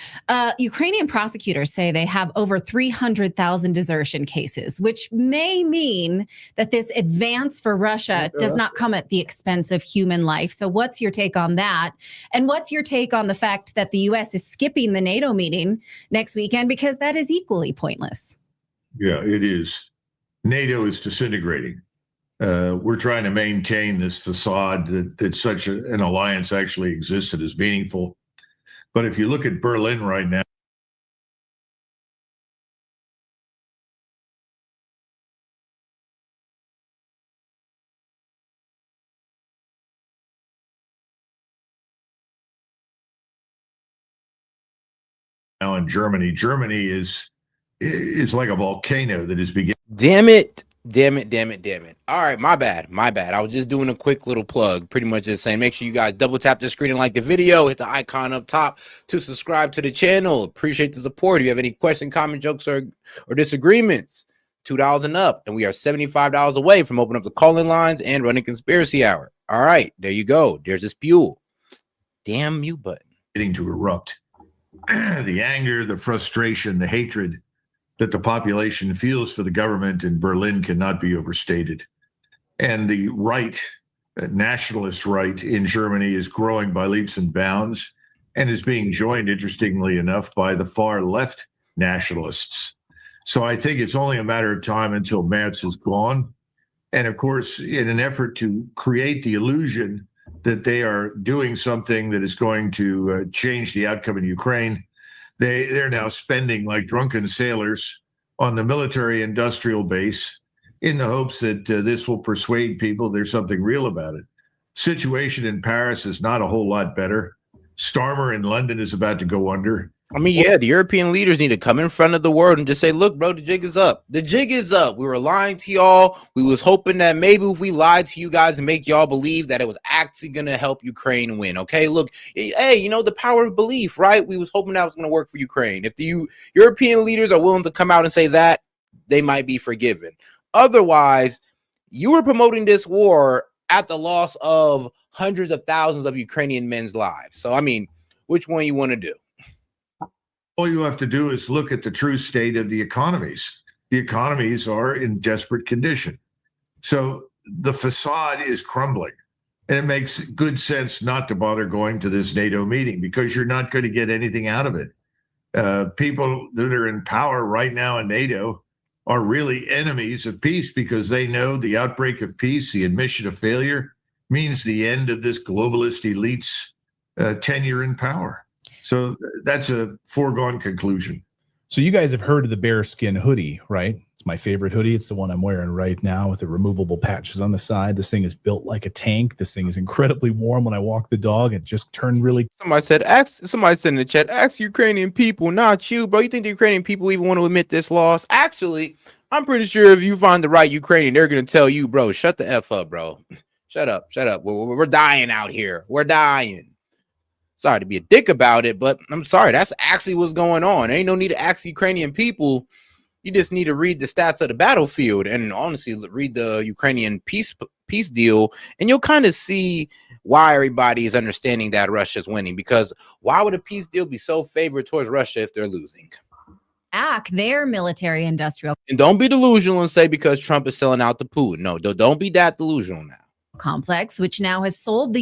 Ukrainian prosecutors say they have over 300,000 desertion cases, which may mean that this advance for Russia does not come at the expense of human life. So what's your take on that? And what's your take on the fact that the U.S. is skipping the NATO meeting next weekend because that is equally pointless? Yeah, it is. NATO is disintegrating. We're trying to maintain this facade that such an alliance actually exists and is meaningful. But if you look at Berlin right now, now in Germany. Germany is like a volcano that is beginning. Damn it. Damn it, damn it, damn it. All right, my bad. My bad. I was just doing a quick little plug, pretty much just saying, make sure you guys double tap the screen and like the video, hit the icon up top to subscribe to the channel. Appreciate the support. If you have any question, comment, jokes, or disagreements, $2 and up. And we are $75 away from opening up the call-in lines and running Conspiracy Hour. All right, there you go. There's this fuel. Damn mute button. Getting to erupt. The anger, the frustration, the hatred that the population feels for the government in Berlin cannot be overstated. And the right, nationalist right in Germany is growing by leaps and bounds and is being joined, interestingly enough, by the far left nationalists. So I think it's only a matter of time until Merz is gone. And of course, in an effort to create the illusion that they are doing something that is going to change the outcome in Ukraine, they're now spending like drunken sailors on the military industrial base in the hopes that this will persuade people there's something real about it. Situation in Paris is not a whole lot better. Starmer in London is about to go under. I mean, yeah, the European leaders need to come in front of the world and just say, look, bro, the jig is up. The jig is up. We were lying to y'all. We was hoping that maybe if we lied to you guys and make y'all believe that it was actually going to help Ukraine win. Okay, look, hey, you know, the power of belief, right? We was hoping that was going to work for Ukraine. If the European leaders are willing to come out and say that, they might be forgiven. Otherwise, you were promoting this war at the loss of hundreds of thousands of Ukrainian men's lives. So, I mean, which one you want to do? All you have to do is look at the true state of the economies. The economies are in desperate condition. So the facade is crumbling. And it makes good sense not to bother going to this NATO meeting because you're not going to get anything out of it. People that are in power right now in NATO are really enemies of peace because they know the outbreak of peace, the admission of failure, means the end of this globalist elite's tenure in power. So that's a foregone conclusion. So you guys have heard of the bearskin hoodie, right? It's my favorite hoodie. It's the one I'm wearing right now with the removable patches on the side. This thing is built like a tank. This thing is incredibly warm when I walk the dog. It just turned really. Somebody said in the chat, ask Ukrainian people, not you, bro. You think the Ukrainian people even want to admit this loss? Actually, I'm pretty sure if you find the right Ukrainian, they're going to tell you, bro, shut the F up, bro. Shut up. Shut up. We're dying out here. We're dying. Sorry to be a dick about it, but I'm sorry. That's actually what's going on. There ain't no need to ask Ukrainian people. You just need to read the stats of the battlefield and honestly read the Ukrainian peace deal, and you'll kind of see why everybody is understanding that Russia's winning. Because why would a peace deal be so favored towards Russia if they're losing? Their military industrial. And don't be delusional and say because Trump is selling out to Putin. No, don't be that delusional now. Complex, which now has sold the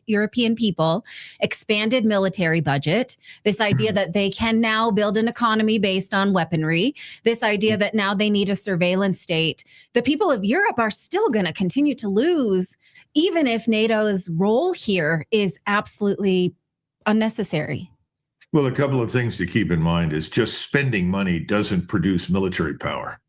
European people expanded military budget, this idea that they can now build an economy based on weaponry, this idea that now they need a surveillance state. The people of Europe are still going to continue to lose, even if NATO's role here is absolutely unnecessary. Well, a couple of things to keep in mind is just spending money doesn't produce military power.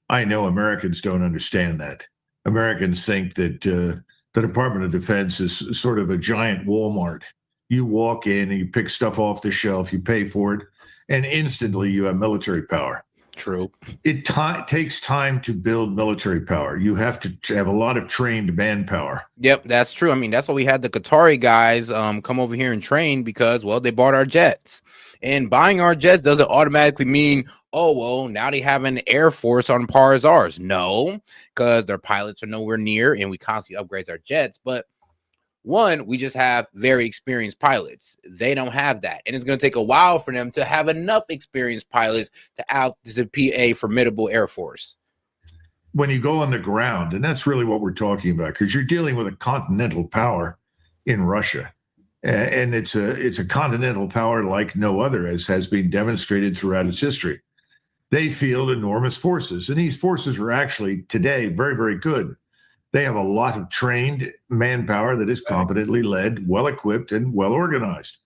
I know Americans don't understand that. Americans think that the Department of Defense is sort of a giant Walmart. You walk in and you pick stuff off the shelf, you pay for it, and instantly you have military power. True. It takes time to build military power. You have to have a lot of trained manpower. Yep, that's true. I mean, that's why we had the Qatari guys come over here and train because, well, they bought our jets. And buying our jets doesn't automatically mean, oh, well, now they have an air force on par as ours. No, because their pilots are nowhere near and we constantly upgrade our jets. But one, we just have very experienced pilots. They don't have that. And it's going to take a while for them to have enough experienced pilots to be a formidable air force. When you go on the ground, and that's really what we're talking about, because you're dealing with a continental power in Russia. And it's a continental power like no other, as has been demonstrated throughout its history. They field enormous forces, and these forces are actually today very, very good. They have a lot of trained manpower that is competently led, well-equipped, and well-organized.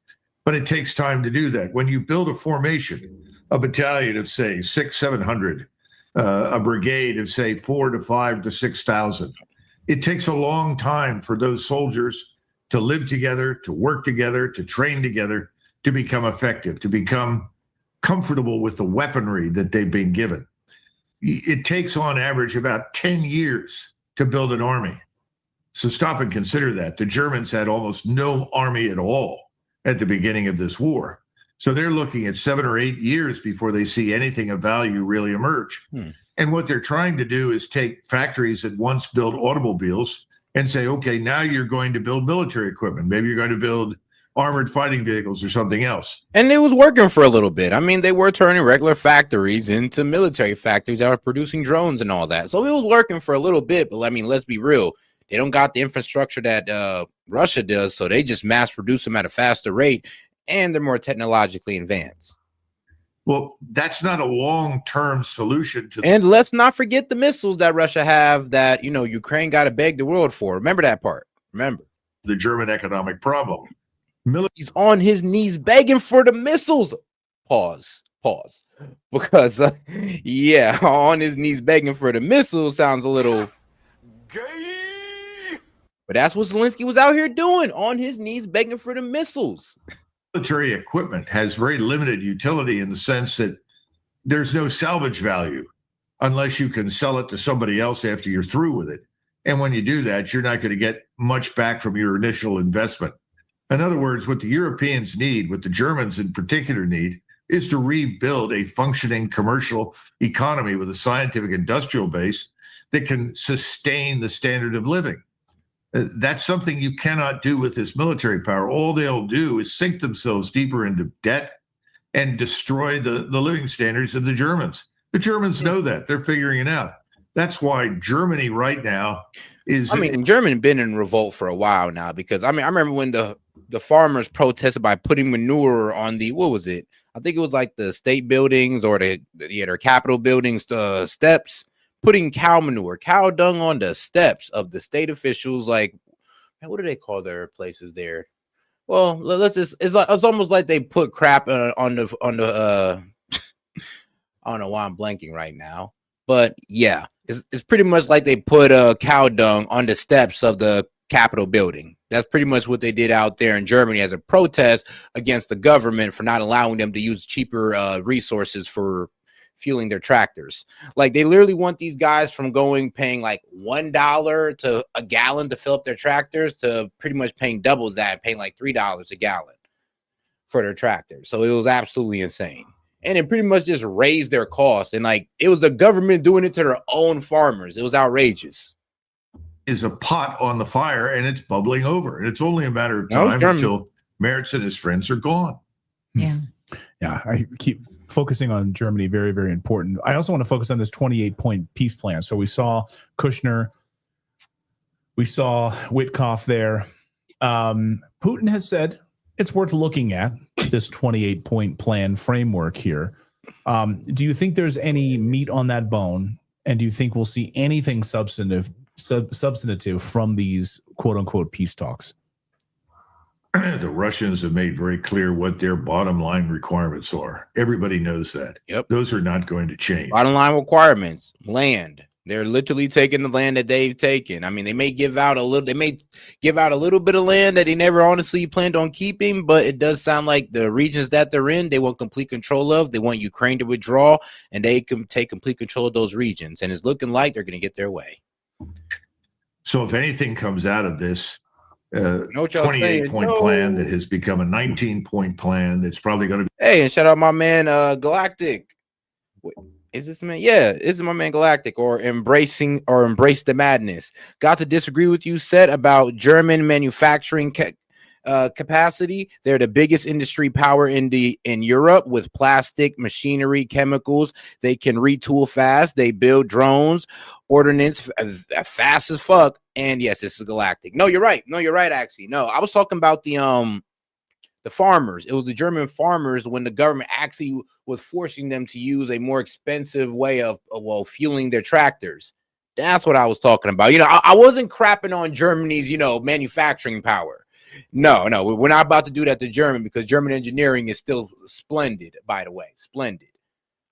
But it takes time to do that. When you build a formation, a battalion of, say, 600-700, a brigade of, say, 4,000 to 5,000 to 6,000, it takes a long time for those soldiers to live together, to work together, to train together, to become effective, to become comfortable with the weaponry that they've been given. It takes on average about 10 years to build an army. So stop and consider that. The Germans had almost no army at all at the beginning of this war. So they're looking at 7 or 8 years before they see anything of value really emerge. And what they're trying to do is take factories that once built automobiles and say, okay, now you're going to build military equipment. Maybe you're going to build armored fighting vehicles or something else. And it was working for a little bit. I mean, they were turning regular factories into military factories that were producing drones and all that. So it was working for a little bit. But I mean, let's be real. They don't got the infrastructure that Russia does. So they just mass produce them at a faster rate. And they're more technologically advanced. Well, that's not a long-term solution to. And let's not forget the missiles that Russia have that, you know, Ukraine got to beg the world for. Remember that part. Remember the German economic problem. He's on his knees begging for the missiles. Pause. Because, yeah, on his knees begging for the missiles sounds a little gay. But that's what Zelensky was out here doing, on his knees begging for the missiles. Military equipment has very limited utility in the sense that there's no salvage value unless you can sell it to somebody else after you're through with it. And when you do that, you're not going to get much back from your initial investment. In other words, what the Europeans need, what the Germans in particular need, is to rebuild a functioning commercial economy with a scientific industrial base that can sustain the standard of living. That's something you cannot do with this military power. All they'll do is sink themselves deeper into debt and destroy the living standards of the Germans. The Germans know that. They're figuring it out. That's why Germany right now is... I mean, Germany been in revolt for a while now because, I mean, I remember when the farmers protested by putting manure on the, what was it? I think it was like the state buildings or their Capitol buildings, steps. Putting cow dung on the steps of the state officials. Like, what do they call their places there? Well, let's just, it's almost like they put crap on the I don't know why I'm blanking right now, but yeah, it's pretty much like they put cow dung on the steps of the Capitol building. That's pretty much what they did out there in Germany as a protest against the government for not allowing them to use cheaper resources for fueling their tractors. Like, they literally want these guys from paying like $1 to a gallon to fill up their tractors to pretty much paying double that, paying like $3 a gallon for their tractors. So it was absolutely insane. And it pretty much just raised their costs. And like, it was the government doing it to their own farmers. It was outrageous. Is a pot on the fire and it's bubbling over. And it's only a matter of time until Mertz and his friends are gone. Yeah. Yeah. I keep focusing on Germany. Very, very important. I also want to focus on this 28-point peace plan. So we saw Kushner, we saw Witkoff there. Putin has said it's worth looking at this 28-point plan framework here. Do you think there's any meat on that bone? And do you think we'll see anything substantive from these quote unquote peace talks? The Russians have made very clear what their bottom line requirements are. Everybody knows that. Yep. Those are not going to change. Bottom line requirements, land. They're literally taking the land that they've taken. I mean, they may give out a little bit of land that they never honestly planned on keeping, but it does sound like the regions that they're in, they want complete control of. They want Ukraine to withdraw, and they can take complete control of those regions. And it's looking like they're going to get their way. So if anything comes out of this 28-point plan that has become a 19-point plan, that's probably going to be... Hey, and shout out my man Galactic. Is this man? Yeah, this is my man Galactic, or Embrace the Madness. Got to disagree with you, S.E.T, about German manufacturing capacity. They're the biggest industry power in Europe with plastic, machinery, chemicals. They can retool fast. They build drones, ordnance fast as fuck. And yes, this is Galactic. No, you're right. Actually, no, I was talking about the farmers. It was the German farmers when the government actually was forcing them to use a more expensive way of fueling their tractors. That's what I was talking about. I wasn't crapping on Germany's, manufacturing power. No, we're not about to do that to German, because German engineering is still splendid, by the way. Splendid.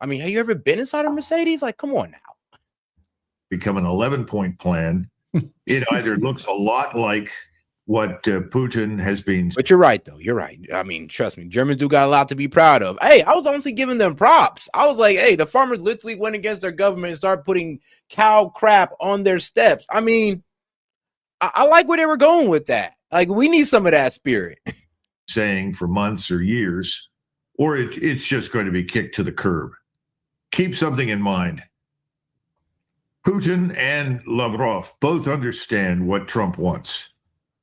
I mean, have you ever been inside a Mercedes? Like, come on now. Become an 11-point plan. It either looks a lot like what Putin has been. But you're right, though. You're right. I mean, trust me, Germans do got a lot to be proud of. Hey, I was honestly giving them props. I was like, hey, the farmers literally went against their government and started putting cow crap on their steps. I mean, I like where they were going with that. Like, we need some of that spirit. Saying for months or years, or it's just going to be kicked to the curb. Keep something in mind. Putin and Lavrov both understand what Trump wants.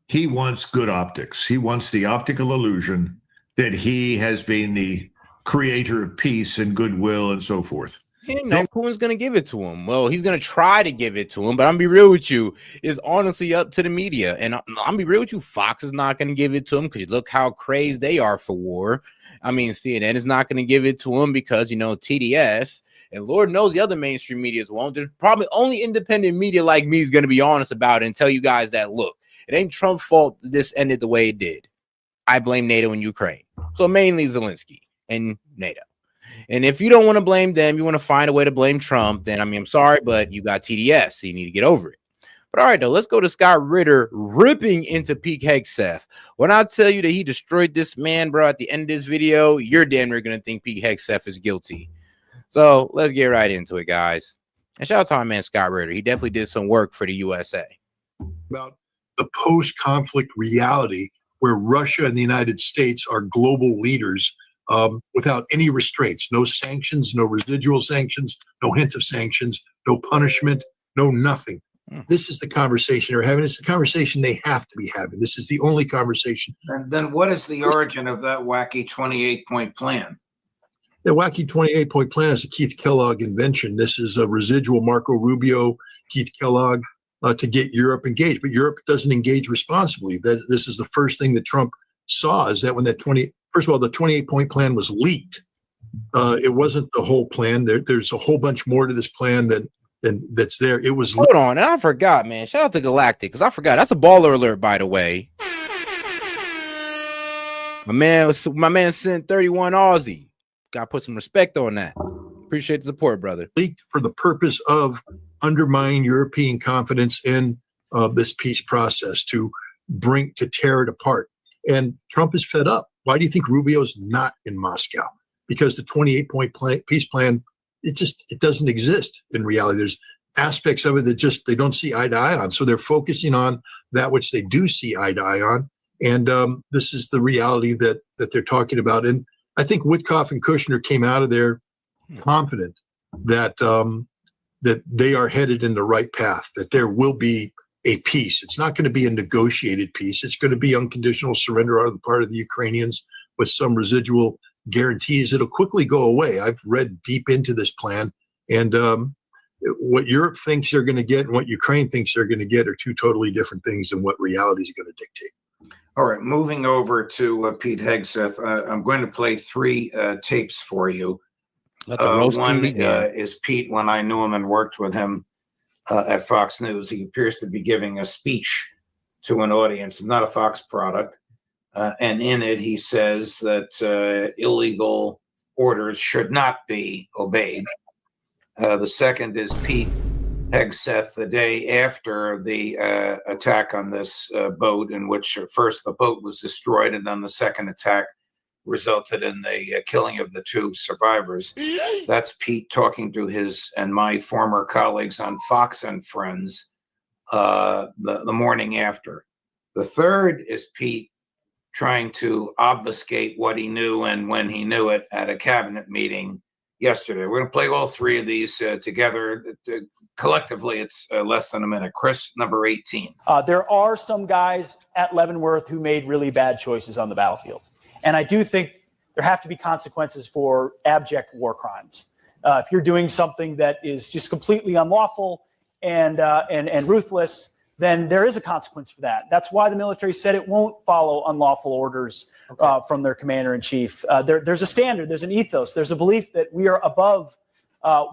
He wants good optics. He wants the optical illusion that he has been the creator of peace and goodwill and so forth. No, Putin's going to give it to him. Well, he's going to try to give it to him, but I'm be real with you, it's honestly up to the media. And I'm be real with you, Fox is not going to give it to him because look how crazy they are for war. I mean, CNN is not going to give it to him because, you know, TDS, and Lord knows the other mainstream medias won't. There's probably only independent media like me is going to be honest about it and tell you guys that, look, it ain't Trump's fault this ended the way it did. I blame NATO and Ukraine. So mainly Zelensky and NATO. And if you don't want to blame them, you want to find a way to blame Trump, then, I mean, I'm sorry, but you got TDS, so you need to get over it. But all right, though, let's go to Scott Ritter ripping into Pete Hegseth. When I tell you that he destroyed this man, bro, at the end of this video, you're damn near going to think Pete Hegseth is guilty. So let's get right into it, guys. And shout out to my man, Scott Ritter. He definitely did some work for the USA. About the post-conflict reality where Russia and the United States are global leaders without any restraints, no sanctions, no residual sanctions, no hint of sanctions, no punishment, no nothing. This is the conversation they're having. It's the conversation they have to be having. This is the only conversation. And then what is the origin of that wacky 28-point plan? The wacky 28-point plan is a Keith Kellogg invention. This is a residual Marco Rubio, Keith Kellogg, to get Europe engaged. But Europe doesn't engage responsibly. This is the first thing that Trump saw, is that when that first of all, the 28-point plan was leaked. It wasn't the whole plan. There's a whole bunch more to this plan that's there. It was. Hold on, and I forgot, man. Shout out to Galactic, because I forgot. That's a baller alert, by the way. My man sent 31 Aussie. Got to put some respect on that. Appreciate the support, brother. Leaked for the purpose of undermining European confidence in this peace process, to tear it apart. And Trump is fed up. Why do you think Rubio's not in Moscow? Because the 28-point peace plan, it doesn't exist in reality. There's aspects of it that they don't see eye to eye on. So they're focusing on that which they do see eye to eye on. And this is the reality that they're talking about. And I think Witkoff and Kushner came out of there confident that that they are headed in the right path, that there will be a peace. It's not going to be a negotiated peace. It's going to be unconditional surrender on the part of the Ukrainians with some residual guarantees. It'll quickly go away. I've read deep into this plan, and what Europe thinks they're going to get and what Ukraine thinks they're going to get are two totally different things than what reality is going to dictate. All right, moving over to Pete Hegseth, I'm going to play three tapes for you. One is Pete when I knew him and worked with him at Fox News. He appears to be giving a speech to an audience. It's not a Fox product. And in it, he says that illegal orders should not be obeyed. The second is Pete Hegseth the day after the attack on this boat, in which first the boat was destroyed and then the second attack resulted in the killing of the two survivors. That's Pete talking to his and my former colleagues on Fox and Friends the morning after. The third is Pete trying to obfuscate what he knew and when he knew it at a cabinet meeting yesterday. We're going to play all three of these together. Collectively, it's less than a minute. Chris, number 18. There are some guys at Leavenworth who made really bad choices on the battlefield. And I do think there have to be consequences for abject war crimes. If you're doing something that is just completely unlawful and ruthless, then there is a consequence for that. That's why the military said it won't follow unlawful orders from their commander-in-chief. There's a standard, there's an ethos, there's a belief that we are above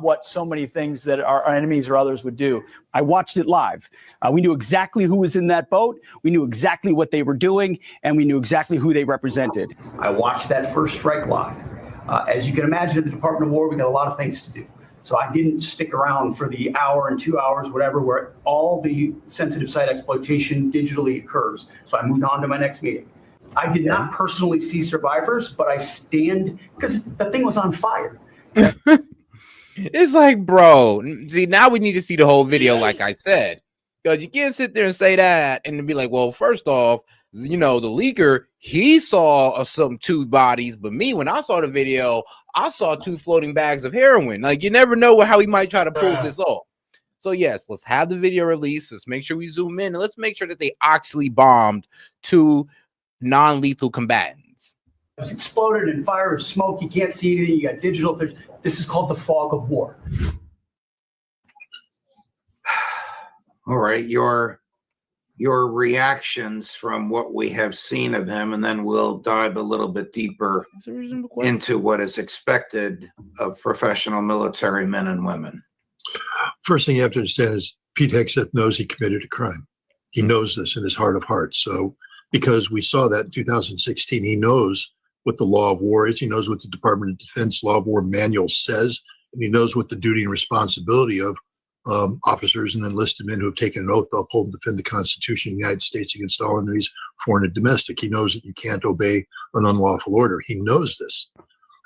what so many things that our enemies or others would do. I watched it live. We knew exactly who was in that boat. We knew exactly what they were doing, and we knew exactly who they represented. I watched that first strike live. As you can imagine, at the Department of War, we got a lot of things to do. So I didn't stick around for the hour and 2 hours, whatever, where all the sensitive site exploitation digitally occurs. So I moved on to my next meeting. I did not personally see survivors, but I stand, because the thing was on fire. It's like, bro, see, now we need to see the whole video, like I said, because you can't sit there and say that and be like, well, first off, you know, the leaker, he saw some 2 bodies, but me, when I saw the video, I saw 2 floating bags of heroin. Like, you never know how he might try to pull this off. So yes, let's have the video release. Let's make sure we zoom in, and let's make sure that they actually bombed 2 non-lethal combatants. It was exploded and fire or smoke. You can't see anything. You got digital. This is called the fog of war. All right, your reactions from what we have seen of him, and then we'll dive a little bit deeper into what is expected of professional military men and women. First thing you have to understand is Pete Hegseth knows he committed a crime. He knows this in his heart of hearts. So because we saw that in 2016, he knows what the law of war is. He knows what the Department of Defense law of war manual says, and he knows what the duty and responsibility of officers and enlisted men who have taken an oath to uphold and defend the Constitution of the United States against all enemies, foreign and domestic. He knows that you can't obey an unlawful order. He knows this.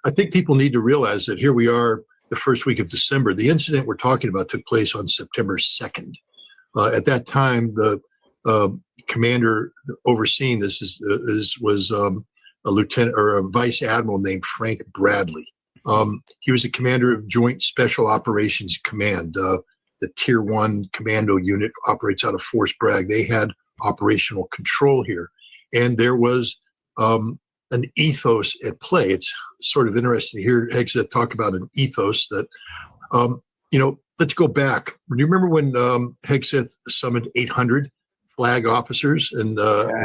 I think people need to realize that here we are, the first week of December. The incident we're talking about took place on September 2nd. At that time, the commander overseeing this was a lieutenant or a vice admiral named Frank Bradley. He was a commander of Joint Special Operations Command. The Tier 1 commando unit operates out of Fort Bragg. They had operational control here. And there was an ethos at play. It's sort of interesting to hear Hegseth talk about an ethos that, you know, let's go back. Do you remember when Hegseth summoned 800 flag officers and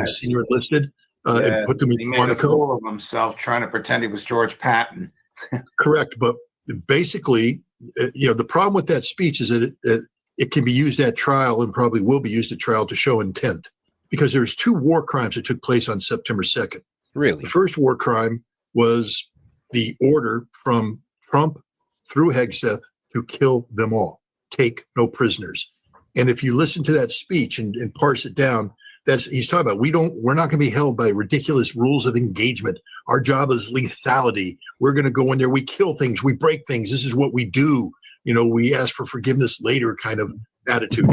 senior enlisted and put them in he made Quantico? A fool of himself trying to pretend he was George Patton. Correct. But basically, you know, the problem with that speech is that it can be used at trial and probably will be used at trial to show intent, because there's 2 war crimes that took place on September 2nd. Really? The first war crime was the order from Trump through Hegseth to kill them all, take no prisoners. And if you listen to that speech and parse it down, he's talking about we're not going to be held by ridiculous rules of engagement. Our job is lethality. We're going to go in there, we kill things, we break things. This is what we do. You know, we ask for forgiveness later kind of attitude.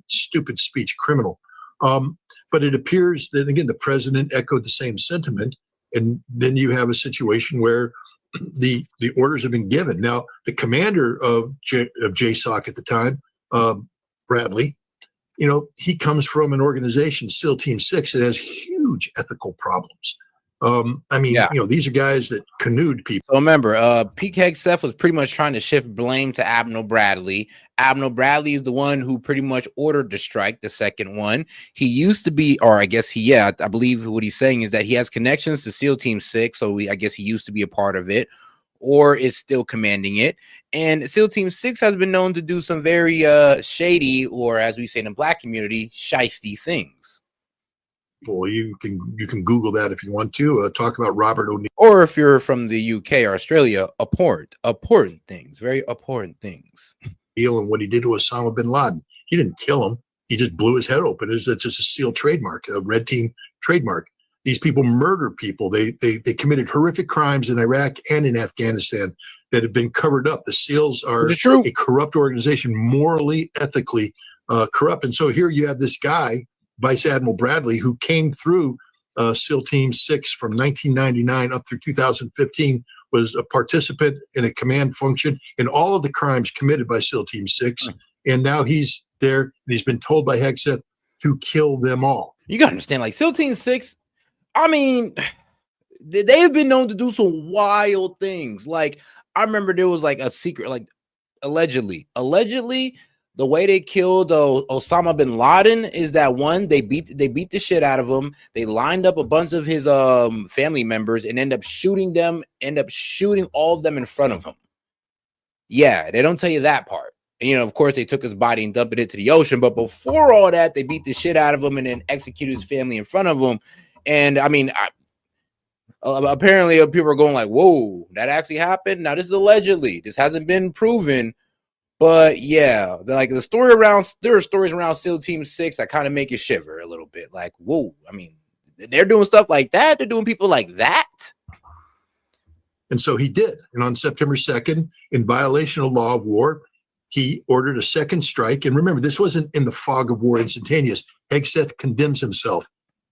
Stupid speech, criminal. But it appears that, again, the president echoed the same sentiment. And then you have a situation where the orders have been given. Now, the commander of JSOC at the time, Bradley, you know, he comes from an organization, SEAL Team 6, that has huge ethical problems. I mean, you know, these are guys that canoed people. So remember, Pete Hegseth was pretty much trying to shift blame to Admiral Bradley. Admiral Bradley is the one who pretty much ordered the strike, the second one. He used to be, or I guess I believe what he's saying is that he has connections to SEAL Team 6, so I guess he used to be a part of it, or is still commanding it. And SEAL Team 6 has been known to do some very shady, or as we say in the Black community, shiesty things. Well, you can Google that if you want to. Talk about Robert O'Neill. Or if you're from the UK or Australia, abhorrent things, very abhorrent things. And what he did to Osama bin Laden. He didn't kill him. He just blew his head open. It's just a SEAL trademark, a red team trademark. These people murder people. They committed horrific crimes in Iraq and in Afghanistan that have been covered up. The SEALs are a corrupt organization, morally, ethically corrupt. And so here you have this guy, Vice Admiral Bradley, who came through SEAL Team 6 from 1999 up through 2015, was a participant in a command function in all of the crimes committed by SEAL Team 6. And now he's there, and he's been told by Hegseth to kill them all. You got to understand, like SEAL Team 6, I mean, they've been known to do some wild things. Like, I remember there was like a secret, like allegedly, the way they killed Osama bin Laden is that one, they beat the shit out of him. They lined up a bunch of his family members and end up shooting all of them in front of him. Yeah, they don't tell you that part. And, you know, of course, they took his body and dumped it into the ocean. But before all that, they beat the shit out of him and then executed his family in front of him. And I mean, apparently people are going like, whoa, that actually happened. Now this is allegedly, this hasn't been proven, but yeah, like the story around, there are stories around SEAL Team 6 that kind of make you shiver a little bit. Like, whoa, I mean, they're doing stuff like that. They're doing people like that. And so he did. And on September 2nd, in violation of law of war, he ordered a second strike. And remember, this wasn't in the fog of war instantaneous. Hegseth condemns himself.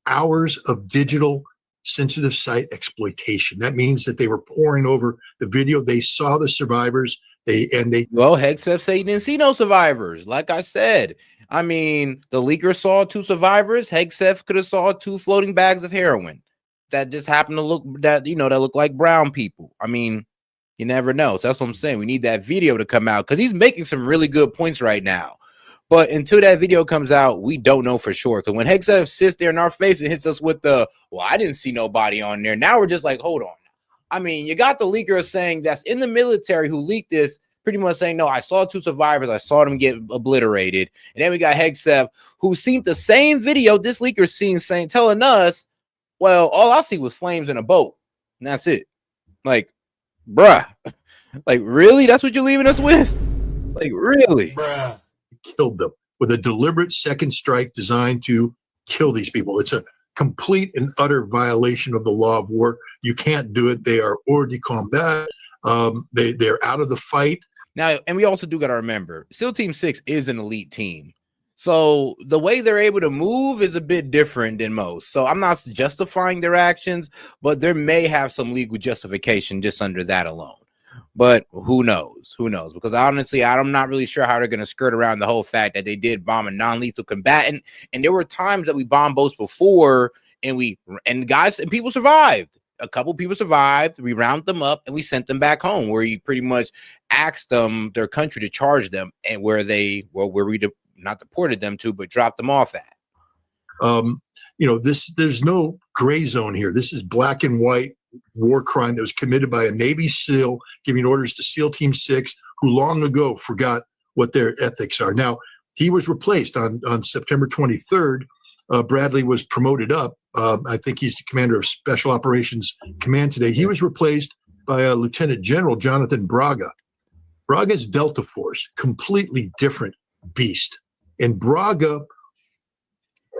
Hours of digital sensitive site exploitation. That means that they were poring over the video. They saw the survivors. Well, Hegseth said he didn't see no survivors. Like I said, I mean, the leaker saw 2 survivors. Hegseth could have saw 2 floating bags of heroin that just happened to look that look like brown people. I mean, you never know. So that's what I'm saying. We need that video to come out because he's making some really good points right now. But until that video comes out, we don't know for sure. Because when Hegseth sits there in our face and hits us with the, well, I didn't see nobody on there. Now we're just like, hold on. I mean, you got the leaker saying that's in the military who leaked this, pretty much saying, no, I saw 2 survivors. I saw them get obliterated. And then we got Hegseth, who seen the same video this leaker seen, saying, telling us, well, all I see was flames in a boat. And that's it. Like, bruh. Like, really? That's what you're leaving us with? Like, really? Bruh. Killed them with a deliberate second strike designed to kill these people. It's a complete and utter violation of the law of war. You can't do it. They are hors de combat. They're out of the fight. Now, and we also do got to remember, SEAL Team 6 is an elite team. So the way they're able to move is a bit different than most. So I'm not justifying their actions, but there may have some legal justification just under that alone. But who knows? Who knows? Because honestly, I'm not really sure how they're going to skirt around the whole fact that they did bomb a non-lethal combatant. And there were times that we bombed boats before and people survived. A couple people survived. We rounded them up and we sent them back home, where you pretty much asked them, their country, to charge them, and where we not deported them to, but dropped them off at. There's no gray zone here. This is black and white war crime that was committed by a Navy SEAL giving orders to SEAL Team 6, who long ago forgot what their ethics are. Now, he was replaced on September 23rd. Bradley was promoted up. I think he's the commander of Special Operations Command today. He was replaced by Lieutenant General Jonathan Braga. Braga's Delta Force, completely different beast. And Braga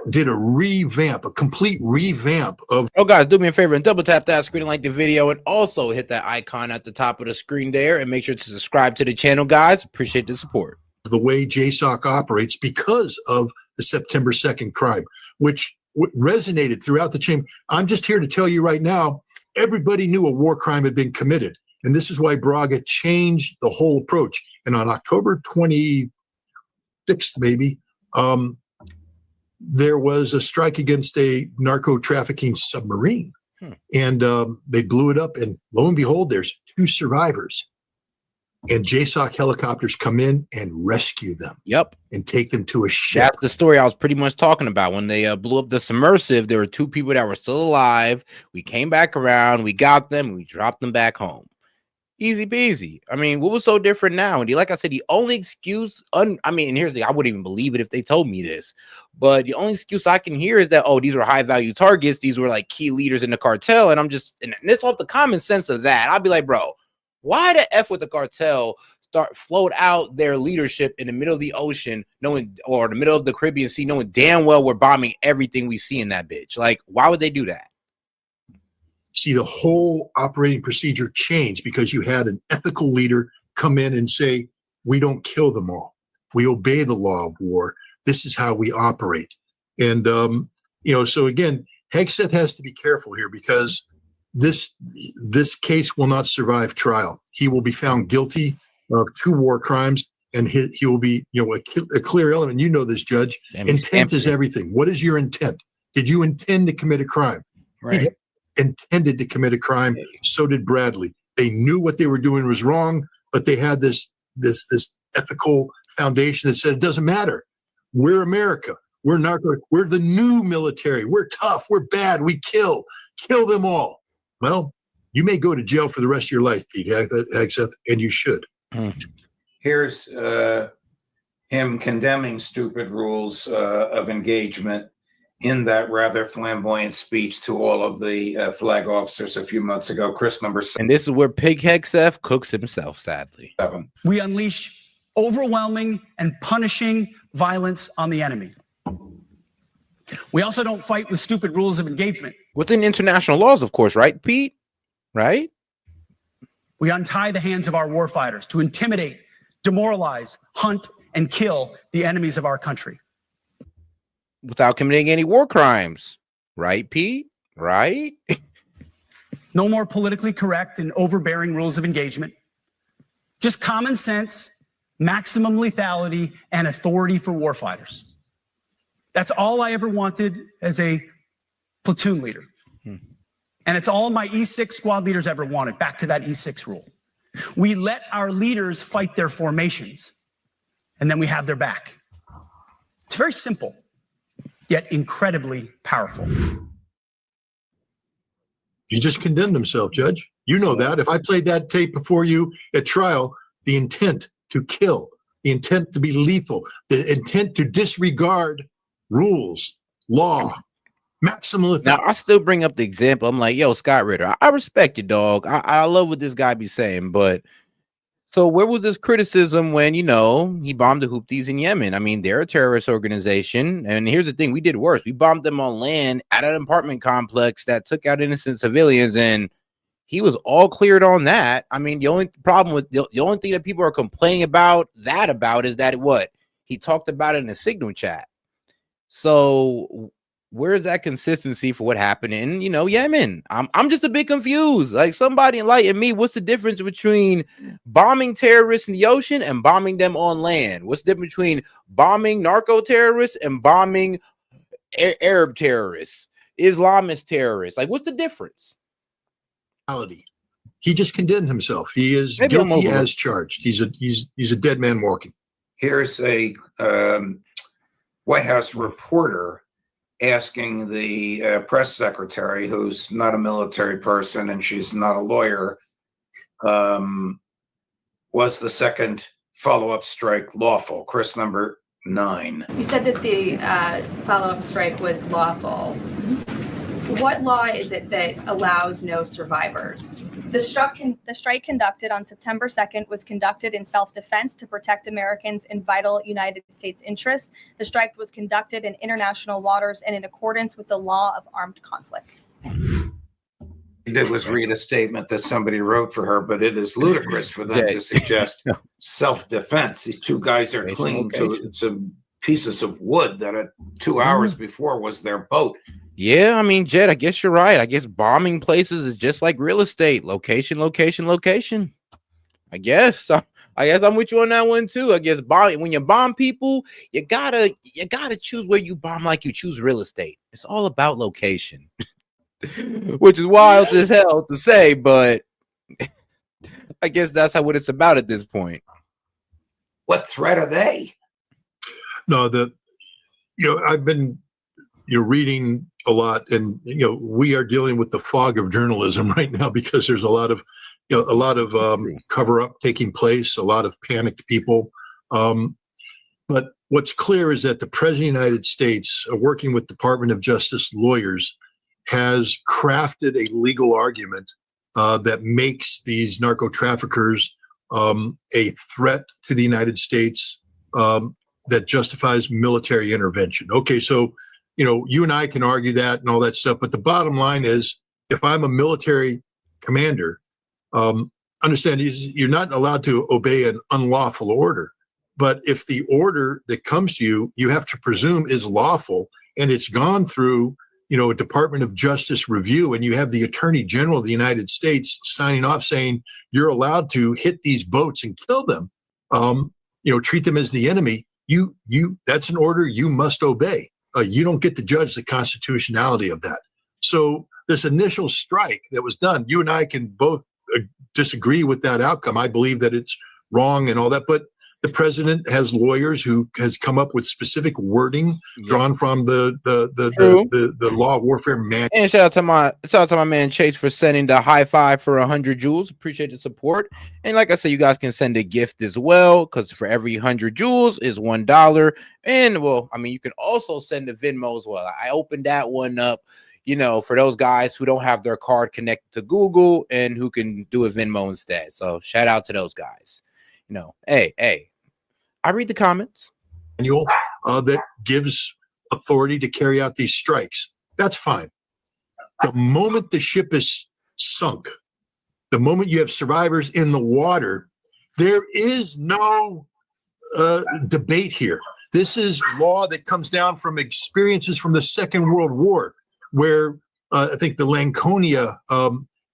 did a complete revamp of. Oh, guys, do me a favor and double tap that screen and like the video, and also hit that icon at the top of the screen there, and make sure to subscribe to the channel, guys. Appreciate the support. The way JSOC operates because of the September 2nd crime, which resonated throughout the chamber. I'm just here to tell you right now, everybody knew a war crime had been committed. And this is why Braga changed the whole approach. And on October 26th, maybe, there was a strike against a narco trafficking submarine. And they blew it up. And lo and behold, there's 2 survivors. And JSOC helicopters come in and rescue them. Yep. And take them to a ship. That's the story I was pretty much talking about. When they blew up the submersive, there were 2 people that were still alive. We came back around, we got them, and we dropped them back home. Easy peasy. I mean, what was so different now? And like I said, the only excuse, and here's I wouldn't even believe it if they told me this, but the only excuse I can hear is that, oh, these were high value targets. These were like key leaders in the cartel. And it's off the common sense of that. I'll be like, bro, why the F with the cartel float out their leadership in the middle of the ocean, or the middle of the Caribbean Sea, knowing damn well we're bombing everything we see in that bitch? Like, why would they do that? See, the whole operating procedure changed because you had an ethical leader come in and say, we don't kill them all. We obey the law of war. This is how we operate. And, so again, Hegseth has to be careful here because this case will not survive trial. He will be found guilty of 2 war crimes, and he will be, a clear element. You know this, Judge. Intent is everything. What is your intent? Did you intend to commit a crime? Right. He intended to commit a crime. So did Bradley. They knew what they were doing was wrong, but they had this ethical foundation that said it doesn't matter. We're America. We're narco. We're the new military. We're tough. We're bad. We kill them all. Well, you may go to jail for the rest of your life, Pete Hegseth, and you should. Here's him condemning stupid rules of engagement. in that rather flamboyant speech to all of the flag officers a few months ago. Chris, number 7. And this is where Pig Hegseth cooks himself, sadly. We unleash overwhelming and punishing violence on the enemy. We also don't fight with stupid rules of engagement. Within international laws, of course, right, Pete? Right? We untie the hands of our warfighters to intimidate, demoralize, hunt, and kill the enemies of our country. Without committing any war crimes. Right, Pete? Right? No more politically correct and overbearing rules of engagement. Just common sense, maximum lethality, and authority for warfighters. That's all I ever wanted as a platoon leader. And it's all my E6 squad leaders ever wanted, back to that E6 rule. We let our leaders fight their formations, and then we have their back. It's very simple, yet incredibly powerful. He just condemned himself, Judge. You know that. If I played that tape before you at trial, the intent to kill, the intent to be lethal, the intent to disregard rules, law, maximum. Now, I still bring up the example. I'm like, yo, Scott Ritter, I respect you, dog. I love what this guy be saying, but so where was this criticism when, he bombed the Houthis in Yemen? I mean, they're a terrorist organization. And here's the thing. We did worse. We bombed them on land at an apartment complex that took out innocent civilians, and he was all cleared on that. I mean, the only problem with the only thing that people are complaining about is that he talked about it in a signal chat. So where is that consistency for what happened in, Yemen? I'm just a bit confused. Like, somebody enlighten me. What's the difference between bombing terrorists in the ocean and bombing them on land? What's the difference between bombing narco terrorists and bombing Arab terrorists, Islamist terrorists? Like, what's the difference? He just condemned himself. He is guilty as charged. He's a dead man walking. Here's a White House reporter asking the press secretary, who's not a military person and she's not a lawyer, was the second follow-up strike lawful? Chris, number 9. You said that the follow-up strike was lawful. What law is it that allows no survivors? The strike conducted on September 2nd was conducted in self-defense to protect Americans in vital United States interests. The strike was conducted in international waters and in accordance with the law of armed conflict. He did was read a statement that somebody wrote for her, but it is ludicrous for them to suggest self-defense. These two guys are clinging to some pieces of wood that 2 hours before was their boat. Yeah, I mean, Jed, I guess you're right. I guess bombing places is just like real estate. Location, location, location. I guess I'm with you on that one too. I guess when you bomb people, you gotta choose where you bomb, like you choose real estate. It's all about location. Which is wild as hell to say, but I guess that's what it's about at this point. What threat are they? No, I've been reading a lot, and we are dealing with the fog of journalism right now because there's a lot of cover up taking place, a lot of panicked people. But what's clear is that the President of the United States, working with Department of Justice lawyers, has crafted a legal argument that makes these narco traffickers a threat to the United States that justifies military intervention. Okay, so you and I can argue that and all that stuff, but the bottom line is, if I'm a military commander, understand you're not allowed to obey an unlawful order. But if the order that comes to you, you have to presume is lawful, and it's gone through a Department of Justice review, and you have the Attorney General of the United States signing off saying you're allowed to hit these boats and kill them, treat them as the enemy, that's an order you must obey. You don't get to judge the constitutionality of that. So this initial strike that was done, you and I can both disagree with that outcome. I believe that it's wrong and all that, but The president has lawyers who has come up with specific wording drawn from the law of warfare manual. And shout out to my man Chase for sending the high five for 100 joules. Appreciate the support. And like I said, you guys can send a gift as well, because for every 100 joules is $1. And well, I mean, you can also send a Venmo as well. I opened that one up, you know, for those guys who don't have their card connected to Google and who can do a Venmo instead. So shout out to those guys. You know, hey, I read the comments. Manual that gives authority to carry out these strikes. That's fine. The moment the ship is sunk, the moment you have survivors in the water, there is no debate here. This is law that comes down from experiences from the Second World War, where I think the Lanconia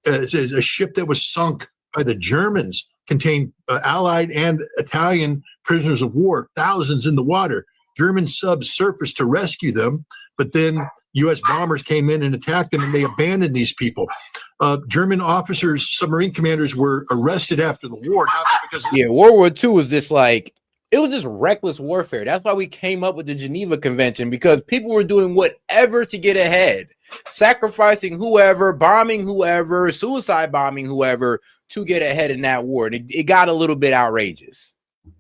is a ship that was sunk by the Germans, contained Allied and Italian prisoners of war, thousands in the water. German subs surfaced to rescue them, but then U.S. bombers came in and attacked them, and they abandoned these people. German officers, submarine commanders, were arrested after the war. Not because World War II was just like, it was just reckless warfare. That's why we came up with the Geneva Convention, because people were doing whatever to get ahead, sacrificing whoever, bombing whoever, suicide bombing whoever to get ahead in that war. And it got a little bit outrageous.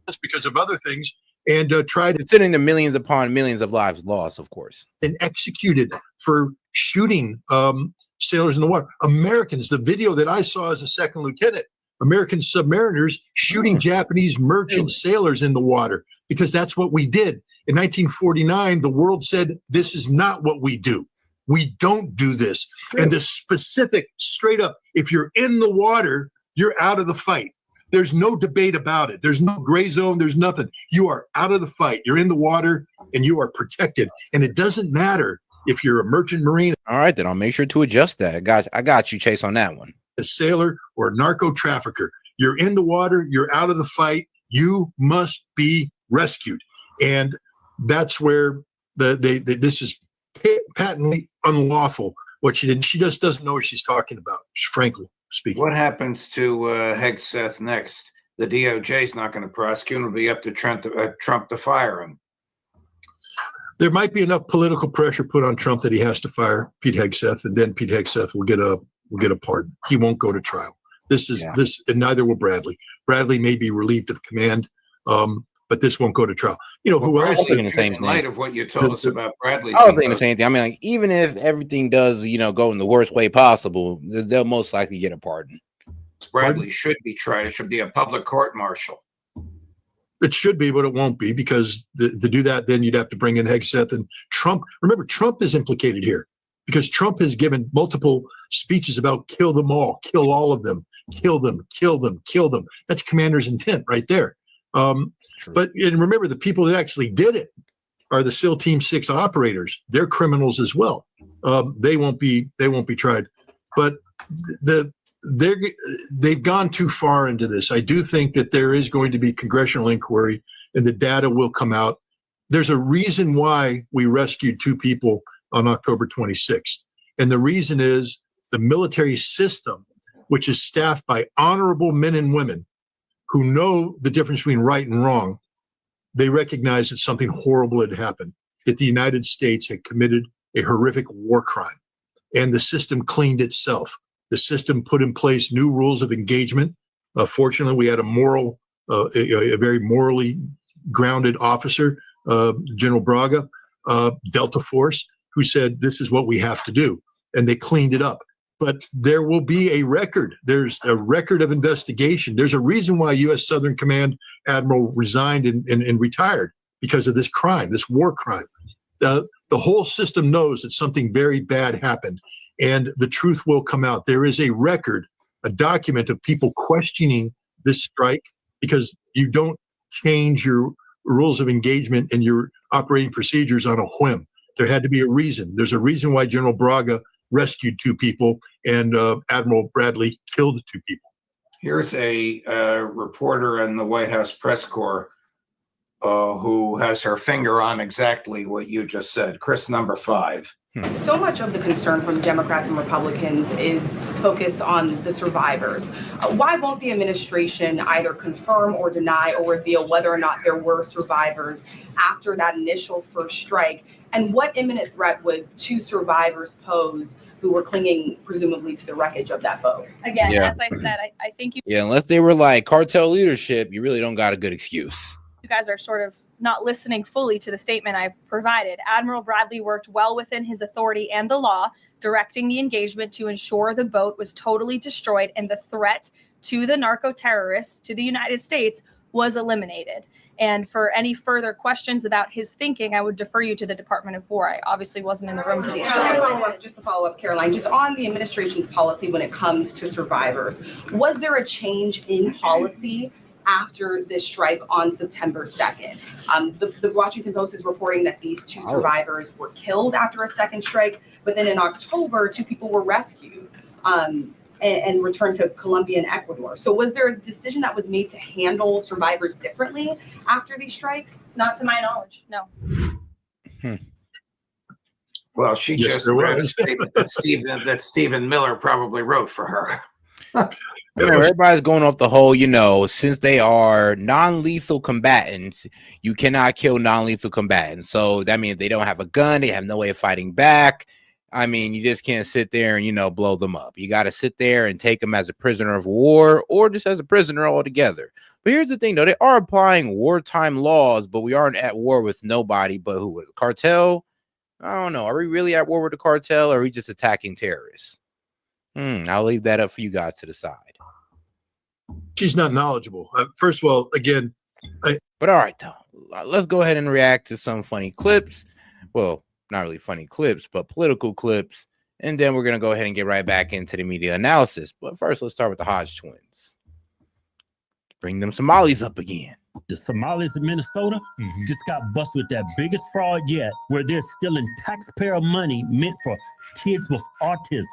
That's because of other things, and tried considering the millions upon millions of lives lost, of course, and executed for shooting sailors in the water. Americans, the video that I saw as a second lieutenant, American submariners shooting Japanese merchant sailors in the water, because that's what we did. In 1949, the world said, this is not what we do. We don't do this. And the specific, straight up, if you're in the water, you're out of the fight. There's no debate about it. There's no gray zone. There's nothing. You are out of the fight. You're in the water and you are protected. And it doesn't matter if you're a merchant marine. All right, then I'll make sure to adjust that. I got you, Chase, on that one. A sailor or a narco trafficker. You're in the water. You're out of the fight. You must be rescued. And that's where this is patently unlawful. What she did, she just doesn't know what she's talking about, frankly speaking. What happens to Hegseth next? The DOJ is not going to prosecute. It'll be up to Trump to fire him. There might be enough political pressure put on Trump that he has to fire Pete Hegseth, and then Pete Hegseth will get a pardon. He won't go to trial. This, and neither will Bradley. Bradley may be relieved of command, but this won't go to trial. You know, who else? In light of what you told us about Bradley, I was thinking the same thing. I mean, like, even if everything does, go in the worst way possible, they'll most likely get a pardon. Bradley should be tried. It should be a public court-martial. It should be, but it won't be, because to do that, then you'd have to bring in Hegseth and Trump. Remember, Trump is implicated here, because Trump has given multiple speeches about kill them all, kill all of them, kill them, kill them, kill them. That's commander's intent right there. But and remember, the people that actually did it are the SEAL Team 6 operators. They're criminals as well. They won't be tried. But they've gone too far into this. I do think that there is going to be congressional inquiry, and the data will come out. There's a reason why we rescued 2 people on October 26th. And the reason is the military system, which is staffed by honorable men and women who know the difference between right and wrong. They recognize that something horrible had happened, that the United States had committed a horrific war crime, and the system cleaned itself. The system put in place new rules of engagement. Fortunately, we had a very morally grounded officer, General Braga, Delta Force, who said, this is what we have to do. And they cleaned it up. But there will be a record. There's a record of investigation. There's a reason why U.S. Southern Command Admiral resigned and retired, because of this crime, this war crime. The whole system knows that something very bad happened, and the truth will come out. There is a record, a document of people questioning this strike, because you don't change your rules of engagement and your operating procedures on a whim. There had to be a reason. There's a reason why General Braga rescued 2 people and Admiral Bradley killed 2 people. Here's a reporter in the White House press corps who has her finger on exactly what you just said. Chris, number 5. So much of the concern from Democrats and Republicans is focused on the survivors. Why won't the administration either confirm or deny or reveal whether or not there were survivors after that initial first strike? And what imminent threat would 2 survivors pose who were clinging presumably to the wreckage of that boat? Again, Yeah. as I said, I think you Yeah, unless they were like cartel leadership, you really don't got a good excuse. guys are sort of not listening fully to the statement I've provided. Admiral Bradley worked well within his authority and the law, directing the engagement to ensure the boat was totally destroyed and the threat to the narco terrorists to the United States was eliminated. And for any further questions about his thinking, I would defer you to the Department of War. I obviously wasn't in the room for these. Just to follow up, Caroline, just on the administration's policy when it comes to survivors, was there a change in policy after this strike on September 2nd? The Washington Post is reporting that these 2 survivors were killed after a second strike, but then in October, 2 people were rescued and returned to Colombia and Ecuador. So was there a decision that was made to handle survivors differently after these strikes? Not to my knowledge, no. Well, she Yes, just there read a was. statement that Stephen Miller probably wrote for her. Everybody's going off the whole, since they are non-lethal combatants, you cannot kill non-lethal combatants. So that means they don't have a gun, they have no way of fighting back. I mean, you just can't sit there and, blow them up. You got to sit there and take them as a prisoner of war or just as a prisoner altogether. But here's the thing, though. They are applying wartime laws, but we aren't at war with nobody but who? The cartel? I don't know. Are we really at war with the cartel, or are we just attacking terrorists? I'll leave that up for you guys to decide. She's not knowledgeable. First of all, again, but all right, though. Let's go ahead and react to some funny clips. Well, not really funny clips, but political clips. And then we're going to go ahead and get right back into the media analysis. But first, let's start with the Hodge twins. Bring them Somalis up again. The Somalis in Minnesota just got busted with that biggest fraud yet, where they're stealing taxpayer money meant for kids with autism.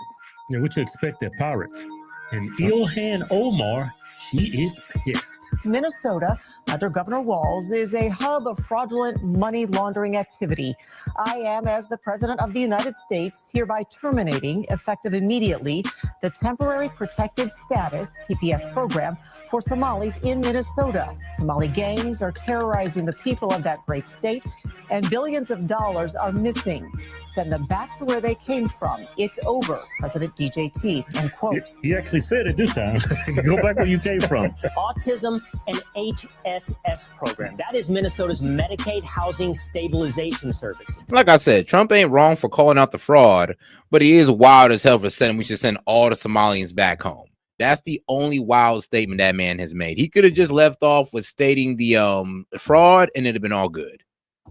Yeah, what you expect at Pirates? And Ilhan Omar, she is pissed. Minnesota, under Governor Walz, is a hub of fraudulent money laundering activity. I am, as the President of the United States, hereby terminating, effective immediately, the Temporary Protected Status, TPS program, for Somalis in Minnesota. Somali gangs are terrorizing the people of that great state, and billions of dollars are missing. Send them back to where they came from. It's over, President DJT, end quote. He actually said it this time. Go back where you came from. Autism and HSS program. That is Minnesota's Medicaid Housing Stabilization Service. Like I said, Trump ain't wrong for calling out the fraud, but he is wild as hell for saying we should send all the Somalians back home. That's the only wild statement that man has made. He could have just left off with stating the fraud and it'd have been all good.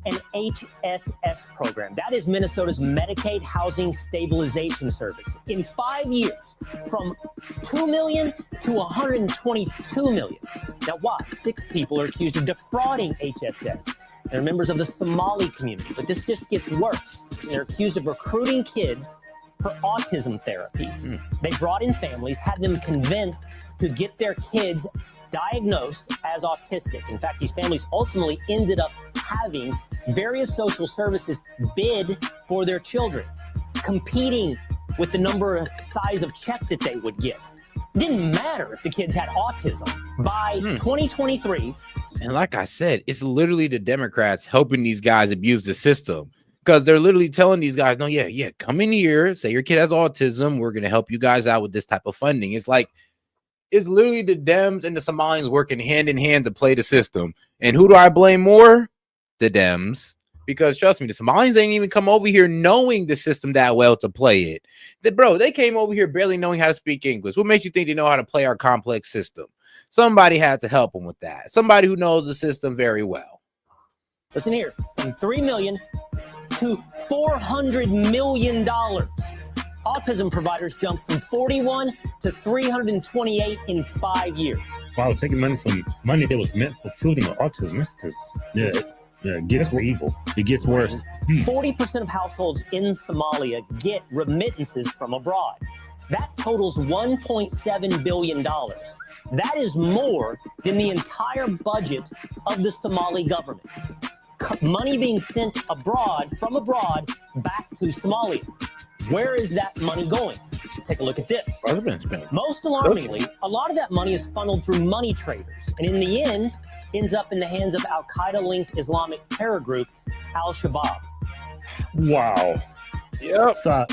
An HSS program. That is Minnesota's Medicaid Housing Stabilization Service. In 5 years, from 2 million to 122 million. Now, why? 6 people are accused of defrauding HSS. They're members of the Somali community, but this just gets worse. They're accused of recruiting kids for autism therapy. They brought in families, had them convinced to get their kids diagnosed as autistic. In fact, these families ultimately ended up having various social services bid for their children, competing with the size of check that they would get. Didn't matter if the kids had autism. By 2023. And like I said, it's literally the Democrats helping these guys abuse the system, because they're literally telling these guys, no, yeah, come in here, say your kid has autism. We're going to help you guys out with this type of funding. It's like, it's literally the Dems and the Somalians working hand in hand to play the system. And who do I blame more? The Dems. Because trust me, the Somalians ain't even come over here knowing the system that well to play it. They came over here barely knowing how to speak English. What makes you think they know how to play our complex system? Somebody had to help them with that. Somebody who knows the system very well. Listen here, from $3 million to $400 million. Autism providers jumped from 41 to 328 in 5 years. Wow, taking money from money that was meant for children with autism. It's just, it gets evil. It gets worse. 40% of households in Somalia get remittances from abroad. That totals $1.7 billion. That is more than the entire budget of the Somali government. Money being sent abroad, from abroad, back to Somalia. Where is that money going? Take a look at this. Most alarmingly, a lot of that money is funneled through money traders, and in the end, ends up in the hands of Al-Qaeda-linked Islamic terror group Al-Shabaab. Wow. Yep. So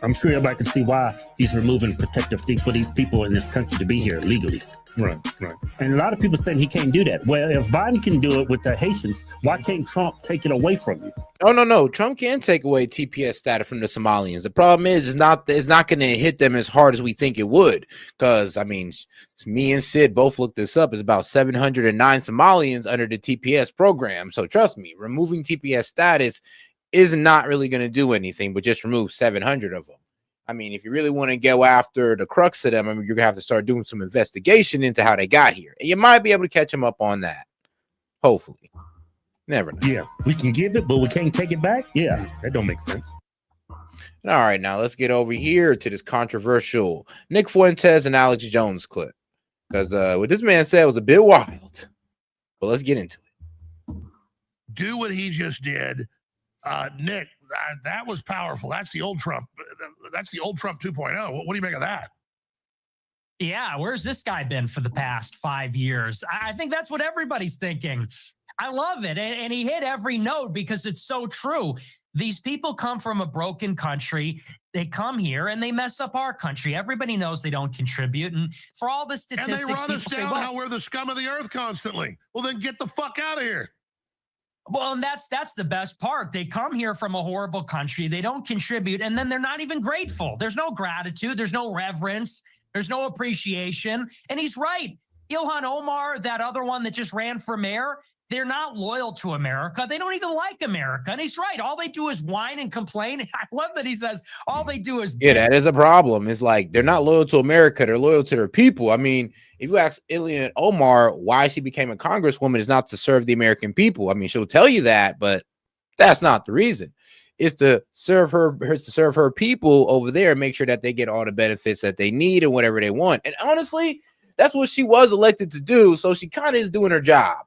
I'm sure everybody can see why he's removing protective things for these people in this country to be here legally. Right, right. And a lot of people saying he can't do that. Well, if Biden can do it with the Haitians, why can't Trump take it away from you? Oh no, Trump can take away TPS status from the Somalians. The problem is, it's not going to hit them as hard as we think it would. Because I mean, me and Sid both looked this up. It's about 709 Somalians under the TPS program. So trust me, removing TPS status is not really going to do anything, but just remove 700 of them. I mean, if you really want to go after the crux of them, I mean, you're going to have to start doing some investigation into how they got here. And you might be able to catch them up on that. Hopefully. Never know. Yeah, we can give it, but we can't take it back. Yeah, that don't make sense. All right, now let's get over here to this controversial Nick Fuentes and Alex Jones clip. Because what this man said was a bit wild. But let's get into it. Do what he just did. Nick, that was powerful. That's the old Trump. That's the old Trump 2.0. What do you make of that? Yeah, where's this guy been for the past 5 years? I think that's what everybody's thinking. I love it. And he hit every note because it's so true. These people come from a broken country. They come here and they mess up our country. Everybody knows they don't contribute. And for all the statistics, and they run us people down say, well, how we're the scum of the earth constantly. Well, then get the fuck out of here. Well, and that's the best part. They come here from a horrible country. They don't contribute, and then they're not even grateful. There's no gratitude. There's no reverence. There's no appreciation. And he's right. Ilhan Omar, that other one that just ran for mayor, they're not loyal to America. They don't even like America. And he's right. All they do is whine and complain. I love that he says all they do is... Yeah, that is a problem. It's like they're not loyal to America. They're loyal to their people. I mean, if you ask Ilhan Omar why she became a congresswoman, is not to serve the American people. I mean, she'll tell you that, but that's not the reason. It's to serve her people over there and make sure that they get all the benefits that they need and whatever they want. And honestly, that's what she was elected to do. So she kind of is doing her job.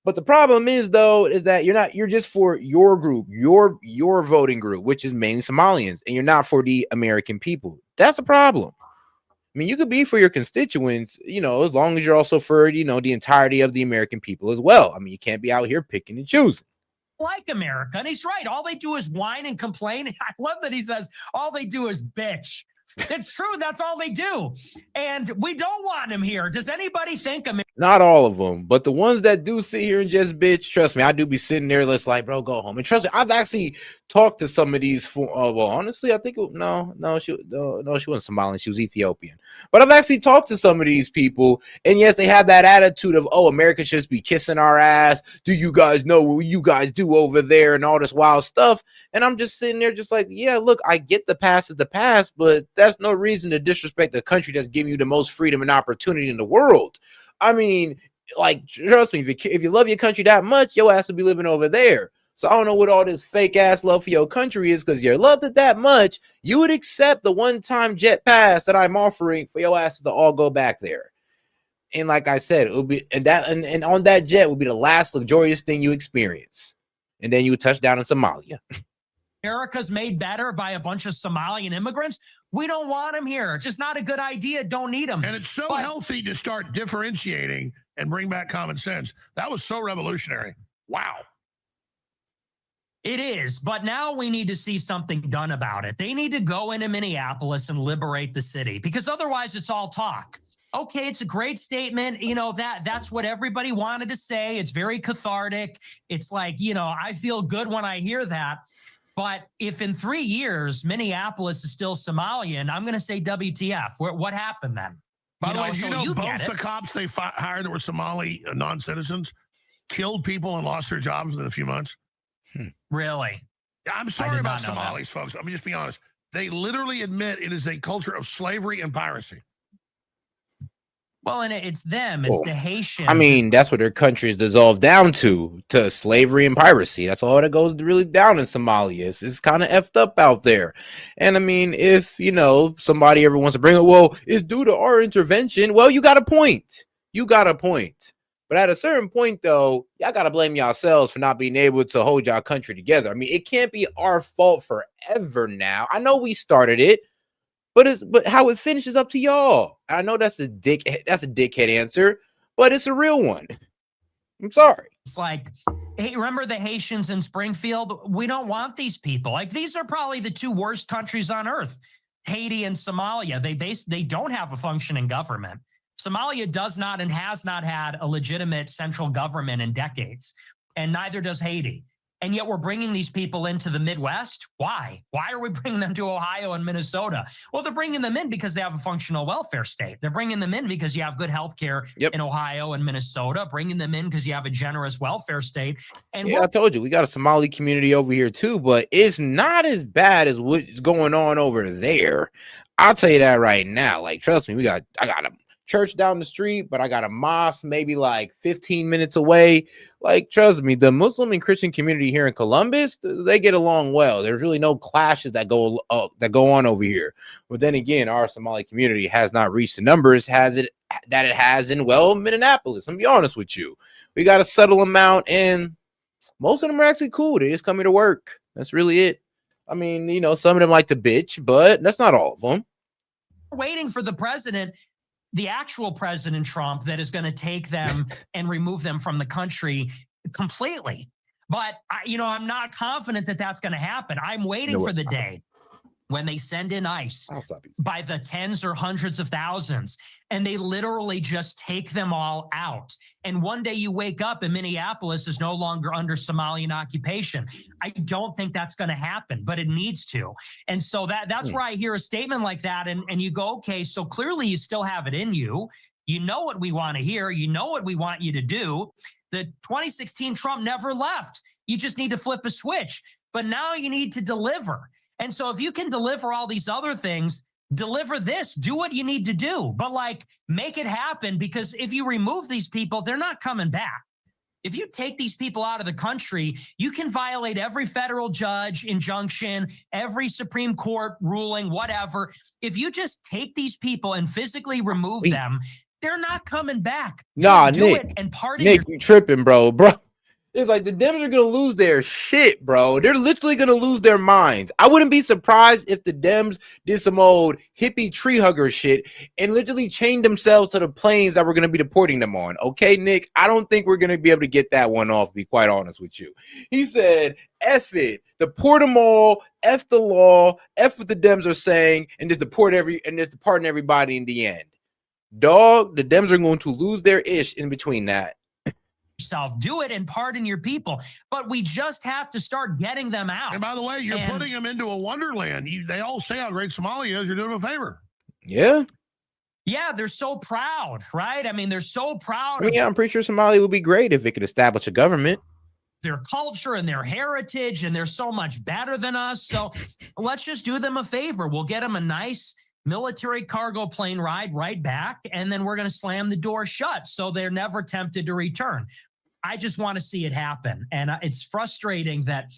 But the problem is, though, is that you're just for your group, your voting group, which is mainly Somalians, and you're not for the American people. That's a problem. I mean, you could be for your constituents, as long as you're also for, the entirety of the American people as well. I mean, you can't be out here picking and choosing. Like America. And he's right. All they do is whine and complain. I love that he says all they do is bitch. It's true. That's all they do. And we don't want him here. Does anybody think Not all of them, but the ones that do sit here and just bitch, trust me, I do be sitting there less like, bro, go home. And trust me, I've actually talked to some of these well, honestly, I think she wasn't Somalian, she was Ethiopian. But I've actually talked to some of these people, and yes, they have that attitude of, oh, America should just be kissing our ass. Do you guys know what you guys do over there and all this wild stuff? And I'm just sitting there just like, yeah, look, I get the past is the past, but that's no reason to disrespect the country that's giving you the most freedom and opportunity in the world. I mean, like, trust me, if you love your country that much, your ass will be living over there. So I don't know what all this fake ass love for your country is, because you loved it that much, you would accept the one-time jet pass that I'm offering for your asses to all go back there. And like I said, it will be, and on that jet will be the last luxurious thing you experience. And then you would touch down in Somalia. America's made better by a bunch of Somalian immigrants? We don't want them here. It's just not a good idea. Don't need them. And it's so healthy to start differentiating and bring back common sense. That was so revolutionary. Wow. It is, but now we need to see something done about it. They need to go into Minneapolis and liberate the city, because otherwise it's all talk. Okay, it's a great statement. That's what everybody wanted to say. It's very cathartic. It's like, I feel good when I hear that. But if in 3 years, Minneapolis is still Somalian, I'm going to say WTF. What happened then? By the way, both the cops they hired that were Somali non-citizens killed people and lost their jobs within a few months? Really? I'm sorry about Somalis, folks. Let me just be honest. They literally admit it is a culture of slavery and piracy. Well, and it's them. It's the Haitians. I mean, that's what their country is dissolved down to slavery and piracy. That's all that goes really down in Somalia. It's kind of effed up out there. And I mean, if, somebody ever wants to bring it, well, it's due to our intervention. Well, you got a point. But But at a certain point, though, y'all got to blame yourselves for not being able to hold y'all country together. I mean, it can't be our fault forever now. I know we started it, but how it finishes up to y'all. I know that's a dickhead answer, but it's a real one. I'm sorry. It's like, hey, remember the Haitians in Springfield? We don't want these people. Like, these are probably the two worst countries on earth, Haiti and Somalia. They don't have a functioning government. Somalia does not and has not had a legitimate central government in decades, and neither does Haiti. And yet we're bringing these people into the Midwest. Why? Why are we bringing them to Ohio and Minnesota? Well, they're bringing them in because they have a functional welfare state. They're bringing them in because you have good health care in Ohio and Minnesota, bringing them in because you have a generous welfare state. And yeah, I told you, we got a Somali community over here too, but it's not as bad as what's going on over there. I'll tell you that right now. Like, trust me, I got a church down the street, but I got a mosque maybe like 15 minutes away. Like, trust me, the Muslim and Christian community here in Columbus, they get along well. There's really no clashes that go on over here. But then again, our Somali community has not reached the numbers that it has in, well, Minneapolis. I'm be honest with you. We got a subtle amount, and most of them are actually cool. They just come here to work. That's really it. I mean, you know, some of them like to bitch, but that's not all of them. We're waiting for the president, the actual President Trump, that is going to take them and remove them from the country completely. But, I'm not confident that that's going to happen. I'm waiting for the day when they send in ICE by the tens or hundreds of thousands, and they literally just take them all out. And one day you wake up and Minneapolis is no longer under Somalian occupation. I don't think that's going to happen, but it needs to. And so that's where I hear a statement like that, and you go, okay, so clearly you still have it in you. You know what we want to hear. You know what we want you to do. The 2016 Trump never left. You just need to flip a switch. But now you need to deliver. And so if you can deliver all these other things, deliver this, do what you need to do, but make it happen, because if you remove these people, they're not coming back. If you take these people out of the country, you can violate every federal judge injunction, every Supreme Court ruling, whatever. If you just take these people and physically remove them, they're not coming back. Nah, do Nick, it and party. Nick, you tripping, bro. It's like the Dems are gonna lose their shit, bro. They're literally gonna lose their minds. I wouldn't be surprised if the Dems did some old hippie tree hugger shit and literally chained themselves to the planes that we're gonna be deporting them on. Okay, Nick, I don't think we're gonna be able to get that one off, to be quite honest with you. He said, F it, deport them all, F the law, F what the Dems are saying, and just deporting everybody in the end. Dog, the Dems are going to lose their ish in between that. Yourself, do it and pardon your people, but we just have to start getting them out. And by the way, you're putting them into a wonderland. They all say how great Somalia is. You're doing them a favor. Yeah, they're so proud, right? I mean, they're so proud. I'm pretty sure Somalia would be great if it could establish a government. Their culture and their heritage, and they're so much better than us. So let's just do them a favor. We'll get them a nice military cargo plane ride right back, and then we're going to slam the door shut so they're never tempted to return. I just want to see it happen. And it's frustrating that,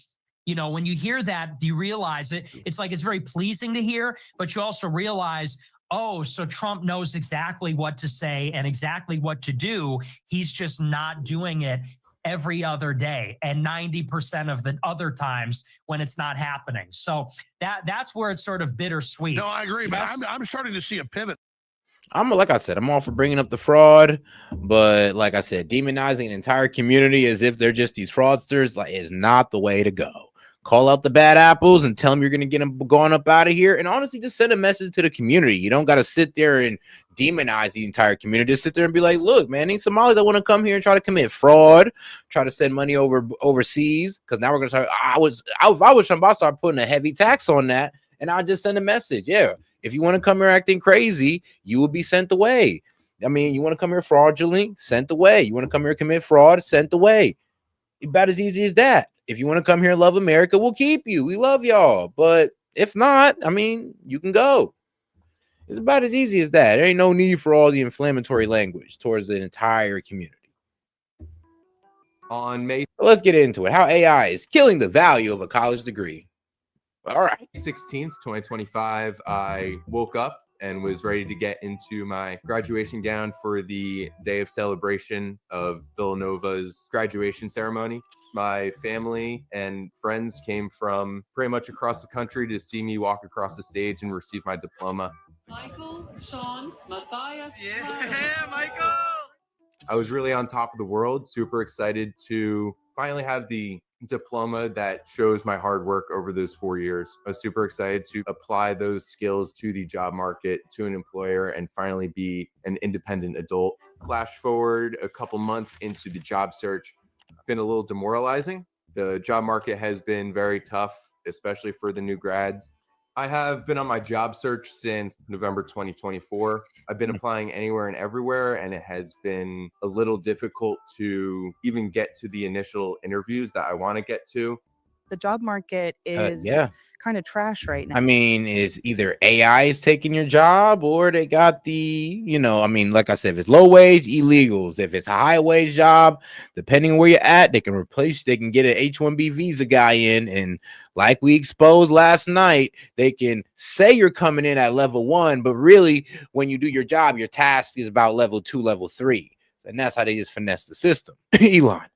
when you hear that, you realize it's like, it's very pleasing to hear, but you also realize, oh, so Trump knows exactly what to say and exactly what to do. He's just not doing it every other day and 90% of the other times when it's not happening. So that's where it's sort of bittersweet. No, I agree, but I'm starting to see a pivot. Like I said, I'm all for bringing up the fraud, but like I said, demonizing an entire community as if they're just these fraudsters is not the way to go. Call out the bad apples and tell them you're going to get them going up out of here. And honestly, just send a message to the community. You don't got to sit there and demonize the entire community. Just sit there and be like, look, man, these Somalis that want to come here and try to commit fraud, try to send money overseas. Because now we're going to start. If I was Trump, I'd start putting a heavy tax on that. And I'll just send a message. Yeah, if you want to come here acting crazy, you will be sent away. I mean, you want to come here fraudulently, sent away. You want to come here commit fraud, sent away. About as easy as that. If you want to come here and love America, we'll keep you. We love y'all. But if not, I mean, you can go. It's about as easy as that. There ain't no need for all the inflammatory language towards the entire community. On May, let's get into it. How AI is killing the value of a college degree. All right. 16th, 2025, I woke up and was ready to get into my graduation gown for the day of celebration of Villanova's graduation ceremony. My family and friends came from pretty much across the country to see me walk across the stage and receive my diploma. Michael, Sean, Matthias. Yeah, Michael! I was really on top of the world, super excited to finally have the diploma that shows my hard work over those 4 years. I was super excited to apply those skills to the job market, to an employer, and finally be an independent adult. Flash forward a couple months into the job search, been a little demoralizing. The job market has been very tough, especially for the new grads. I have been on my job search since November 2024. I've been applying anywhere and everywhere, and it has been a little difficult to even get to the initial interviews that I want to get to. The job market is yeah. kind of trash right now. I mean, it's either AI is taking your job or they got the, I mean, like I said, if it's low wage, illegals. If it's a high wage job, depending on where you're at, they can get an H-1B visa guy in. And like we exposed last night, they can say you're coming in at level 1, but really when you do your job, your task is about level 2, level 3. And that's how they just finesse the system. Elon,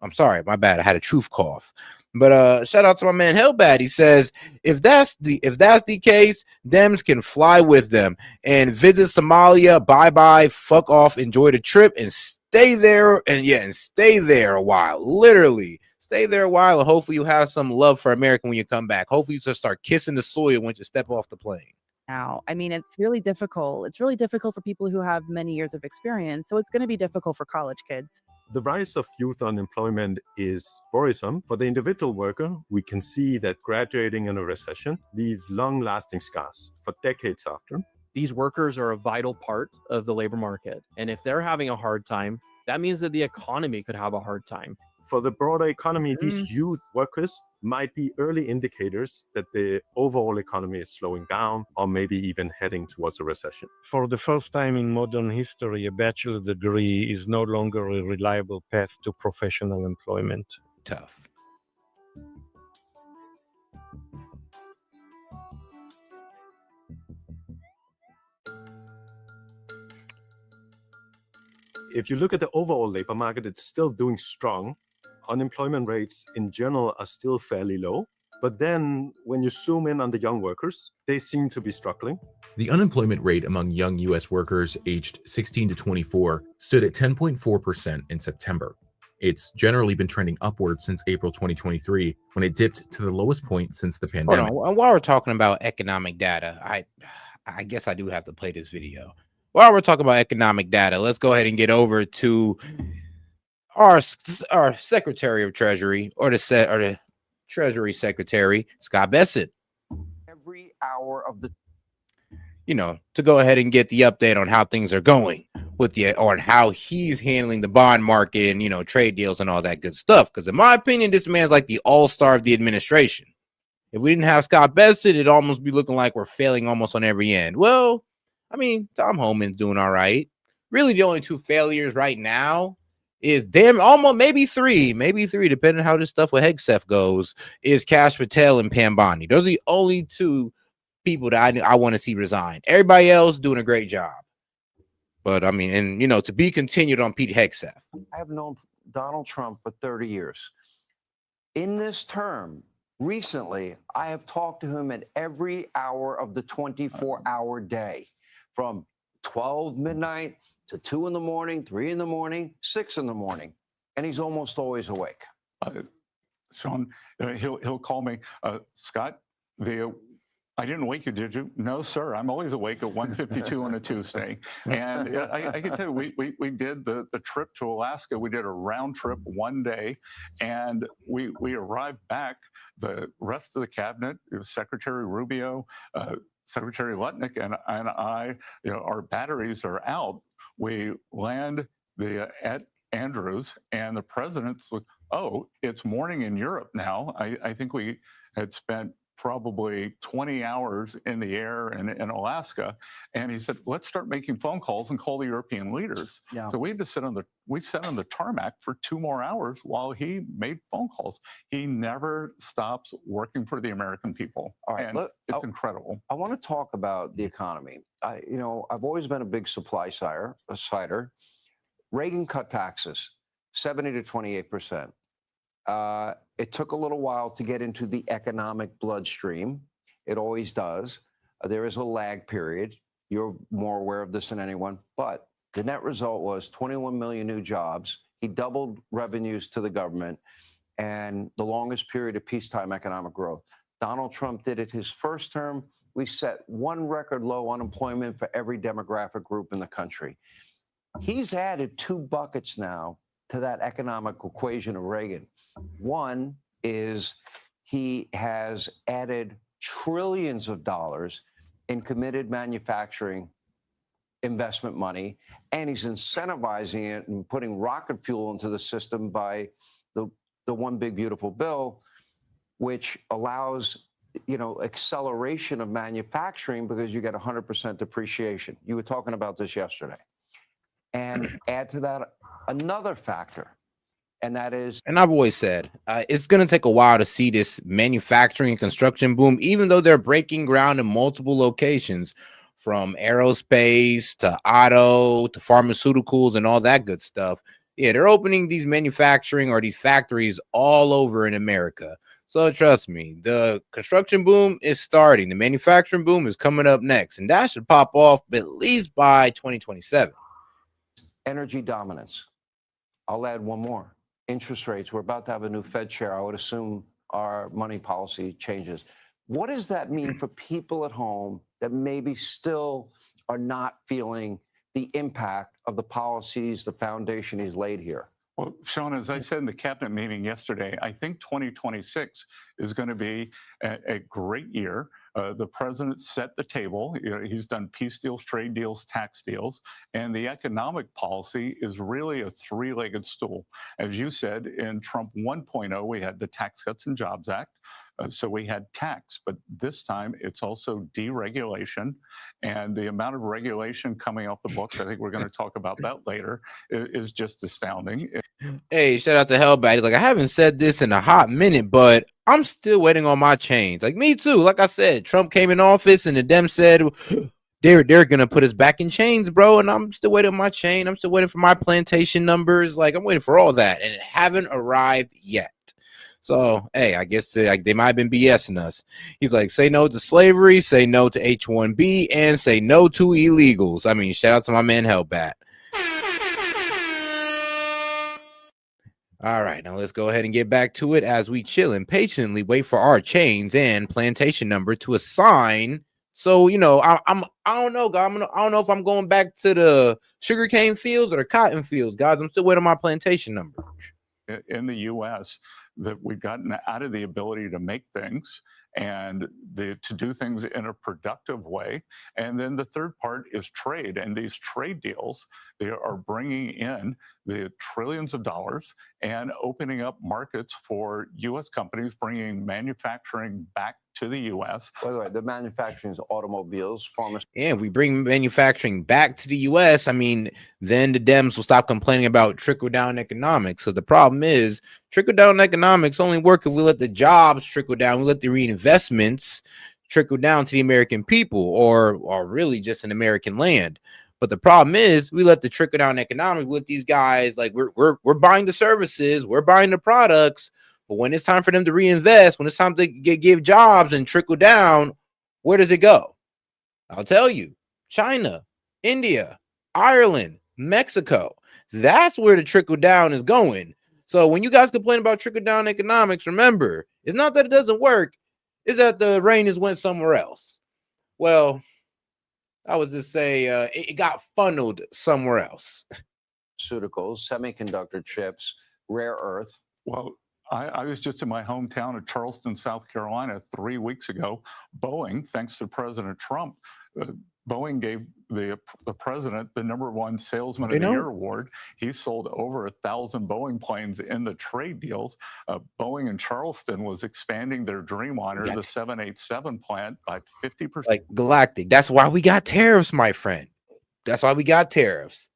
I'm sorry, my bad. I had a truth cough. But shout out to my man Hellbat. He says, if that's the case, Dems can fly with them and visit Somalia. Bye, fuck off, enjoy the trip, and stay there. And stay there a while. Literally, stay there a while, and hopefully you have some love for America when you come back. Hopefully you just start kissing the soil once you step off the plane. Now, I mean, it's really difficult. It's really difficult for people who have many years of experience. So it's going to be difficult for college kids. The rise of youth unemployment is worrisome. For the individual worker, we can see that graduating in a recession leaves long-lasting scars for decades after. These workers are a vital part of the labor market. And if they're having a hard time, that means that the economy could have a hard time. For the broader economy, these youth workers might be early indicators that the overall economy is slowing down or maybe even heading towards a recession. For the first time in modern history, a bachelor degree is no longer a reliable path to professional employment. Tough. If you look at the overall labor market, it's still doing strong. Unemployment rates in general are still fairly low. But then when you zoom in on the young workers, they seem to be struggling. The unemployment rate among young U.S. workers aged 16 to 24 stood at 10.4% in September. It's generally been trending upwards since April 2023, when it dipped to the lowest point since the pandemic. Hold on. While we're talking about economic data, I guess I do have to play this video. While we're talking about economic data, let's go ahead and get over to our Secretary of Treasury, or the Treasury Secretary, Scott Bessent. Every hour of the to go ahead and get the update on how things are going with or how he's handling the bond market and trade deals and all that good stuff. Because in my opinion, this man's like the all-star of the administration. If we didn't have Scott Bessent, it'd almost be looking like we're failing almost on every end. Well, I mean, Tom Homan's doing all right. Really, the only two failures right now is almost maybe three, depending on how this stuff with Hegseth goes, is Kash Patel and Pam Bondi. Those are the only two people that I want to see resign. Everybody else doing a great job. But I mean, and to be continued on Pete Hegseth. I have known Donald Trump for 30 years. In this term, recently, I have talked to him at every hour of the 24-hour day, from 12 midnight to 2 in the morning, 3 in the morning, 6 in the morning, and he's almost always awake. Sean, he'll call me, Scott, I didn't wake you, did you? No, sir. I'm always awake at 1:52 on a Tuesday. And I can tell you, we did the trip to Alaska. We did a round trip one day, and we arrived back. The rest of the cabinet, it was Secretary Rubio, Secretary Lutnick, and I, our batteries are out. We land at Andrews, and the president's like, oh, it's morning in Europe now. I think we had spent probably 20 hours in the air in Alaska, and he said, "Let's start making phone calls and call the European leaders." Yeah. So we had to sat on the tarmac for 2 more hours while he made phone calls. He never stops working for the American people, All right, and it's incredible. I want to talk about the economy. I've always been a big supply sider. Reagan cut taxes 70 to 28%. It took a little while to get into the economic bloodstream. It always does. There is a lag period. You're more aware of this than anyone. But the net result was 21 million new jobs. He doubled revenues to the government and the longest period of peacetime economic growth. Donald Trump did it his first term. We set one record low unemployment for every demographic group in the country. He's added 2 buckets now to that economic equation of Reagan. One is he has added trillions of dollars in committed manufacturing investment money, and he's incentivizing it and putting rocket fuel into the system by the one big beautiful bill, which allows acceleration of manufacturing because you get 100% depreciation. You were talking about this yesterday. And add to that another factor, and that is, and I've always said it's going to take a while to see this manufacturing and construction boom, even though they're breaking ground in multiple locations, from aerospace to auto to pharmaceuticals and all that good stuff. Yeah, they're opening these manufacturing or these factories all over in America. So trust me, the construction boom is starting. The manufacturing boom is coming up next, and that should pop off at least by 2027. energy dominance. I'll add one more. Interest rates. We're about to have a new Fed chair. I would assume our money policy changes. What does that mean for people at home that maybe still are not feeling the impact of the policies, the foundation he's laid here? Well, Sean, as I said in the cabinet meeting yesterday, I think 2026 is going to be a great year. The president set the table. He's done peace deals, trade deals, tax deals, and the economic policy is really a 3-legged stool. As you said, in Trump 1.0, we had the Tax Cuts and Jobs Act. So we had tax, but this time it's also deregulation, and the amount of regulation coming off the books, I think we're going to talk about that later, is just astounding. Hey, shout out to Hellbat. He's like, I haven't said this in a hot minute, but I'm still waiting on my change. Like, me too. Like I said, Trump came in office and the Dems said they're gonna put us back in chains, bro. And I'm still waiting on my chain. I'm still waiting for my plantation numbers. Like, I'm waiting for all that, and it haven't arrived yet. So, hey, I guess they might have been BSing us. He's like, say no to slavery, say no to H-1B, and say no to illegals. I mean, shout out to my man Hellbat. All right, now let's go ahead and get back to it as we chill and patiently wait for our chains and plantation number to assign. So, I don't know, guys. I don't know if I'm going back to the sugarcane fields or the cotton fields, guys. I'm still waiting on my plantation number. In the U.S., that we've gotten out of the ability to make things and to do things in a productive way. And then the third part is trade. And these trade deals, they are bringing in the trillions of dollars and opening up markets for U.S. companies, bringing manufacturing back to the U.S. By the way, the manufacturing is automobiles, pharmaceuticals. Yeah, if we bring manufacturing back to the U.S., I mean, then the Dems will stop complaining about trickle-down economics. So the problem is trickle-down economics only work if we let the jobs trickle down, we let the reinvestments trickle down to the American people, or really just an American land. But the problem is we let the trickle-down economics, we let these guys, like, we're buying the services, we're buying the products, but when it's time for them to reinvest, when it's time to give jobs and trickle down, where does it go? I'll tell you, China, India, Ireland, Mexico. That's where the trickle down is going. So when you guys complain about trickle down economics, remember, it's not that it doesn't work, it's that the rain has went somewhere else. Well, I was just say it got funneled somewhere else. Pharmaceuticals, semiconductor chips, rare earth. Well, I was just in my hometown of Charleston, South Carolina 3 weeks ago. Boeing, thanks to President Trump, Boeing gave the president the #1 Salesman They of the know. Year award. He sold over 1,000 Boeing planes in the trade deals. Boeing in Charleston was expanding their Dreamliner, the 787 plant, by 50%. Like galactic. That's why we got tariffs, my friend. That's why we got tariffs,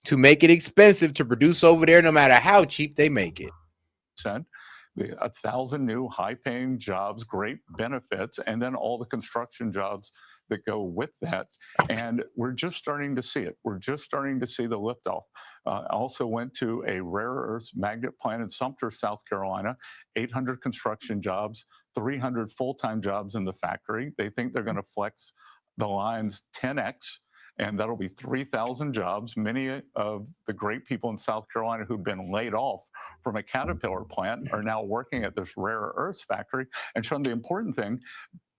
to make it expensive to produce over there, no matter how cheap they make it. 1,000 new high-paying jobs, great benefits, and then all the construction jobs that go with that. And we're just starting to see it. We're just starting to see the liftoff. I also went to a rare earth magnet plant in Sumter, South Carolina, 800 construction jobs, 300 full-time jobs in the factory. They think they're going to flex the lines 10x. And that'll be 3,000 jobs. Many of the great people in South Carolina who've been laid off from a Caterpillar plant are now working at this rare earth factory. And Sean, the important thing,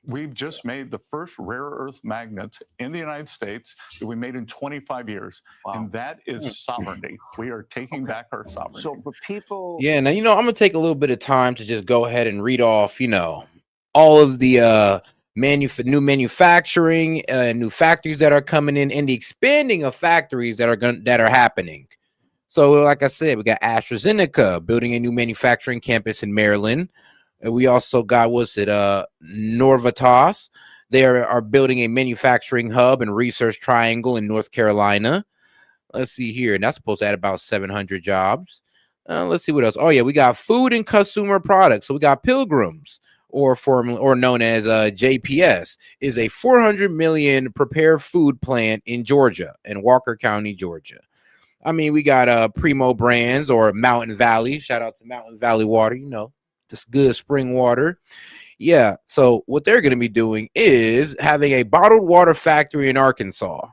we've just made the first rare earth magnets in the United States that we made in 25 years. And that is sovereignty. We are taking back our sovereignty. So for people, Yeah, now, I'm gonna take a little bit of time to just go ahead and read off, all of the new manufacturing, new factories that are coming in, and the expanding of factories that are happening. So, like I said, we got AstraZeneca building a new manufacturing campus in Maryland. We also got, Norvitas. They are building a manufacturing hub and research triangle in North Carolina. Let's see here, and that's supposed to add about 700 jobs. Let's see what else. Oh yeah, we got food and consumer products. So we got Pilgrims, or known as JPS, is a 400 million prepared food plant in Georgia, in Walker County, Georgia. I mean, we got Primo Brands, or Mountain Valley. Shout out to Mountain Valley Water. This good spring water. Yeah. So what they're going to be doing is having a bottled water factory in Arkansas.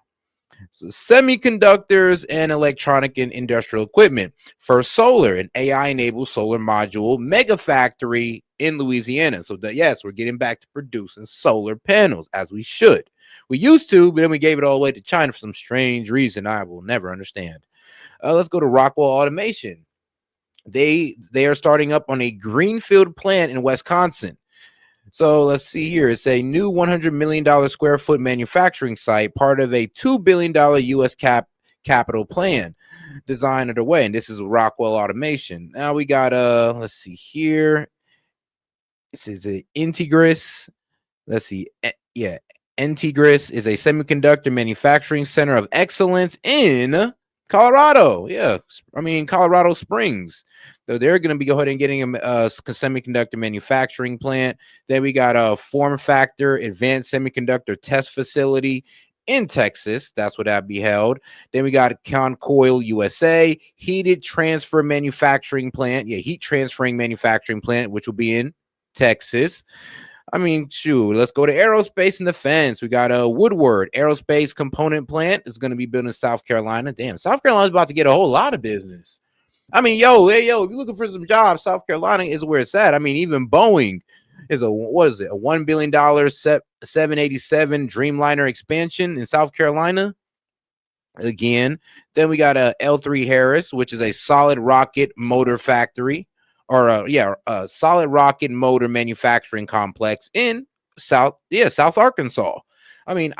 So semiconductors and electronic and industrial equipment for solar and AI-enabled solar module mega factory in Louisiana. So yes, we're getting back to producing solar panels, as we should. We used to, but then we gave it all away to China for some strange reason I will never understand. Let's go to Rockwell Automation. They are starting up on a greenfield plant in Wisconsin. So let's see here. It's a new $100 million square foot manufacturing site, part of a $2 billion U.S. capital plan designed underway. And this is Rockwell Automation. Now we got, let's see here. This is a Integris. Let's see. Yeah. Integris is a semiconductor manufacturing center of excellence in Colorado. Yeah. I mean, Colorado Springs. So they're going to be go ahead and getting a semiconductor manufacturing plant. Then we got a Form Factor Advanced Semiconductor Test Facility in Texas. That's what that be held. Then we got Concoil USA Heated Transfer Manufacturing Plant. Yeah, heat transferring manufacturing plant, which will be in Texas. I mean, shoot, let's go to aerospace and defense. We got a Woodward Aerospace Component Plant is going to be built in South Carolina. Damn, South Carolina's about to get a whole lot of business. I mean, if you're looking for some jobs, South Carolina is where it's at. I mean, even Boeing is a $1 billion 787 Dreamliner expansion in South Carolina. Again, then we got a L3 Harris, which is a solid rocket motor factory, or a solid rocket motor manufacturing complex in South Arkansas. I mean,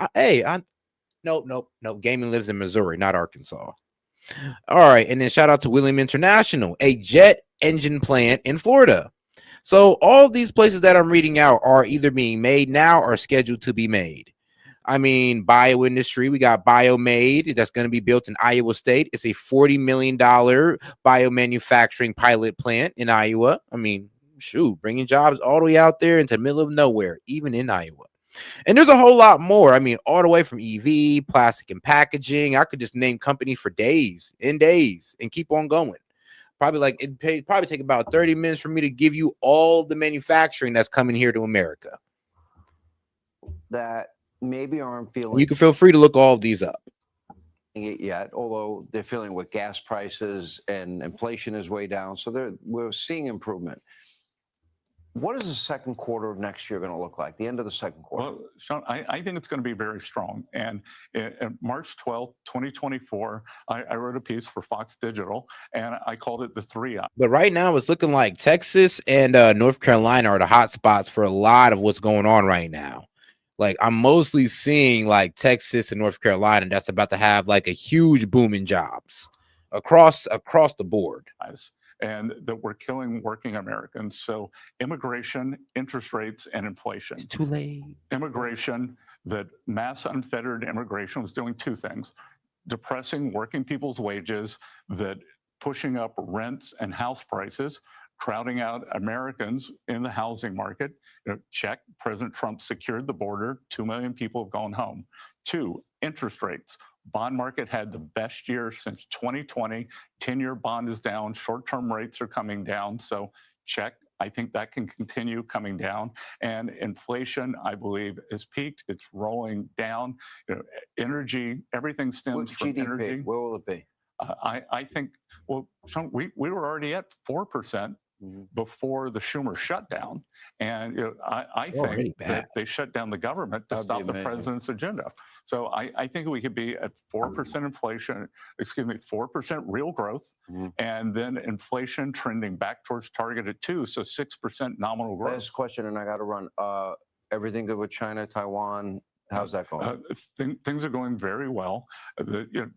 nope. Gaming lives in Missouri, not Arkansas. All right, and then shout out to William International, a jet engine plant in Florida. So all of these places that I'm reading out are either being made now or scheduled to be made. I mean, bio industry, we got BioMade that's going to be built in Iowa State. It's a $40 million biomanufacturing pilot plant in Iowa. I mean, shoot, bringing jobs all the way out there into the middle of nowhere, even in Iowa. And there's a whole lot more. I mean, all the way from EV, plastic and packaging. I could just name companies for days and keep on going. Probably take about 30 minutes for me to give you all the manufacturing that's coming here to America. That maybe aren't feeling. You can feel free to look all of these up. It yet, although they're feeling with gas prices and inflation is way down. So we're seeing improvement. What is the second quarter of next year going to look like? The end of the second quarter? Well, Sean, I think it's going to be very strong. And March 12th, 2024, I wrote a piece for Fox Digital, and I called it the 3 I. But right now, it's looking like Texas and North Carolina are the hot spots for a lot of what's going on right now. Like I'm mostly seeing like Texas and North Carolina that's about to have like a huge boom in jobs across the board. And that we're killing working Americans. So immigration, interest rates, and inflation. It's too late. Immigration, that mass unfettered immigration was doing two things: depressing working people's wages, that pushing up rents and house prices, crowding out Americans in the housing market. Check, President Trump secured the border. 2 million people have gone home. Two, interest rates. Bond market had the best year since 2020. 10-year bond is down. Short-term rates are coming down. So check. I think that can continue coming down. And inflation, I believe, has peaked. It's rolling down. Energy, everything stems from GDP, energy. where will it be? I think, well, we were already at 4% before the Schumer shutdown. And I think that they shut down the government to stop the president's agenda. So I think we could be at 4% inflation, 4% real growth, and then inflation trending back towards target at 2%, so 6% nominal growth. Last question, and I got to run. Everything good with China, Taiwan? How's that going? Things are going very well.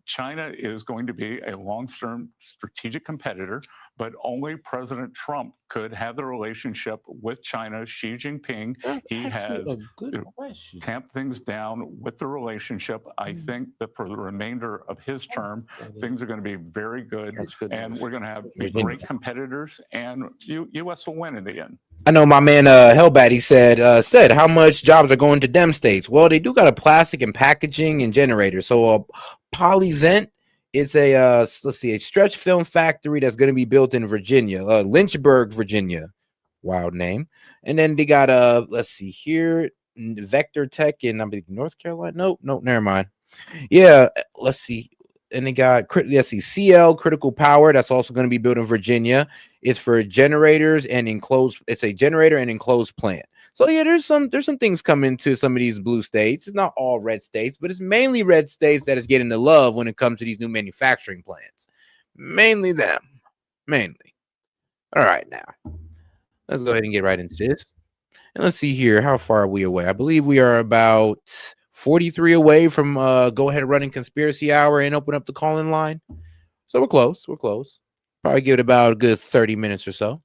China is going to be a long-term strategic competitor, but only President Trump could have the relationship with China. Xi Jinping, he has tamped things down with the relationship. I think that for the remainder of his term, things are going to be very good. And we're going to have great competitors, and U.S. will win in the end. I know my man Hellbat, he said how much jobs are going to dem states. Well, they do got a plastic and packaging and generator. So Polyzent is a a stretch film factory that's going to be built in Virginia, Lynchburg, Virginia. Wild name. And then they got let's see here, Vector Tech in North Carolina. No, never mind. Yeah, let's see. And they got CL Critical Power that's also going to be built in Virginia. It's for generators and enclosed. It's a generator and enclosed plant. So yeah, there's some things coming to some of these blue states. It's not all red states, but it's mainly red states that is getting the love when it comes to these new manufacturing plants. Mainly them. Mainly. All right, now let's go ahead and get right into this. And let's see here. How far are we away? I believe we are about 43 away from go ahead and running conspiracy hour and open up the call-in line. So we're close. Probably give it about a good 30 minutes or so.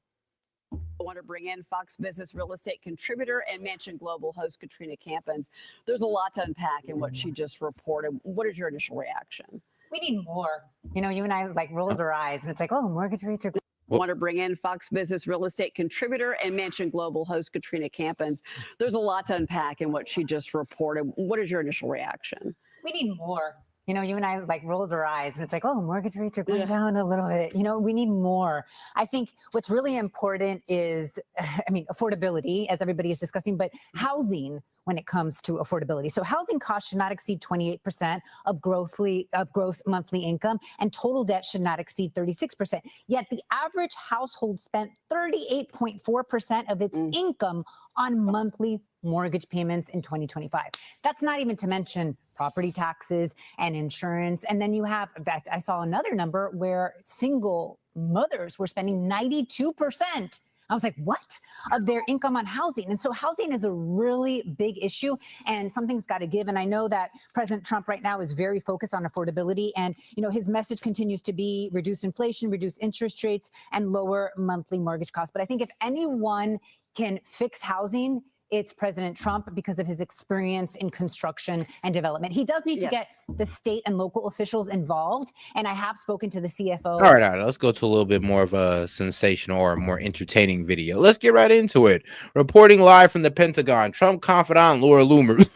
I want to bring in Fox Business real estate contributor and Mansion Global host Katrina Campins. There's a lot to unpack in what she just reported. What is your initial reaction? We need more. You and I rolls our eyes and it's like, oh, mortgage rates are. I want to bring in Fox Business real estate contributor and Mansion Global host Katrina Campins. There's a lot to unpack in what she just reported. What is your initial reaction? We need more. You and I rolls our eyes and it's like, oh, mortgage rates are going down a little bit. We need more. I think what's really important is, affordability, as everybody is discussing, but housing when it comes to affordability. So housing costs should not exceed 28% of gross monthly income, and total debt should not exceed 36%. Yet the average household spent 38.4% of its income on monthly mortgage payments in 2025. That's not even to mention property taxes and insurance. And then you have that. I saw another number where single mothers were spending 92%. I was like, what? Of their income on housing. And so housing is a really big issue, and something's got to give. And I know that President Trump right now is very focused on affordability. And, his message continues to be reduce inflation, reduce interest rates, and lower monthly mortgage costs. But I think if anyone can fix housing, it's President Trump, because of his experience in construction and development. He does need to get the state and local officials involved. And I have spoken to the CFO. All right. Let's go to a little bit more of a sensational or more entertaining video. Let's get right into it. Reporting live from the Pentagon, Trump confidant Laura Loomer.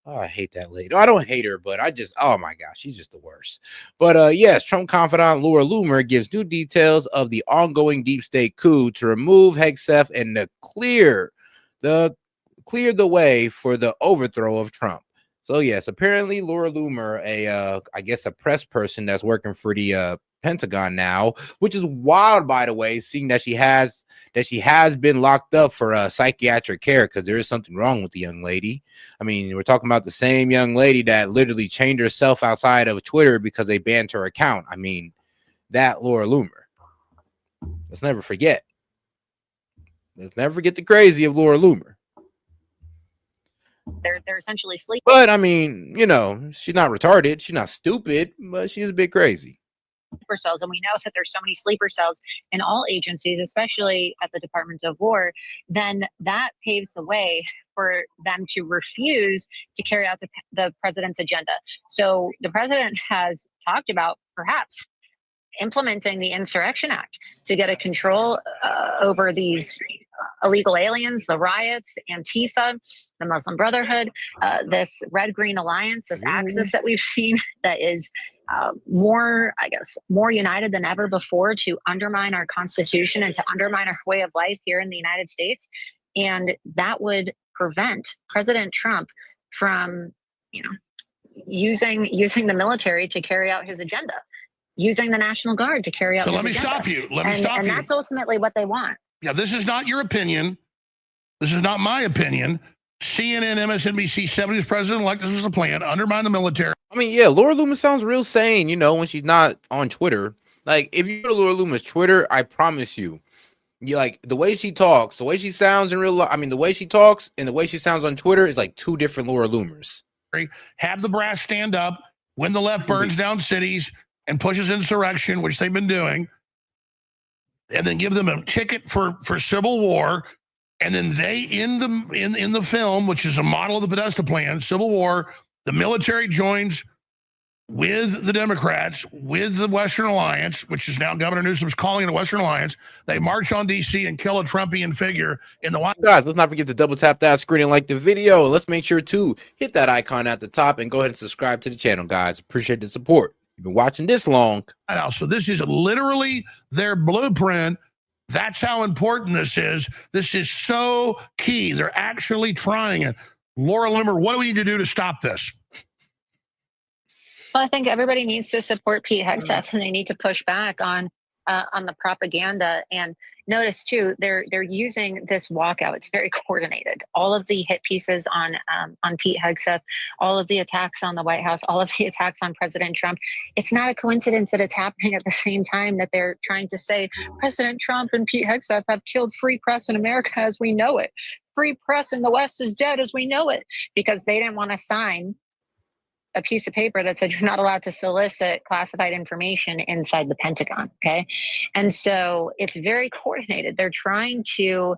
Oh, I hate that lady. No, I don't hate her, but oh my gosh, she's just the worst. But yes, Trump confidant Laura Loomer gives new details of the ongoing deep state coup to remove Hegseth and to clear the way for the overthrow of Trump. So yes, apparently Laura Loomer, I guess a press person that's working for the Pentagon now, which is wild, by the way, seeing that she has been locked up for psychiatric care, because there is something wrong with the young lady. I mean, we're talking about the same young lady that literally chained herself outside of Twitter because they banned her account. I mean, that Laura Loomer. Let's never forget. Let's never forget the crazy of Laura Loomer. They're essentially sleeping. But I mean, you know, she's not retarded. She's not stupid, but she's a bit crazy. Sleeper cells, and we know that there's so many sleeper cells in all agencies, especially at the Department of War, then that paves the way for them to refuse to carry out the president's agenda. So the president has talked about perhaps implementing the Insurrection Act to get a control over these illegal aliens, the riots, Antifa, the Muslim Brotherhood, this Red-Green Alliance, this axis that we've seen that is more united than ever before to undermine our Constitution and to undermine our way of life here in the United States. And that would prevent President Trump from, using the military to carry out his agenda, using the National Guard to carry out his agenda. So let me stop you. Let me stop you. And that's ultimately what they want. Yeah, this is not your opinion. This is not my opinion. CNN, MSNBC, 70s president-elect, this was the plan, undermine the military. I mean, yeah, Laura Loomis sounds real sane, when she's not on Twitter. Like, if you go to Laura Loomis' Twitter, I promise you, like, the way she talks, the way she sounds in real life, I mean, the way she talks and the way she sounds on Twitter is like two different Laura Loomis. Have the brass stand up when the left burns down cities and pushes insurrection, which they've been doing, and then give them a ticket for civil war. And then they, in the film, which is a model of the Podesta plan, Civil War, the military joins with the Democrats, with the Western Alliance, which is now Governor Newsom's calling it a Western Alliance. They march on D.C. and kill a Trumpian figure in the White House. Guys, let's not forget to double tap that screen and like the video. And let's make sure to hit that icon at the top and go ahead and subscribe to the channel, guys. Appreciate the support. You've been watching this long. So this is literally their blueprint. That's how important this is. This is so key. They're actually trying it. Laura Loomer, what do we need to do to stop this? Well, I think everybody needs to support Pete Hegseth, and they need to push back on the propaganda. And notice too, they're using this walkout. It's very coordinated. All of the hit pieces on Pete Hegseth, all of the attacks on the White House, all of the attacks on President Trump. It's not a coincidence that it's happening at the same time that they're trying to say President Trump and Pete Hegseth have killed free press in America as we know it. Free press in the West is dead as we know it, because they didn't want to sign a piece of paper that said you're not allowed to solicit classified information inside the Pentagon. Okay. And so it's very coordinated. They're trying to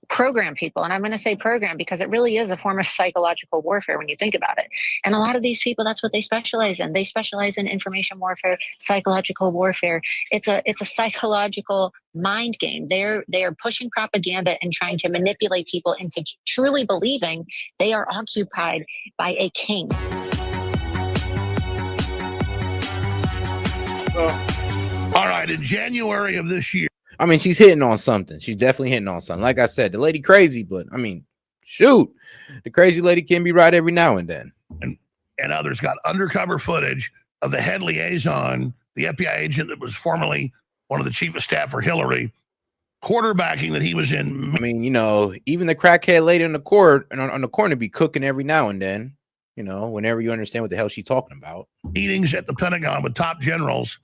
program people. And I'm going to say program because it really is a form of psychological warfare when you think about it. And a lot of these people, that's what they specialize in. They specialize in information warfare, psychological warfare. It's a psychological mind game. They are pushing propaganda and trying to manipulate people into truly believing they are occupied by a king. All right, in January of this year. I mean, she's hitting on something. She's definitely hitting on something. Like I said, the lady crazy, but I mean, shoot, the crazy lady can be right every now and then. And others got undercover footage of the head liaison, the FBI agent that was formerly one of the chief of staff for Hillary, quarterbacking that he was in. I mean, even the crackhead lady on the court and on the corner be cooking every now and then, whenever you understand what the hell she's talking about. Meetings at the Pentagon with top generals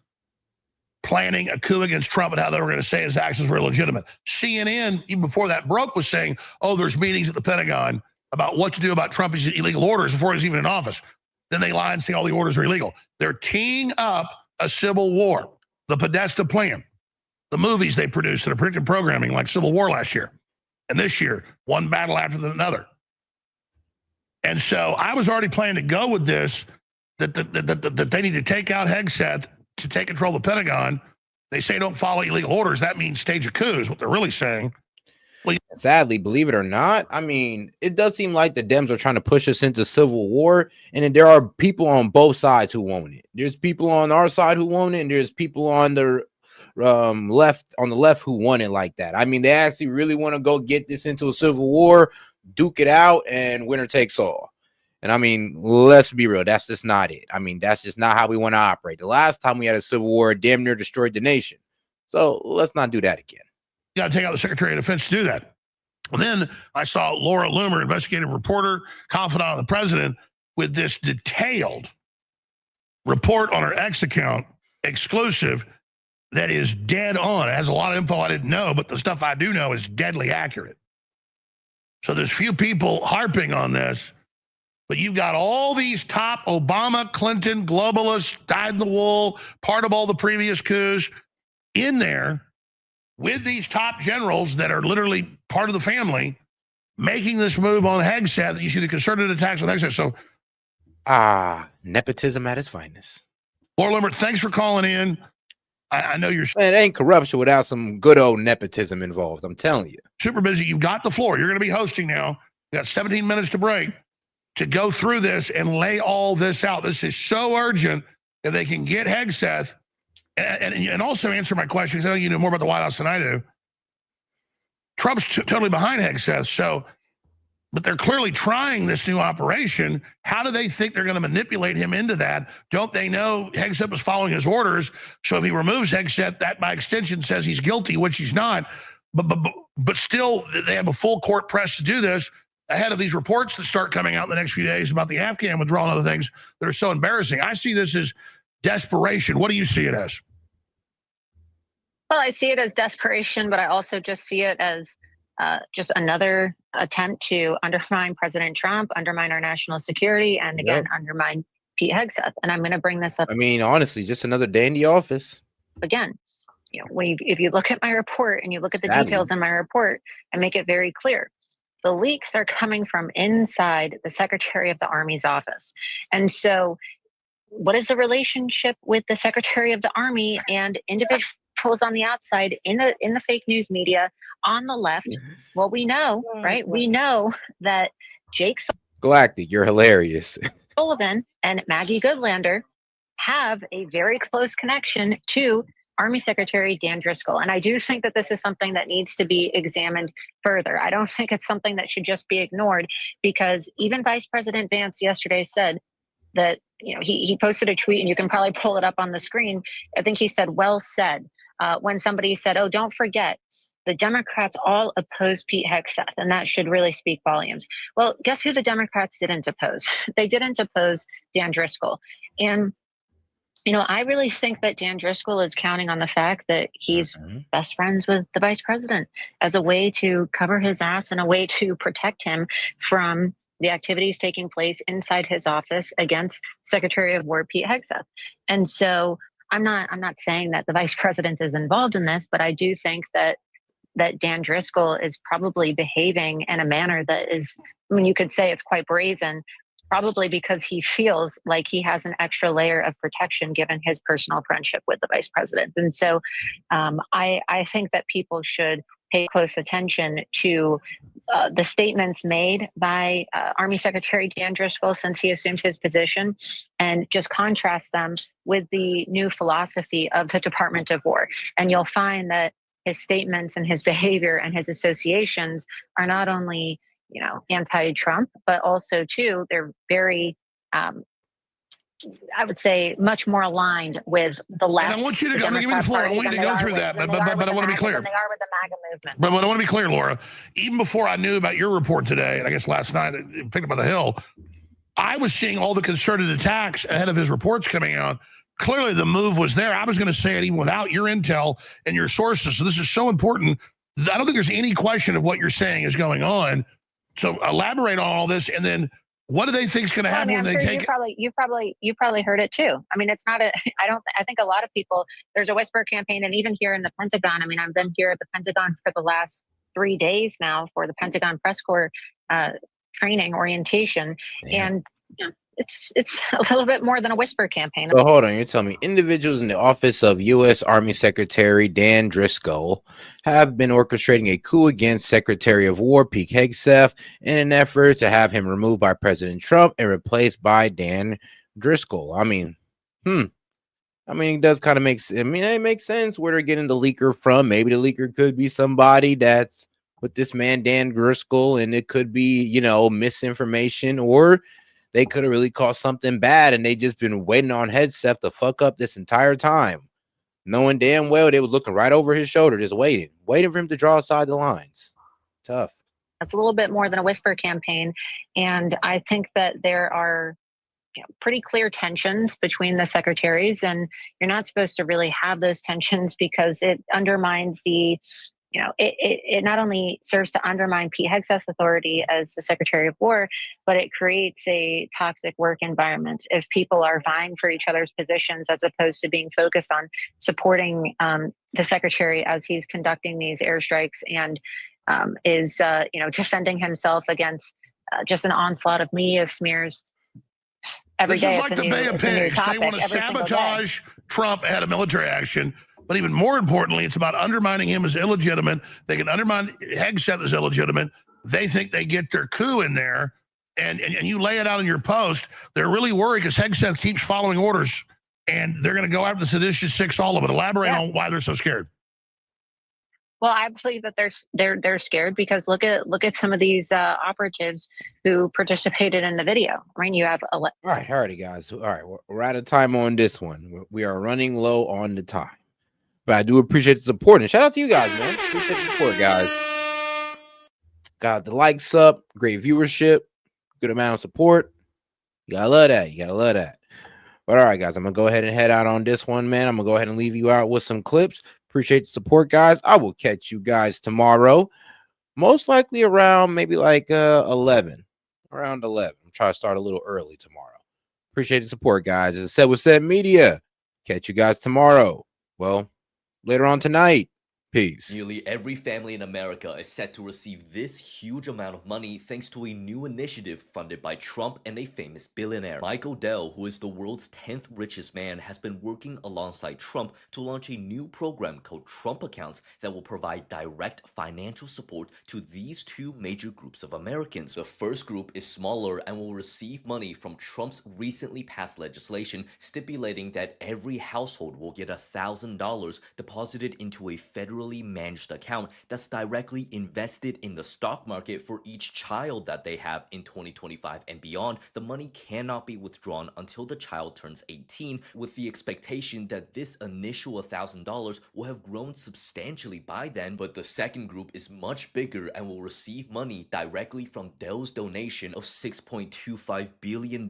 planning a coup against Trump and how they were going to say his actions were illegitimate. CNN, even before that broke, was saying, there's meetings at the Pentagon about what to do about Trump's illegal orders before he's even in office. Then they lie and say all the orders are illegal. They're teeing up a civil war, the Podesta plan, the movies they produced that are predicted programming like Civil War last year. And this year, one battle after another. And so I was already planning to go with this, that they need to take out Hegseth to take control of the Pentagon. They say don't follow illegal orders. That means stage a coup is what they're really saying. Sadly, believe it or not, I mean, it does seem like the Dems are trying to push us into civil war, and then there are people on both sides who want it. There's people on our side who want it, and there's people on the left who want it like that. I mean, they actually really want to go get this into a civil war, duke it out, and winner takes all. And I mean, let's be real. That's just not it. I mean, that's just not how we want to operate. The last time we had a civil war, it damn near destroyed the nation. So let's not do that again. You got to take out the Secretary of Defense to do that. And then I saw Laura Loomer, investigative reporter, confidant of the president, with this detailed report on her X account, exclusive, that is dead on. It has a lot of info I didn't know, but the stuff I do know is deadly accurate. So there's few people harping on this, but you've got all these top Obama, Clinton, globalists, dyed-in-the-wool, part of all the previous coups in there with these top generals that are literally part of the family making this move on Hegseth. You see the concerted attacks on Hegseth. So, nepotism at its finest. Laura Limbert, thanks for calling in. I know you're Man, it ain't corruption without some good old nepotism involved. I'm telling you. super busy. You've got the floor. You're going to be hosting now. You got 17 minutes to break to go through this and lay all this out. This is so urgent if they can get Hegseth and also answer my question, because I know you know more about the White House than I do. Trump's totally behind Hegseth, so, but they're clearly trying this new operation. How do they think they're going to manipulate him into that? Don't they know Hegseth was following his orders? So if he removes Hegseth, that by extension says he's guilty, which he's not. But still, they have a full court press to do this ahead of these reports that start coming out in the next few days about the Afghan withdrawal and other things that are so embarrassing. I see this as desperation. What do you see it as? Well, I see it as desperation, but I also just see it as just another attempt to undermine President Trump, undermine our national security, and again, undermine Pete Hegseth. And I'm going to bring this up. I mean, honestly, just another day in the office. Again, you know, if you look at my report and you look at the details in my report, I make it very clear. The leaks are coming from inside the Secretary of the Army's office. And so what is the relationship with the Secretary of the Army and individuals on the outside in the fake news media on the left? Well, we know, right? We know that Jake Galactic, you're hilarious. Sullivan and Maggie Goodlander have a very close connection to Army Secretary Dan Driscoll. And I do think that this is something that needs to be examined further. I don't think it's something that should just be ignored, because even Vice President Vance yesterday said that, you know, he posted a tweet, and you can probably pull it up on the screen. I think he said, well said, when somebody said, oh, don't forget, the Democrats all oppose Pete Hegseth, and that should really speak volumes. Well, guess who the Democrats didn't oppose? They didn't oppose Dan Driscoll. And you know, I really think that Dan Driscoll is counting on the fact that he's best friends with the vice president as a way to cover his ass and a way to protect him from the activities taking place inside his office against Secretary of War Pete Hegseth. And so I'm not saying that the vice president is involved in this, but I do think that Dan Driscoll is probably behaving in a manner that is, I mean, you could say it's quite brazen, probably because he feels like he has an extra layer of protection given his personal friendship with the vice president. And so I think that people should pay close attention to the statements made by Army Secretary Dan Driscoll since he assumed his position, and just contrast them with the new philosophy of the Department of War. And you'll find that his statements and his behavior and his associations are not only, you know, anti-Trump, but also too, they're very, I would say, much more aligned with the left. And I want you to go, give me the floor. I want you to go through that, but I want to be clear. They are with the MAGA movement. But I want to be clear, Laura. Even before I knew about your report today, and I guess last night that it picked up on the Hill, I was seeing all the concerted attacks ahead of his reports coming out. Clearly, the move was there. I was going to say it even without your intel and your sources. So this is so important. I don't think there's any question of what you're saying is going on. So elaborate on all this, and then what do they think is going to happen when they take it? You probably heard it too. I mean, it's not a. I think a lot of people. There's a whisper campaign, and even here in the Pentagon. I mean, I've been here at the Pentagon for the last 3 days now for the Pentagon Press Corps training orientation, and you know, it's a little bit more than a whisper campaign. So hold on, you're telling me individuals in the office of U.S. Army Secretary Dan Driscoll have been orchestrating a coup against Secretary of War Pete Hegseth in an effort to have him removed by President Trump and replaced by Dan Driscoll. I mean, it does kind of make sense. I mean, it makes sense where they're getting the leaker from. Maybe the leaker could be somebody that's with this man Dan Driscoll, and it could be, you know, misinformation, or they could have really caused something bad, and they just been waiting on Hegseth to fuck up this entire time, knowing damn well they were looking right over his shoulder, just waiting for him to draw aside the lines. Tough. That's a little bit more than a whisper campaign, and I think that there are, you know, pretty clear tensions between the secretaries, and you're not supposed to really have those tensions because it undermines the, it not only serves to undermine Pete Hegseth's authority as the Secretary of War, but it creates a toxic work environment if people are vying for each other's positions as opposed to being focused on supporting the Secretary as he's conducting these airstrikes and is defending himself against just an onslaught of media smears. Every this day is like the Bay of Pigs. They want to sabotage Trump ahead of military action. But even more importantly, it's about undermining him as illegitimate. They can undermine Hegseth as illegitimate. They think they get their coup in there. And you lay it out in your post. They're really worried because Hegseth keeps following orders. And they're going to go after the seditious six, all of it. Elaborate on why they're so scared. Well, I believe that they're scared because look at some of these operatives who participated in the video. I mean, you have all right, guys. All right, we're out of time on this one. We are running low on the time, but I do appreciate the support and shout out to you guys, man. Appreciate the support, guys. Got the likes up, great viewership, good amount of support. You gotta love that. You gotta love that. But all right, guys, I'm gonna go ahead and head out on this one, man. I'm gonna go ahead and leave you out with some clips. Appreciate the support, guys. I will catch you guys tomorrow, most likely around maybe like 11, around 11. I'm trying to start a little early tomorrow. Appreciate the support, guys. As I said with S.E.T Media, catch you guys tomorrow. Well, later on tonight. Peace. Nearly every family in America is set to receive this huge amount of money thanks to a new initiative funded by Trump and a famous billionaire. Mike Odell, who is the world's 10th richest man, has been working alongside Trump to launch a new program called Trump Accounts that will provide direct financial support to these two major groups of Americans. The first group is smaller and will receive money from Trump's recently passed legislation stipulating that every household will get $1,000 deposited into a federally managed account that's directly invested in the stock market for each child that they have in 2025 and beyond. The money cannot be withdrawn until the child turns 18, with the expectation that this initial $1,000 will have grown substantially by then. But the second group is much bigger and will receive money directly from Dell's donation of $6.25 billion,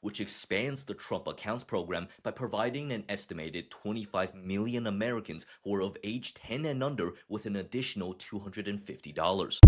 which expands the Trump Accounts program by providing an estimated 25 million Americans who are of age 10 and under with an additional $250.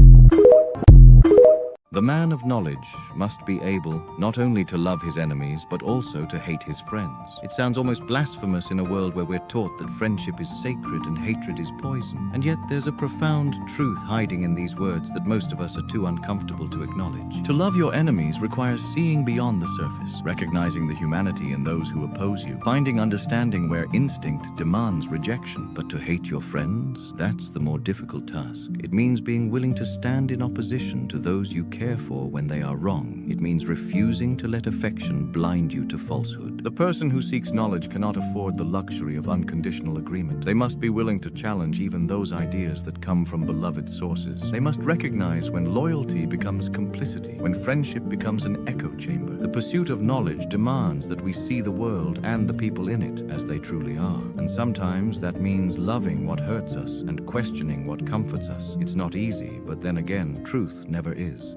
The man of knowledge must be able not only to love his enemies, but also to hate his friends. It sounds almost blasphemous in a world where we're taught that friendship is sacred and hatred is poison. And yet there's a profound truth hiding in these words that most of us are too uncomfortable to acknowledge. To love your enemies requires seeing beyond the surface, recognizing the humanity in those who oppose you, finding understanding where instinct demands rejection. But to hate your friends, that's the more difficult task. It means being willing to stand in opposition to those you care for when they are wrong. It means refusing to let affection blind you to falsehood. The person who seeks knowledge cannot afford the luxury of unconditional agreement. They must be willing to challenge even those ideas that come from beloved sources. They must recognize when loyalty becomes complicity, when friendship becomes an echo chamber. The pursuit of knowledge demands that we see the world and the people in it as they truly are. And sometimes that means loving what hurts us and questioning what comforts us. It's not easy, but then again, truth never is.